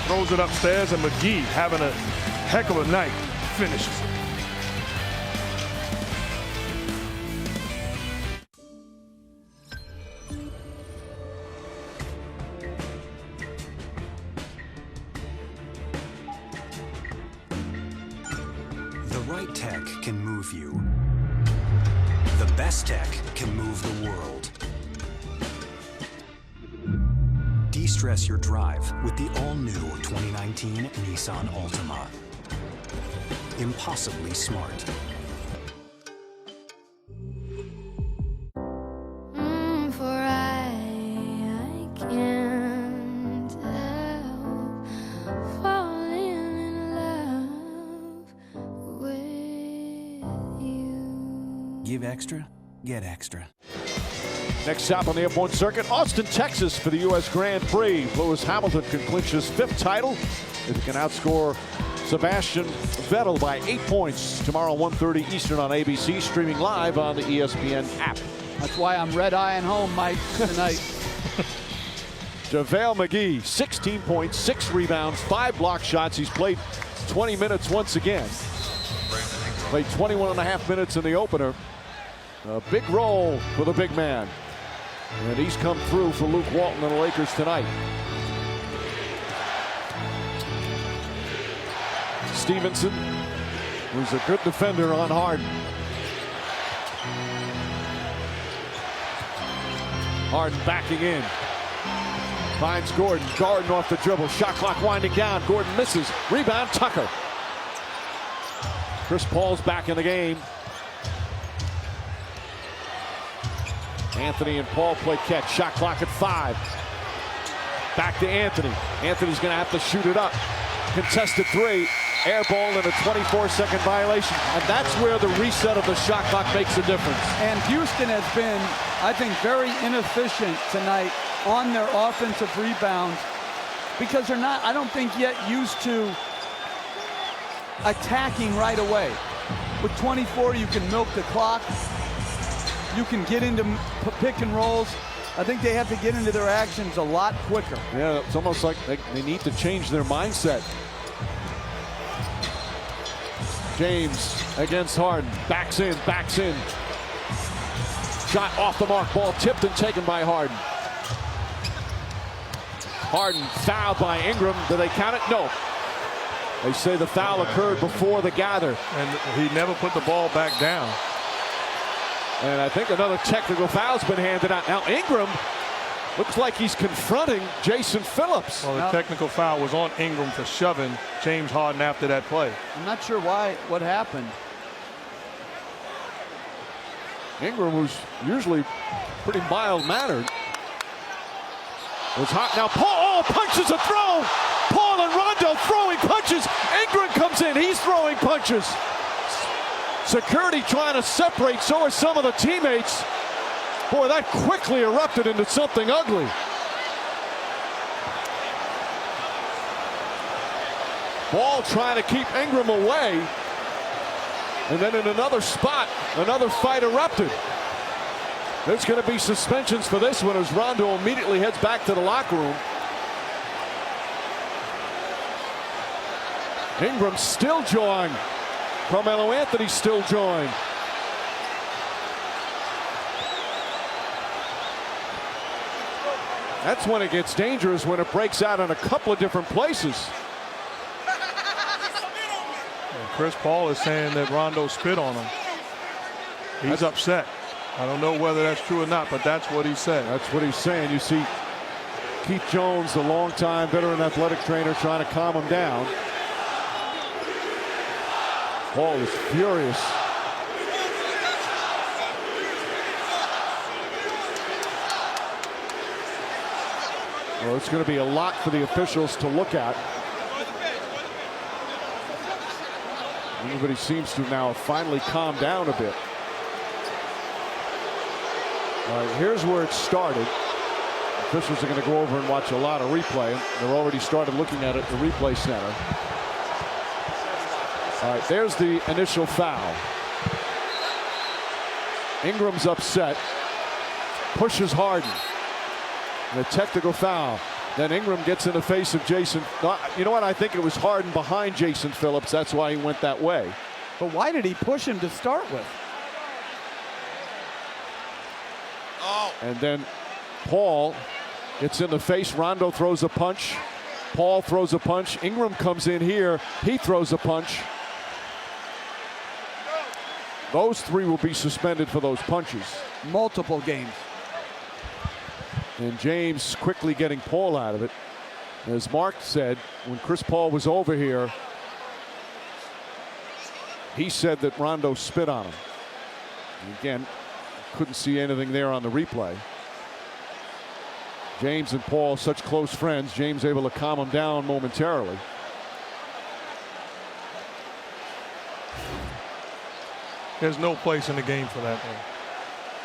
Throws it upstairs, and McGee having a heck of a night. Finishes. The right tech can move you. The best tech can move the world. De-stress your drive with the all-new 2019 Nissan Altima. Impossibly smart. For I can't help falling in love with you. Give extra, get extra. Next stop on the F1 circuit, Austin, Texas for the U.S. Grand Prix. Lewis Hamilton can clinch his 5th title if he can outscore Sebastian Vettel by 8 points tomorrow 1:30 Eastern on ABC, streaming live on the ESPN app. That's why I'm red-eyeing home, Mike, tonight. JaVale McGee, 16 points, 6 rebounds, 5 block shots. He's played 20 minutes once again. Played 21 and a half minutes in the opener. A big role for the big man. And he's come through for Luke Walton and the Lakers tonight. Stevenson, who's a good defender on Harden. Harden backing in. Finds Gordon. Gordon off the dribble. Shot clock winding down. Gordon misses. Rebound, Tucker. Chris Paul's back in the game. Anthony and Paul play catch. Shot clock at 5. Back to Anthony. Anthony's going to have to shoot it up. Contested 3. Air ball and a 24-second violation. And that's where the reset of the shot clock makes a difference. And Houston has been, I think, very inefficient tonight on their offensive rebounds because they're not, I don't think, yet used to attacking right away. With 24, you can milk the clock. You can get into pick and rolls. I think they have to get into their actions a lot quicker. Yeah, it's almost like they need to change their mindset. James against Harden. Backs in, backs in. Shot off the mark. Ball tipped and taken by Harden. Harden fouled by Ingram. Do they count it? No. They say the foul occurred before the gather. And he never put the ball back down. And I think another technical foul's been handed out. Now Ingram looks like he's confronting Jason Phillips. Well, the technical foul was on Ingram for shoving James Harden after that play. I'm not sure what happened. Ingram, who's usually pretty mild-mannered, was hot. Now Paul, punches are thrown. Paul and Rondo throwing punches. Ingram comes in. He's throwing punches. Security trying to separate. So are some of the teammates. Boy, that quickly erupted into something ugly. Ball trying to keep Ingram away. And then in another spot, another fight erupted. There's going to be suspensions for this one as Rondo immediately heads back to the locker room. Ingram still jawing. Carmelo Anthony still jawing. That's when it gets dangerous, when it breaks out in a couple of different places. Chris Paul is saying that Rondo spit on him. He's upset. I don't know whether that's true or not, but that's what he said. That's what he's saying. You see Keith Jones, the longtime veteran athletic trainer, trying to calm him down. Paul is furious. Well, it's going to be a lot for the officials to look at. Everybody seems to now finally calm down a bit. All right, here's where it started. Officials are going to go over and watch a lot of replay. They're already started looking at it at the replay center. All right, there's the initial foul. Ingram's upset. Pushes Harden. And a technical foul. Then Ingram gets in the face of Jason. You know what? I think it was Harden behind Jason Phillips. That's why he went that way. But why did he push him to start with? Oh. And then Paul gets in the face. Rondo throws a punch. Paul throws a punch. Ingram comes in here. He throws a punch. Those three will be suspended for those punches. Multiple games. And James quickly getting Paul out of it. As Mark said, when Chris Paul was over here, he said that Rondo spit on him. And again, couldn't see anything there on the replay. James and Paul, such close friends. James able to calm him down momentarily. There's no place in the game for that, man.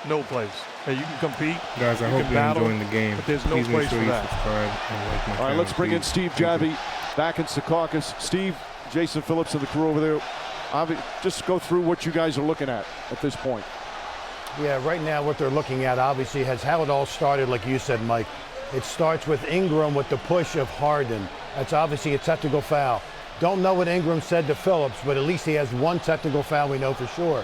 No place. Hey, you can compete. Guys, I hope you're enjoying the game. But there's no Please place make sure for you that. subscribe and like my All channel, right, let's bring in please. Steve Javie back in Secaucus. Steve, Jason Phillips and the crew over there. Just go through what you guys are looking at this point. Yeah, right now what they're looking at obviously has how it all started, like you said, Mike. It starts with Ingram with the push of Harden. That's obviously a technical foul. Don't know what Ingram said to Phillips, but at least he has one technical foul we know for sure.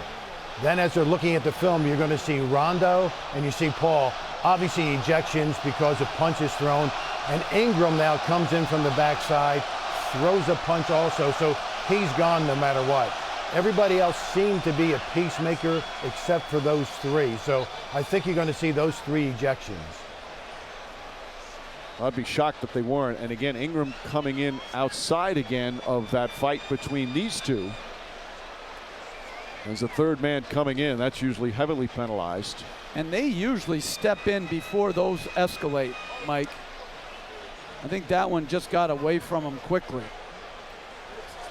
Then as they're looking at the film, you're going to see Rondo and you see Paul. Obviously ejections because of punches thrown. And Ingram now comes in from the backside, throws a punch also, so he's gone no matter what. Everybody else seemed to be a peacemaker except for those three. So I think you're going to see those three ejections. I'd be shocked if they weren't. And again, Ingram coming in outside again of that fight between these two. As a third man coming in, that's usually heavily penalized. And they usually step in before those escalate, Mike. I think that one just got away from him quickly.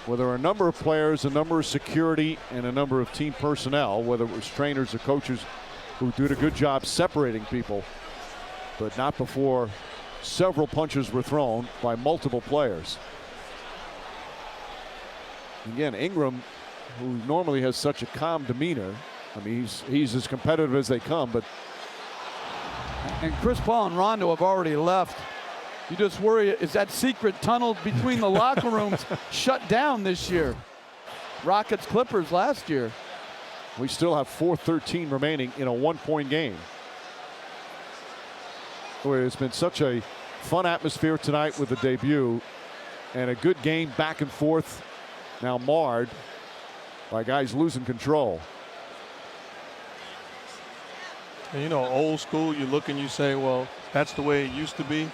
Well, there are a number of players, a number of security, and a number of team personnel, whether it was trainers or coaches, who did a good job separating people, but not before several punches were thrown by multiple players. Again, Ingram, who normally has such a calm demeanor, I mean, he's as competitive as they come, but. And Chris Paul and Rondo have already left. You just worry, is that secret tunnel between the locker rooms shut down this year? Rockets Clippers last year. We still have 4:13 remaining in a one-point game. Boy, it's been such a fun atmosphere tonight with the debut, and a good game back and forth, now marred by guys losing control. And you know, old school, you look and you say, well, that's the way it used to be.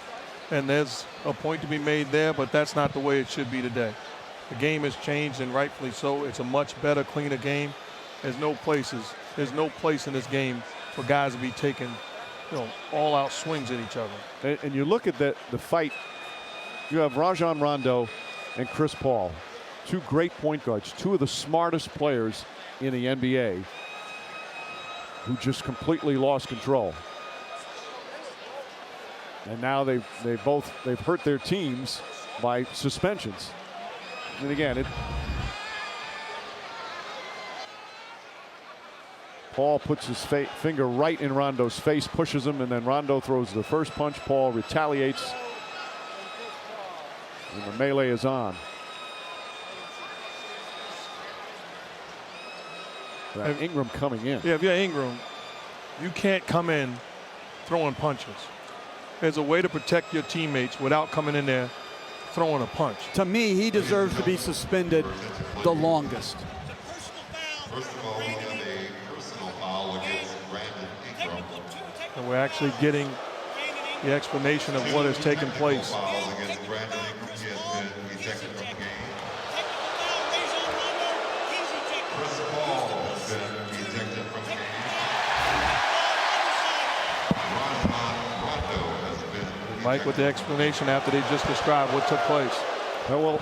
And there's a point to be made there, but that's not the way it should be today. The game has changed, and rightfully so. It's a much better, cleaner game. There's no place in this game for guys to be taking, all-out swings at each other. And you look at the fight You have Rajon Rondo and Chris Paul, two great point guards, two of the smartest players in the NBA, who just completely lost control. And now they've hurt their teams by suspensions. And again, Paul puts his finger right in Rondo's face, pushes him, and then Rondo throws the first punch. Paul retaliates, and the melee is on. Ingram coming in. Yeah, if you're Ingram, you can't come in throwing punches. There's a way to protect your teammates without coming in there throwing a punch. To me, he deserves to be suspended the longest. First of all, we have a personal foul against Brandon Ingram. And we're actually getting the explanation of what has taken place. Foul against Brandon Ingram. He has been ejected from the game. Chris Paul has been ejected from the game. Mike with the explanation after they just described what took place. Well,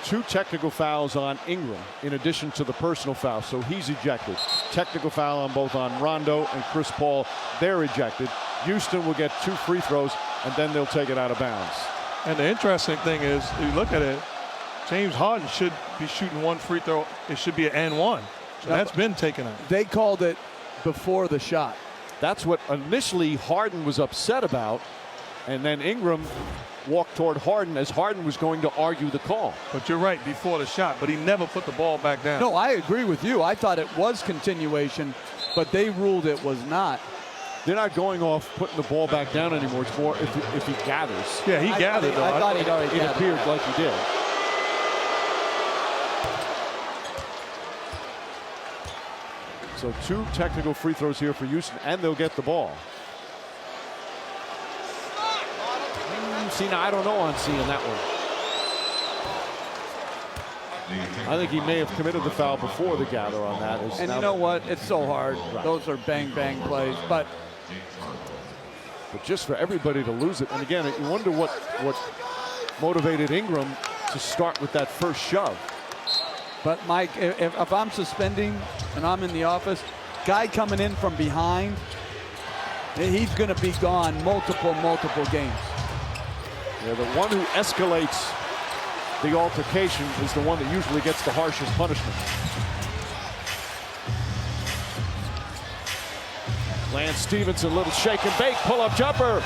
two technical fouls on Ingram in addition to the personal foul, so he's ejected. Technical foul on both on Rondo and Chris Paul. They're ejected. Houston will get 2 free throws, and then they'll take it out of bounds. And the interesting thing is, if you look at it, James Harden should be shooting 1 free throw. It should be an and 1. So that's been taken out. They called it before the shot. That's what initially Harden was upset about. And then Ingram walked toward Harden as Harden was going to argue the call. But you're right, before the shot, but he never put the ball back down. No, I agree with you. I thought it was continuation, but they ruled it was not. They're not going off putting the ball back down anymore. It's more if he gathers. Yeah, he gathered. I thought he'd already gathered. It appeared like he did. So 2 technical free throws here for Houston, and they'll get the ball. See, now I don't know on seeing that one. I think he may have committed the foul before the gather on that. And you know what? It's so hard. Right. Those are bang plays, but just for everybody to lose it. And again, you wonder what motivated Ingram to start with that first shove. But Mike, if I'm suspending and I'm in the office, guy coming in from behind, he's going to be gone multiple games. Yeah, the one who escalates the altercation is the one that usually gets the harshest punishment. Lance Stevenson, little shake and bake, pull-up jumper.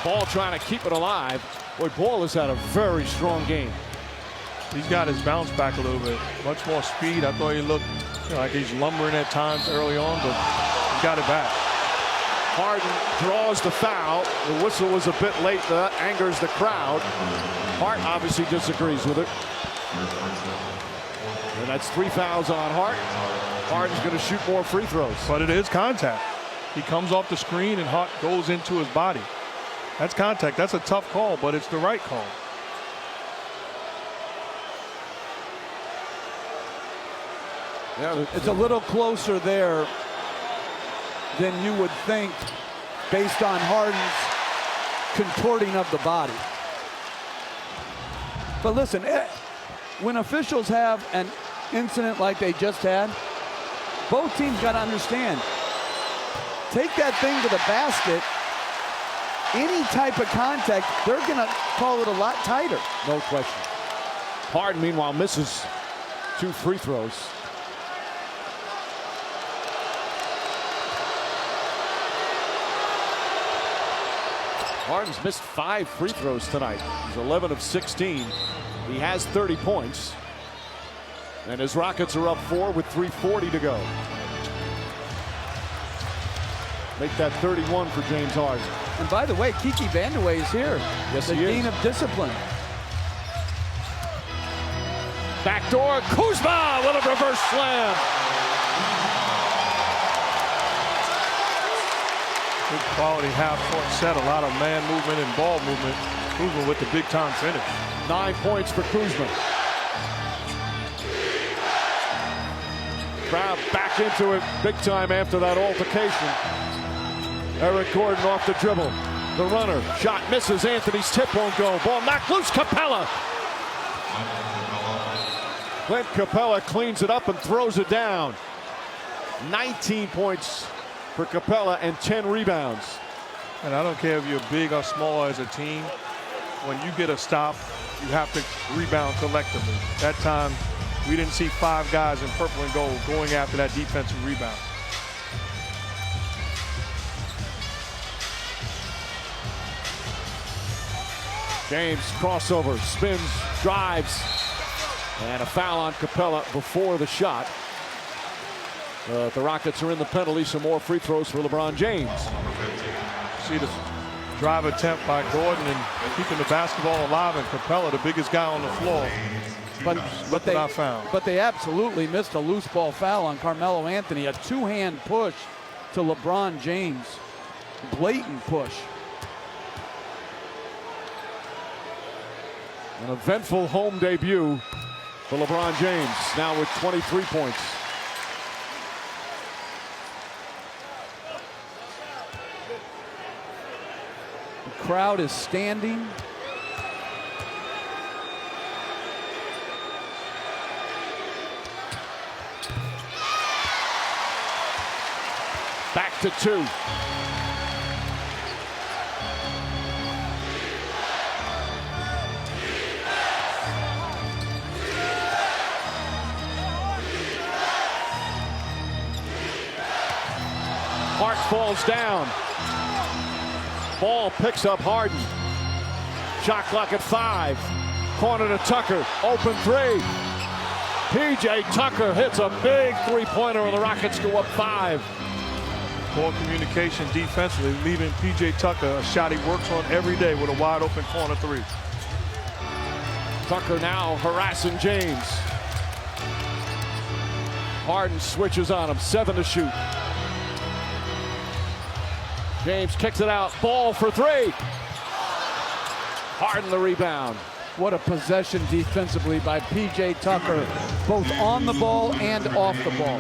Ball trying to keep it alive. Boy, Ball has had a very strong game. He's got his bounce back a little bit. Much more speed. I thought he looked like he's lumbering at times early on, but he got it back. Harden draws the foul. The whistle was a bit late. That angers the crowd. Hart obviously disagrees with it. And that's 3 fouls on Hart. Harden's going to shoot more free throws. But it is contact. He comes off the screen and Hart goes into his body. That's contact. That's a tough call, but it's the right call. Yeah, it's a little closer there than you would think based on Harden's contorting of the body. But listen, when officials have an incident like they just had, both teams got to understand, take that thing to the basket, any type of contact, they're going to call it a lot tighter. No question. Harden, meanwhile, misses 2 free throws. Harden's missed 5 free throws tonight. He's 11 of 16. He has 30 points. And his Rockets are up 4 with 3:40 to go. Make that 31 for James Harden. And by the way, Kiki Vandeweghe is here. Yes, the dean of discipline. Backdoor, Kuzma with a reverse slam. Good quality half-court set, a lot of man movement and ball movement. Kuzma with the big-time finish. 9 points for Kuzma. Crowd back into it big time after that altercation. Eric Gordon off the dribble. The runner, shot misses. Anthony's tip won't go. Ball knocked loose. Capella. Clint Capella cleans it up and throws it down. 19 points for Capella and 10 rebounds. And I don't care if you're big or small as a team. When you get a stop, you have to rebound collectively. That time, we didn't see 5 guys in purple and gold going after that defensive rebound. James crossover, spins, drives, and a foul on Capella before the shot. The Rockets are in the penalty. Some more free throws for LeBron James. See the drive attempt by Gordon and keeping the basketball alive, and Capella, the biggest guy on the floor. But they absolutely missed a loose ball foul on Carmelo Anthony. A two-hand push to LeBron James. Blatant push. An eventful home debut for LeBron James, now with 23 points. The crowd is standing. Back to 2. Hart falls down. Ball picks up Harden. Shot clock at 5. Corner to Tucker. Open 3. PJ Tucker hits a big three-pointer and the Rockets go up 5. Poor communication defensively, leaving PJ Tucker a shot he works on every day with a wide open corner 3. Tucker now harassing James. Harden switches on him. 7 to shoot. James kicks it out. Ball for 3. Harden the rebound. What a possession defensively by PJ Tucker, both on the ball and off the ball.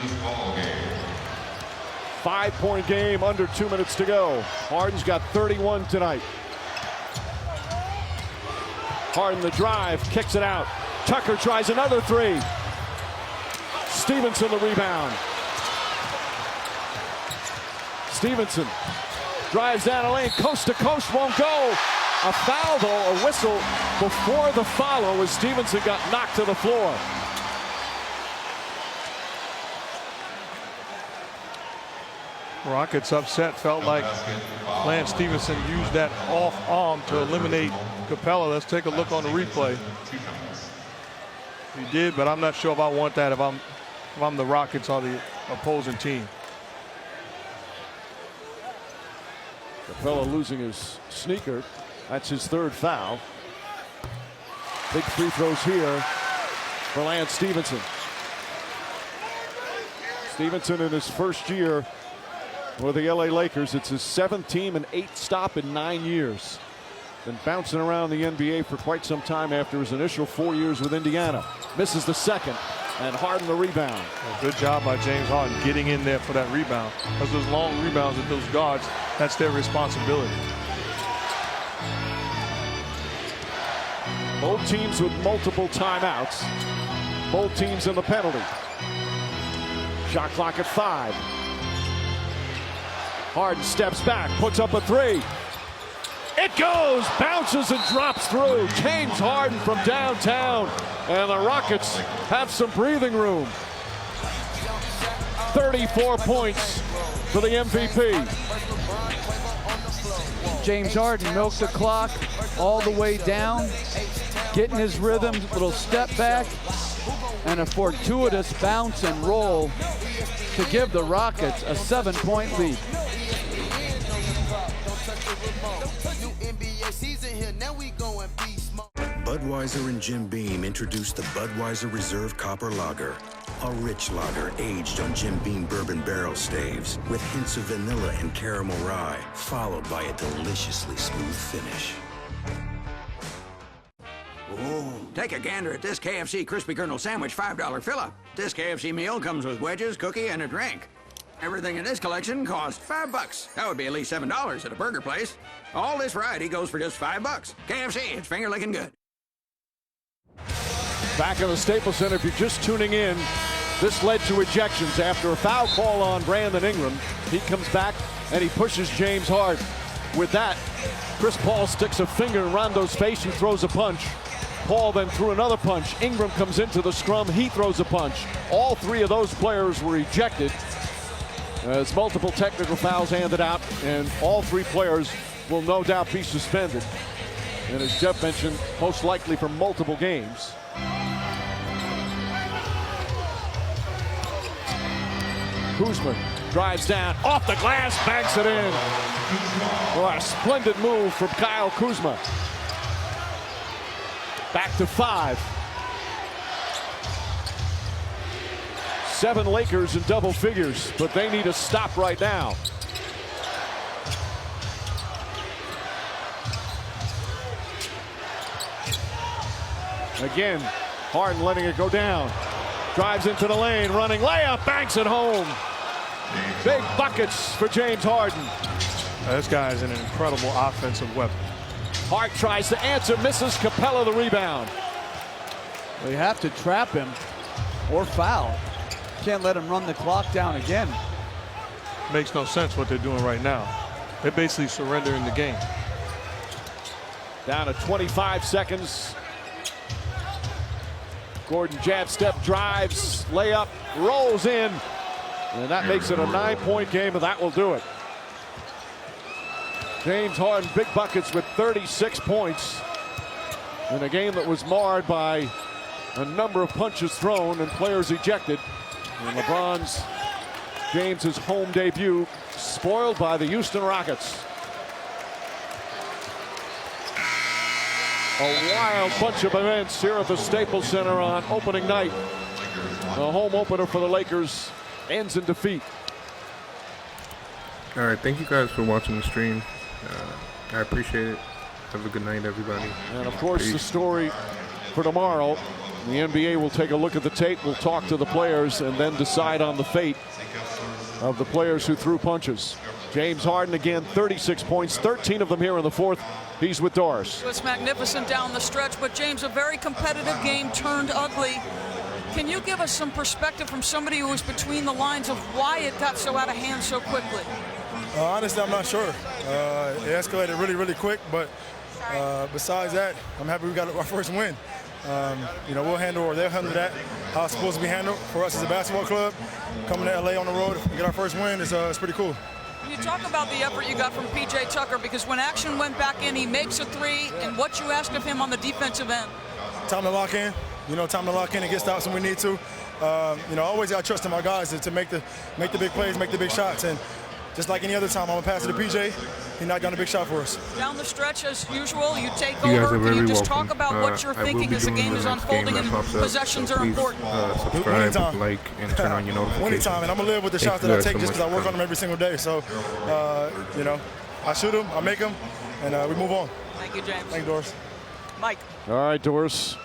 5-point game, under 2 minutes to go. Harden's got 31 tonight. Harden the drive, kicks it out. Tucker tries another 3. Stevenson the rebound. Stevenson drives down the lane, coast to coast, won't go. A foul though, a whistle before the follow as Stevenson got knocked to the floor. Rockets upset, felt like Lance Stevenson used that off arm to eliminate Capella. Let's take a look on the replay. He did, but I'm not sure if I want that if I'm the Rockets or the opposing team. Capella losing his sneaker. That's his 3rd foul. Big free throws here for Lance Stevenson. Stevenson in his first year with the LA Lakers. It's his 7th team and 8th stop in 9 years. Been bouncing around the NBA for quite some time after his initial 4 years with Indiana. Misses the 2nd, and Harden the rebound. Well, good job by James Harden getting in there for that rebound. Because those long rebounds with those guards, that's their responsibility. Both teams with multiple timeouts. Both teams in the penalty. Shot clock at 5. Harden steps back, puts up a 3. It goes, bounces and drops through. James Harden from downtown. And the Rockets have some breathing room. 34 points for the MVP. James Harden milked the clock all the way down, getting his rhythm, little step back, and a fortuitous bounce and roll to give the Rockets a 7-point lead. Budweiser and Jim Beam introduced the Budweiser Reserve Copper Lager. A rich lager aged on Jim Beam bourbon barrel staves with hints of vanilla and caramel rye, followed by a deliciously smooth finish. Ooh, take a gander at this KFC Crispy Kernel Sandwich $5 fill-up. This KFC meal comes with wedges, cookie, and a drink. Everything in this collection costs $5. That would be at least $7 at a burger place. All this variety goes for just $5. KFC, it's finger licking good. Back in the Staples Center, if you're just tuning in, this led to ejections after a foul call on Brandon Ingram. He comes back and he pushes James Harden. With that, Chris Paul sticks a finger in Rondo's face and throws a punch. Paul then threw another punch. Ingram comes into the scrum. He throws a punch. All three of those players were ejected as multiple technical fouls handed out, and all three players will no doubt be suspended. And as Jeff mentioned, most likely for multiple games. Kuzma drives down, off the glass, banks it in. What a splendid move from Kyle Kuzma. Back to 5. 7 Lakers in double figures, but they need a stop right now. Again, Harden letting it go down. Drives into the lane, running layup, banks it home. Big buckets for James Harden. This guy is an incredible offensive weapon. Hart tries to answer, misses. Capella the rebound. Well, you have to trap him or foul. Can't let him run the clock down again. Makes no sense what they're doing right now. They're basically surrendering the game. Down to 25 seconds. Gordon jab step, drives, layup, rolls in. And that makes it a 9-point game, and that will do it. James Harden, big buckets with 36 points in a game that was marred by a number of punches thrown and players ejected. And LeBron's James's home debut spoiled by the Houston Rockets. A wild bunch of events here at the Staples Center on opening night. The home opener for the Lakers ends in defeat. All right, thank you guys for watching the stream. I appreciate it. Have a good night, everybody. And of course, the story for tomorrow, the NBA will take a look at the tape, we'll talk to the players, and then decide on the fate of the players who threw punches. James Harden again, 36 points, 13 of them here in the fourth. He's with Doris. It was magnificent down the stretch, but James, a very competitive game turned ugly. Can you give us some perspective from somebody who was between the lines of why it got so out of hand so quickly? Honestly, I'm not sure. It escalated really, really quick, but besides that, I'm happy we got our first win. You know, we'll handle, or they'll handle that how it's supposed to be handled. For us as a basketball club, coming to LA on the road and get our first win is pretty cool. Can you talk about the effort you got from PJ Tucker? Because when action went back in, he makes a three, and what you asked of him on the defensive end. Time to lock in. You know, time to lock in and get stops when we need to. You know, always got to trust in my guys to make the big plays, make the big shots. And just like any other time, I'm going to pass it to PJ. He knocked down a big shot for us. Down the stretch, as usual, you take over. Can you just talk about what you're thinking as the game is unfolding and possessions are important? Subscribe, like, and turn on your notifications. Anytime, and I'm going to live with the shots that I take just because I work on them every single day. So, you know, I shoot them, I make them, and we move on. Thank you, James. Thank you, Doris. Mike. All right, Doris.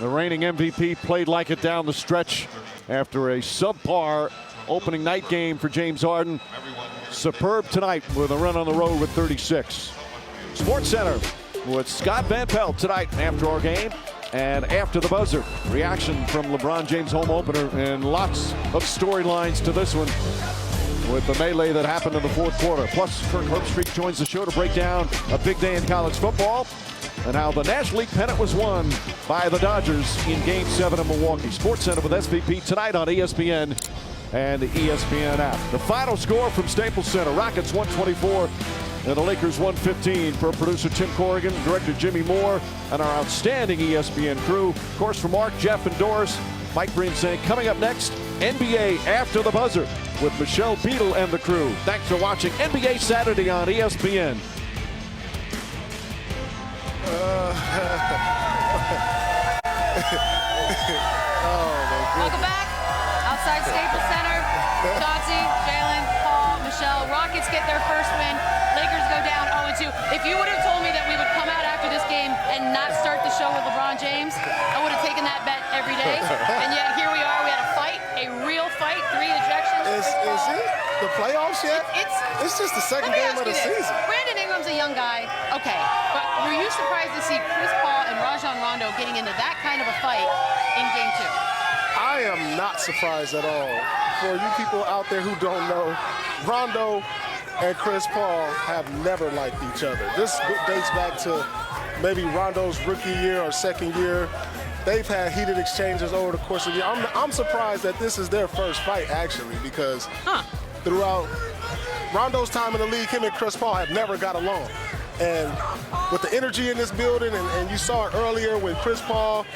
The reigning MVP played like it down the stretch after a subpar opening night game for James Harden. Superb tonight with a run on the road with 36. Sports Center with Scott Van Pelt tonight after our game and after the buzzer. Reaction from LeBron James home opener and lots of storylines to this one with the melee that happened in the fourth quarter. Plus, Kirk Herbstreit joins the show to break down a big day in college football and how the National League pennant was won by the Dodgers in Game 7 in Milwaukee. Sports Center with SVP tonight on ESPN and the ESPN app. The final score from Staples Center, Rockets 124 and the Lakers 115. For producer Tim Corrigan, director Jimmy Moore, and our outstanding ESPN crew. Of course, for Mark, Jeff, and Doris, Mike Breen saying, coming up next, NBA After the Buzzer with Michelle Beadle and the crew. Thanks for watching NBA Saturday on ESPN. Welcome back. Outside Staples Center. Chauncey, Jalen, Paul, Michelle. Rockets get their first win. Lakers go down 0-2. If you would have told me that we would come out after this game and not start the show with LeBron James, I would have taken that bet every day. And yet here we are. We had a fight, a real fight, 3 ejections. Is it? playoffs yet? It's just the second game of the season. Brandon Ingram's a young guy, okay, but were you surprised to see Chris Paul and Rajon Rondo getting into that kind of a fight in Game 2? I am not surprised at all. For you people out there who don't know, Rondo and Chris Paul have never liked each other. This dates back to maybe Rondo's rookie year or second year. They've had heated exchanges over the course of the year. I'm surprised that this is their first fight, actually, because throughout Rondo's time in the league, him and Chris Paul have never got along. And with the energy in this building, and you saw it earlier when Chris Paul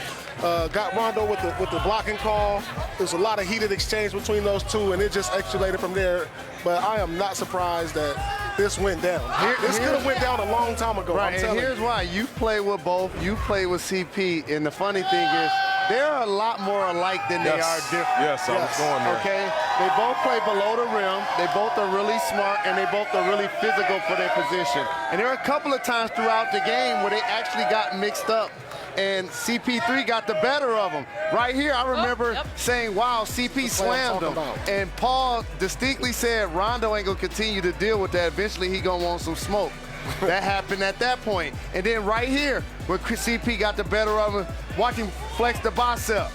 got Rondo with the blocking call, there's a lot of heated exchange between those two, and it just escalated from there. But I am not surprised that this went down. This could have went down a long time ago. Right, and here's why. You play with both. You play with CP, and the funny thing is, they're a lot more alike than they are different. Yes, I was going there. Okay? They both play below the rim. They both are really smart, and they both are really physical for their position. And there are a couple of times throughout the game where they actually got mixed up, and CP3 got the better of them. Right here, I remember saying, wow, CP slammed him. And Paul distinctly said, Rondo ain't going to continue to deal with that. Eventually, he going to want some smoke. That happened at that point. And then right here, where CP got the better of him, watch him flex the bicep.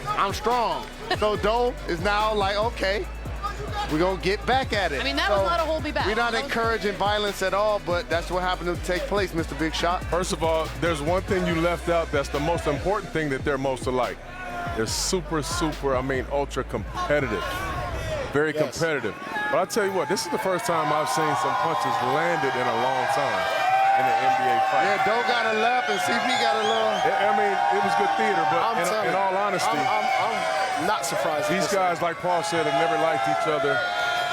I'm strong. So Doe is now like, okay, we're going to get back at it. I mean, that was not a hold me back. We're not encouraging violence at all, but that's what happened to take place, Mr. Big Shot. First of all, there's one thing you left out that's the most important thing that they're most alike. They're super, ultra competitive. Very competitive. But I'll tell you what, this is the first time I've seen some punches landed in a long time in an NBA fight. Yeah, Doe got a left and CP got a little. I mean, it was good theater, but in all honesty, I'm not surprised. These guys, like Paul said, have never liked each other.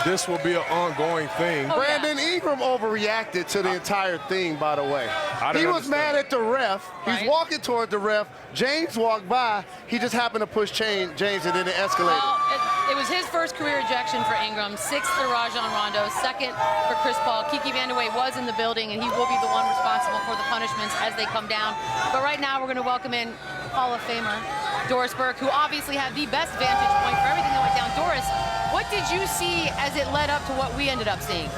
This will be an ongoing thing. Brandon Ingram overreacted to the entire thing, by the way. He was mad at the ref. He's walking toward the ref. James walked by. He just happened to push James, and then it escalated. Well, it was his first career ejection for Ingram, 6th for Rajon Rondo, 2nd for Chris Paul. Kiki Vandeweghe was in the building, and he will be the one responsible for the punishments as they come down. But right now, we're going to welcome in Hall of Famer Doris Burke, who obviously had the best vantage point for everything that went down. Doris, what did you see as it led up to what we ended up seeing?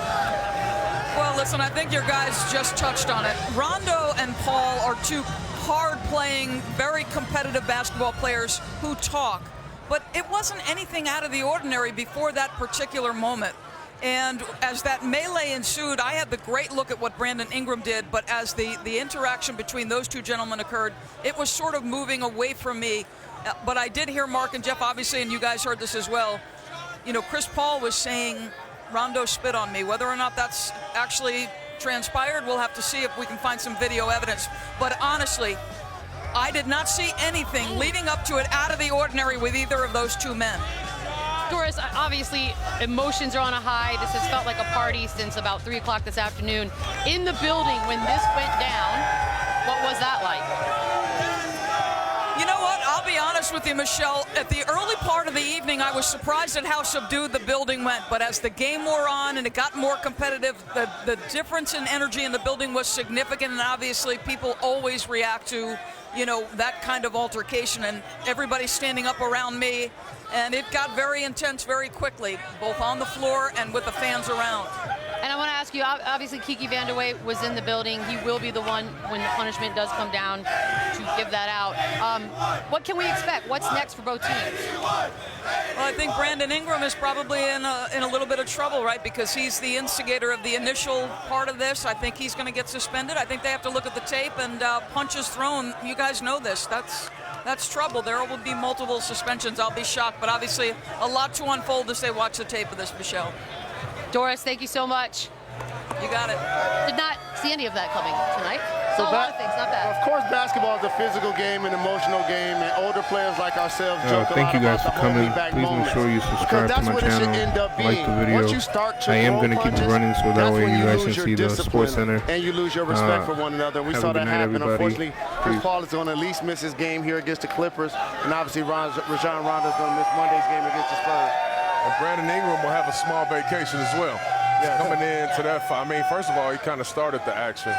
Well, listen, I think your guys just touched on it. Rondo and Paul are two hard-playing, very competitive basketball players who talk. But it wasn't anything out of the ordinary before that particular moment. And as that melee ensued, I had the great look at what Brandon Ingram did, but as the interaction between those two gentlemen occurred, it was sort of moving away from me. But I did hear Mark and Jeff, obviously, and you guys heard this as well. You know, Chris Paul was saying, Rondo spit on me. Whether or not that's actually transpired, we'll have to see if we can find some video evidence. But honestly, I did not see anything leading up to it out of the ordinary with either of those two men. Doris, obviously, emotions are on a high. This has felt like a party since about 3 o'clock this afternoon. In the building, when this went down, what was that like? You know what? I'll be honest with you, Michelle. At the early part of the evening, I was surprised at how subdued the building went. But as the game wore on and it got more competitive, the difference in energy in the building was significant. And obviously, people always react to, you know, that kind of altercation. And everybody's standing up around me. And it got very intense very quickly, both on the floor and with the fans around. And I want to ask you, obviously Kiki Vandeweghe was in the building. He will be the one when the punishment does come down to give that out. What can we expect? What's next for both teams? Well, I think Brandon Ingram is probably in a little bit of trouble, right? Because he's the instigator of the initial part of this. I think he's going to get suspended. I think they have to look at the tape and punches thrown. You guys know this. That's trouble. There will be multiple suspensions. I'll be shocked, but obviously a lot to unfold as they watch the tape of this, Michelle. Doris, thank you so much. You got it. Did not see any of that coming tonight. Saw a lot of things, not bad. Of course, basketball is a physical game, an emotional game, and older players like ourselves joke a lot thank you guys about for the coming. hold-me-back Please make moments. sure you subscribe to my channel, like the video. Once you start to I am throw going to keep it punches, running so that that's way when you guys lose can your see the discipline Sports Center. and you lose your respect for one another. We saw that happen. Unfortunately, Chris Peace. Paul is going to at least miss his game here against the Clippers, and obviously Rajon Rondo is going to miss Monday's game against the Spurs. And Brandon Ingram will have a small vacation as well. Coming into that fight. I mean, first of all, he kind of started the action.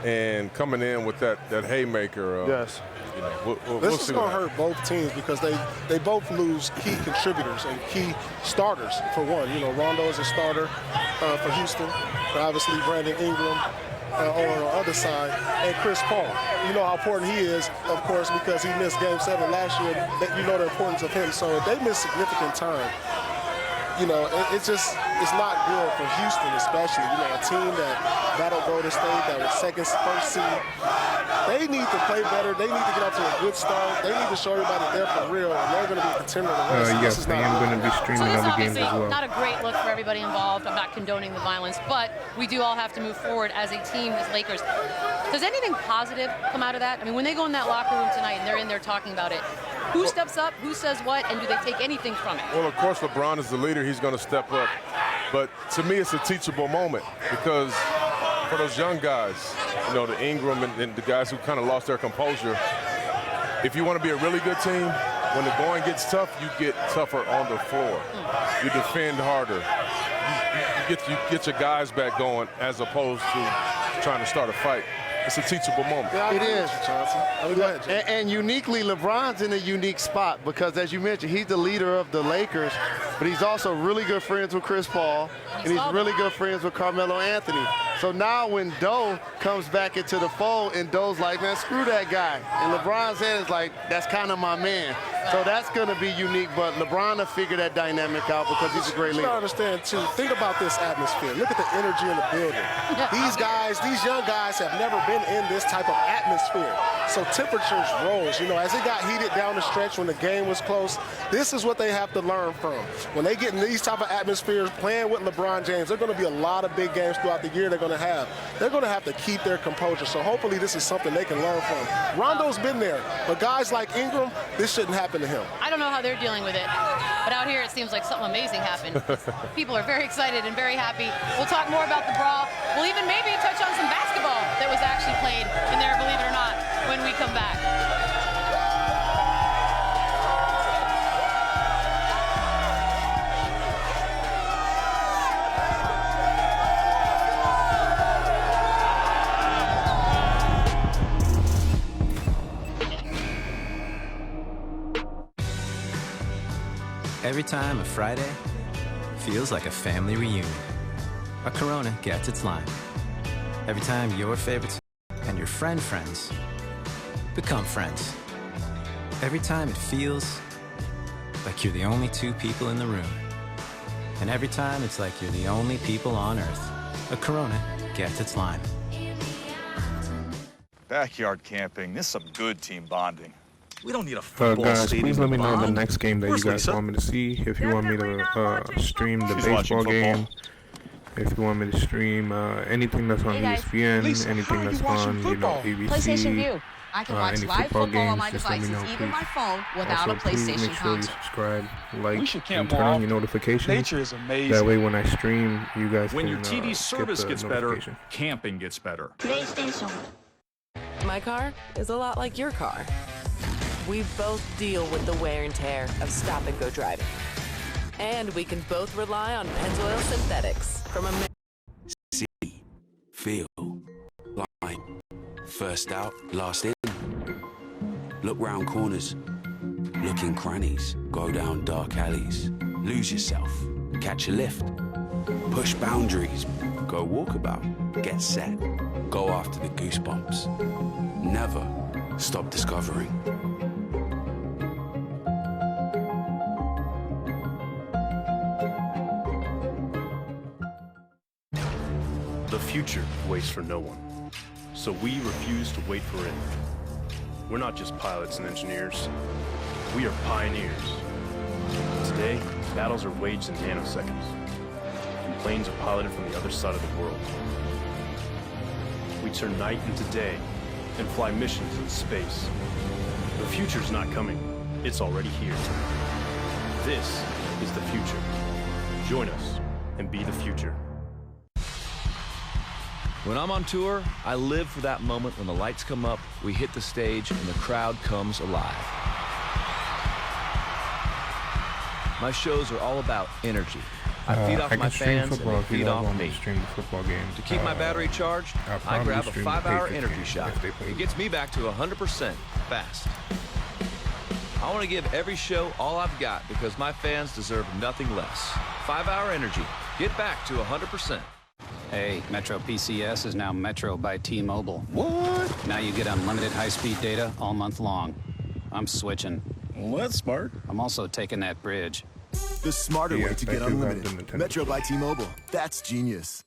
and coming in with that haymaker. Yes. You know, we'll this is see going to hurt both teams because they both lose key contributors and key starters for one. You know, Rondo is a starter for Houston. Obviously, Brandon Ingram on the other side, and Chris Paul. You know how important he is, of course, because he missed Game 7 last year. You know the importance of him. So they miss significant time. You know, it's not good for Houston, especially. You know, a team that battled Golden State, that was first seed. They need to play better. They need to get off to a good start. They need to show everybody they're for real, and they're going to be a contender to the West. Yes, I am going to be streaming other games as well. Not a great look for everybody involved. I'm not condoning the violence, but we do all have to move forward as a team, as Lakers. Does anything positive come out of that? I mean, when they go in that locker room tonight and they're in there talking about it, who steps up, who says what, and do they take anything from it? Well, of course, LeBron is the leader. He's going to step up. But to me, it's a teachable moment because for those young guys, you know, the Ingram and the guys who kind of lost their composure, if you want to be a really good team, when the going gets tough, you get tougher on the floor. You defend harder. You get your guys back going as opposed to trying to start a fight. It's a teachable moment. Yeah, it is. Go ahead, and uniquely, LeBron's in a unique spot because, as you mentioned, he's the leader of the Lakers, but he's also really good friends with Chris Paul, and he's really good friends with Carmelo Anthony. So now when Doe comes back into the fold, and Doe's like, man, screw that guy. And LeBron's head is like, that's kind of my man. So that's going to be unique, but LeBron will figure that dynamic out because he's a great leader. You got to understand, too, think about this atmosphere. Look at the energy in the building. These guys, these young guys have never been in this type of atmosphere. So temperatures rose. You know, as it got heated down the stretch when the game was close, this is what they have to learn from. When they get in these type of atmospheres, playing with LeBron James, there are going to be a lot of big games throughout the year they're going to have. They're going to have to keep their composure. So hopefully this is something they can learn from. Rondo's been there, but guys like Ingram, this shouldn't happen to him. I don't know how they're dealing with it, but out here it seems like something amazing happened. People are very excited and very happy. We'll talk more about the brawl. We'll even maybe touch on some basketball that was actually played in there, believe it or not, when we come back. Every time a Friday feels like a family reunion, a Corona gets its line. Every time your favorites and your friends become friends. Every time it feels like you're the only two people in the room. And every time it's like you're the only people on Earth, a Corona gets its line. Backyard camping, this is some good team bonding. We don't need a football guys, stadium please let me know bond. the next game that you guys want me to see. If you want me to stream the baseball game, if you want me to stream anything that's on ESPN, anything that's on, you know, ABC, PlayStation View. I can watch any live football football on games, my just let me devices, know, even please. my phone, without Also, a please PlayStation make sure you console. subscribe, like, We should camp and turn more on your often. notifications. Nature is amazing. That way, when I stream, you guys When can your TV service get the gets better, notification. camping gets better. PlayStation. My car is a lot like your car. We both deal with the wear and tear of stop-and-go driving. And we can both rely on Pennzoil Synthetics from a... See, feel, line. First out, last in. Look round corners, look in crannies, go down dark alleys, lose yourself, catch a lift, push boundaries, go walkabout, get set, go after the goosebumps. Never stop discovering. The future waits for no one, so we refuse to wait for it. We're not just pilots and engineers, we are pioneers. Today, battles are waged in nanoseconds, and planes are piloted from the other side of the world. We turn night into day and fly missions in space. The future's not coming, it's already here. This is the future. Join us and be the future. When I'm on tour, I live for that moment when the lights come up, we hit the stage, and the crowd comes alive. My shows are all about energy. I feed off I my can stream fans and football they if you feed log off on me. to stream the football game. To keep my battery charged, I grab a 5-hour energy shot. It gets me back to 100% fast. I want to give every show all I've got because my fans deserve nothing less. 5-hour energy. Get back to 100%. Hey, Metro PCS is now Metro by T-Mobile. What? Now you get unlimited high-speed data all month long. I'm switching. Well, that's smart. I'm also taking that bridge. The smarter way to get unlimited. Metro by T-Mobile. That's genius.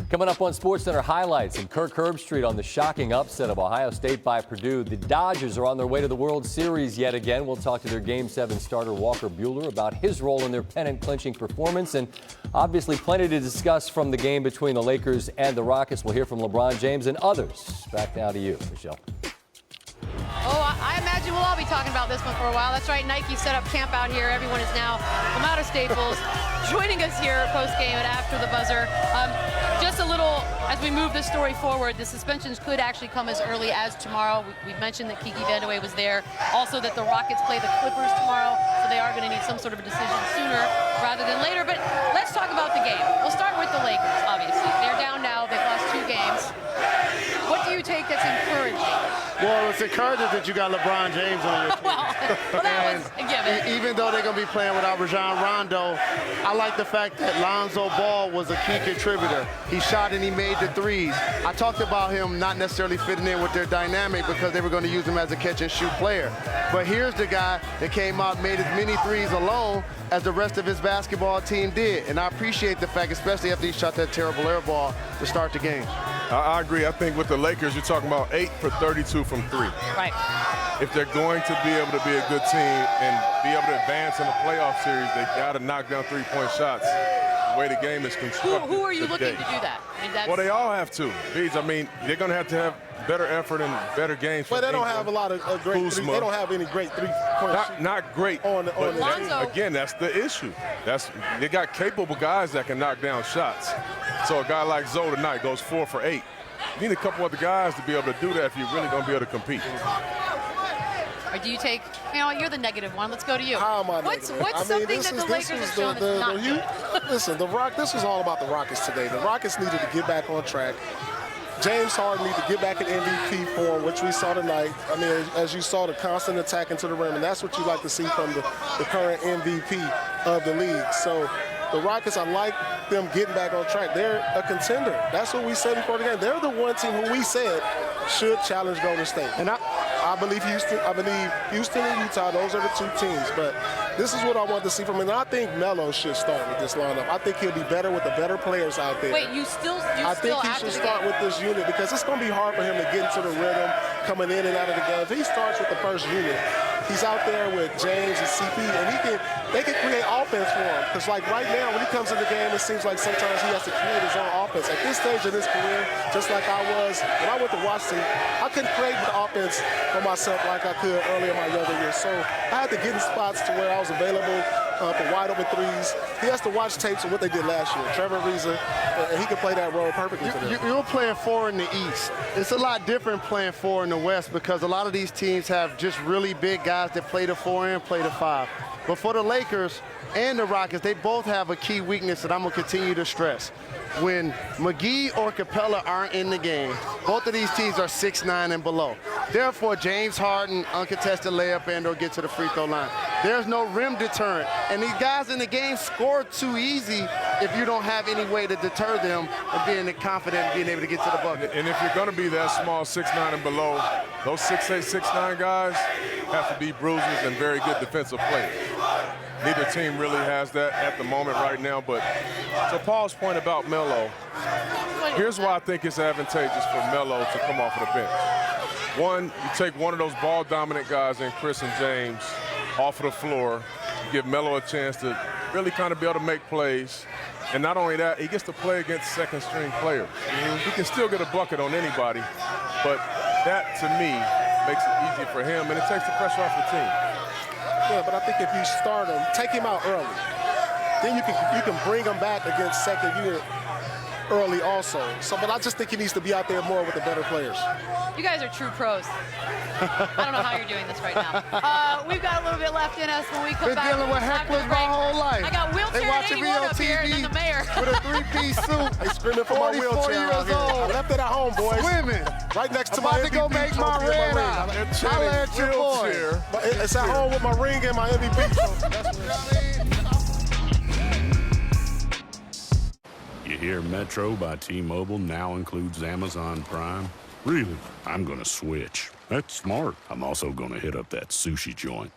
Coming up on SportsCenter highlights and Kirk Herbstreit on the shocking upset of Ohio State by Purdue. The Dodgers are on their way to the World Series yet again. We'll talk to their Game 7 starter Walker Buehler about his role in their pennant-clinching performance. And obviously plenty to discuss from the game between the Lakers and the Rockets. We'll hear from LeBron James and others. Back now to you, Michelle. Oh, I imagine we'll all be talking about this one for a while. That's right, Nike set up camp out here. Everyone is now from out of Staples joining us here post-game and after the buzzer. Just a little, as we move this story forward, the suspensions could actually come as early as tomorrow. We mentioned that Kiki Vandeweghe was there. Also that the Rockets play the Clippers tomorrow, so they are going to need some sort of a decision sooner rather than later. But let's talk about the game. We'll start with the Lakers, obviously. They're down now. They've lost 2 games. What do you take that's encouraging? Well, it's encouraging that you got LeBron James on your team. well, that was a given. Even though they're going to be playing without Rajon Rondo, I like the fact that Lonzo Ball was a key contributor. He shot and he made the threes. I talked about him not necessarily fitting in with their dynamic because they were going to use him as a catch-and-shoot player. But here's the guy that came out and made as many threes alone as the rest of his basketball team did. And I appreciate the fact, especially after he shot that terrible air ball to start the game. I agree. I think with the Lakers, you're talking about 8 for 32 from 3. Right. If they're going to be able to be a good team and be able to advance in a playoff series, they got to knock down 3-point shots. The way the game is constructed. Who are you today. looking to do that? I mean, that's... Well, they all have to. Beads, I mean, they're going to have better effort and better games. But they don't have a lot of great threes. They don't have any great 3-point Not great. Again, that's the issue. They got capable guys that can knock down shots. So a guy like Zoe tonight goes 4 for 8. You need a couple other guys to be able to do that if you're really going to be able to compete. Or do you take, you're the negative one. Let's go to you. How am I What's negative? something that the Lakers have shown that's not good? Listen, this was all about the Rockets today. The Rockets needed to get back on track. James Harden needed to get back in MVP form, which we saw tonight. I mean, as you saw, the constant attack into the rim, and that's what you like to see from the current MVP of the league. So the Rockets, I like them getting back on track. They're a contender. That's what we said before the game. They're the one team who we said should challenge Golden State. And I believe Houston. I believe Houston and Utah. Those are the 2 teams. But this is what I want to see from him. And I think Melo should start with this lineup. I think he'll be better with the better players out there. Wait, I think he should start with this unit because it's going to be hard for him to get into the rhythm coming in and out of the game. If he starts with the first unit, he's out there with James and CP, and they can create offense for him. Because like right now, when he comes in the game, it seems like sometimes he has to create his own offense. At this stage of his career, just like I was when I went to Washington, I couldn't create the offense for myself like I could earlier in my younger years. So I had to get in spots to where I was available for wide open threes. He has to watch tapes of what they did last year. Trevor Ariza, and he can play that role perfectly for them. You're playing 4 in the East. It's a lot different playing 4 in the West because a lot of these teams have just really big guys that play the 4 and play the 5. But for the Lakers and the Rockets, they both have a key weakness that I'm going to continue to stress. When McGee or Capella aren't in the game, both of these teams are 6'9" and below. Therefore, James Harden, uncontested layup and or get to the free throw line. There's no rim deterrent. And these guys in the game score too easy if you don't have any way to deter them of being confident and being able to get to the bucket. And if you're going to be that small, 6'9" and below, those 6'8", 6'9" guys have to be bruisers and very good defensive players. Neither team really has that at the moment right now. But to Paul's point about Melo, here's why I think it's advantageous for Melo to come off of the bench. One, you take one of those ball-dominant guys in Chris and James off of the floor. You give Melo a chance to really kind of be able to make plays. And not only that, he gets to play against second-string players. He can still get a bucket on anybody, but that, to me, makes it easy for him, and it takes the pressure off the team. Yeah, but I think if you start him, take him out early, then you can bring him back against second unit early also. So, but I just think he needs to be out there more with the better players. You guys are true pros. I don't know how you're doing this right now. We've got a little bit left in us when we come Been back. dealing with hecklers my whole life. I got wheelchair they watching 81 me on up here, and then the mayor. with a three-piece suit. They screaming for my 44 wheelchair years out here. I old. left it at home, boys. Swimming. Right next to I'm my about to MVP go make my trophy and red ring. eye. They're Holla at your boy. wheelchair. But it's at home with my ring and my MVP trophy. You hear Metro by T-Mobile now includes Amazon Prime? Really? I'm gonna switch. That's smart. I'm also gonna hit up that sushi joint.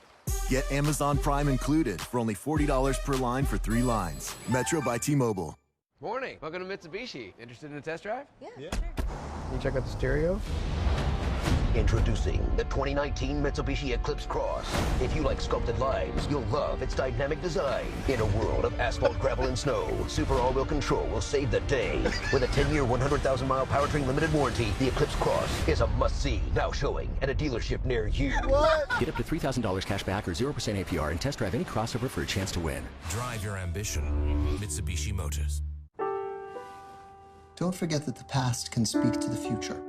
Get Amazon Prime included for only $40 per line for 3 lines. Metro by T-Mobile. Morning. Welcome to Mitsubishi. Interested in a test drive? Yeah. Sure. Can you check out the stereo? Introducing the 2019 Mitsubishi Eclipse Cross. If you like sculpted lines, you'll love its dynamic design. In a world of asphalt, gravel, and snow, Super All-Wheel Control will save the day. With a 10-year, 100,000-mile powertrain limited warranty, the Eclipse Cross is a must-see, now showing at a dealership near you. What? Get up to $3,000 cash back or 0% APR and test drive any crossover for a chance to win. Drive your ambition. Mitsubishi Motors. Don't forget that the past can speak to the future.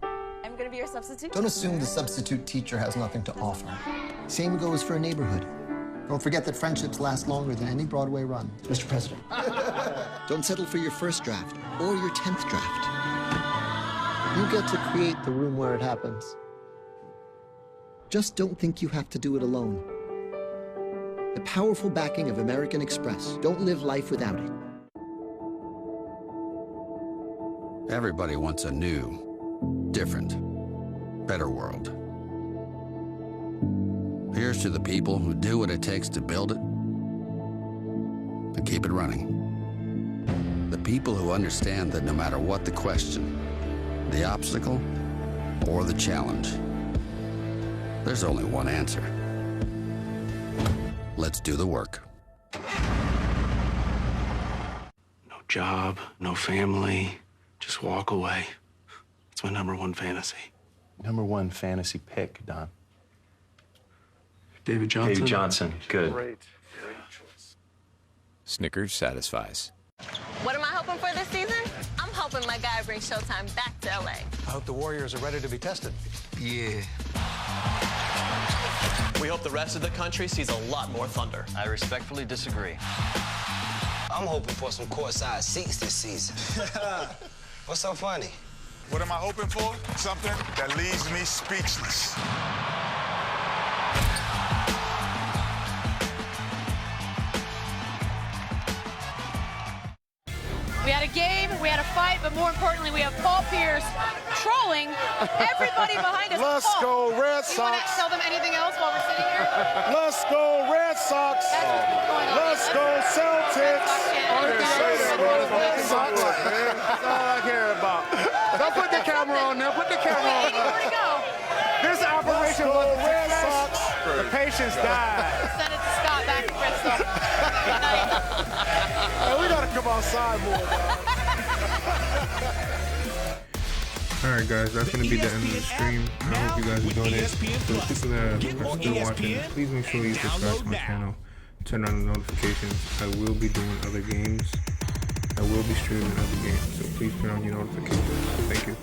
I'm gonna be your substitute. Don't assume the substitute teacher has nothing to offer. Same goes for a neighborhood. Don't forget that friendships last longer than any Broadway run. Mr. President. Don't settle for your first draft or your 10th draft. You get to create the room where it happens. Just don't think you have to do it alone. The powerful backing of American Express. Don't live life without it. Everybody wants a new, different, better world. Here's to the people who do what it takes to build it and keep it running. The people who understand that no matter what the question, the obstacle, or the challenge, there's only one answer. Let's do the work. No job, no family, just walk away. It's my #1 fantasy. #1 fantasy pick, Don. David Johnson? David Johnson, good. Great. Snickers satisfies. What am I hoping for this season? I'm hoping my guy brings Showtime back to LA. I hope the Warriors are ready to be tested. Yeah. We hope the rest of the country sees a lot more Thunder. I respectfully disagree. I'm hoping for some courtside seats this season. What's so funny? What am I hoping for? Something that leaves me speechless. We had a game, we had a fight, but more importantly, we have Paul Pierce trolling everybody behind us. Let's Paul, go Red do you want to Sox. tell them anything else while we're sitting here? Let's go Red Sox. Let's go Celtics. That's all I care about. Don't put the camera on there. Put the camera on there. This operation was a Red success. Sox. The patients died. Send it to Scott back to Bristol. Good night. Hey, we gotta come outside more, dog. Alright guys, that's going to be the end of the stream. I hope you guys enjoyed it. For the people that are still watching, please make sure you subscribe to my channel. Turn on the notifications. I will be doing other games. I will be streaming other games. So please turn on your notifications. Thank you.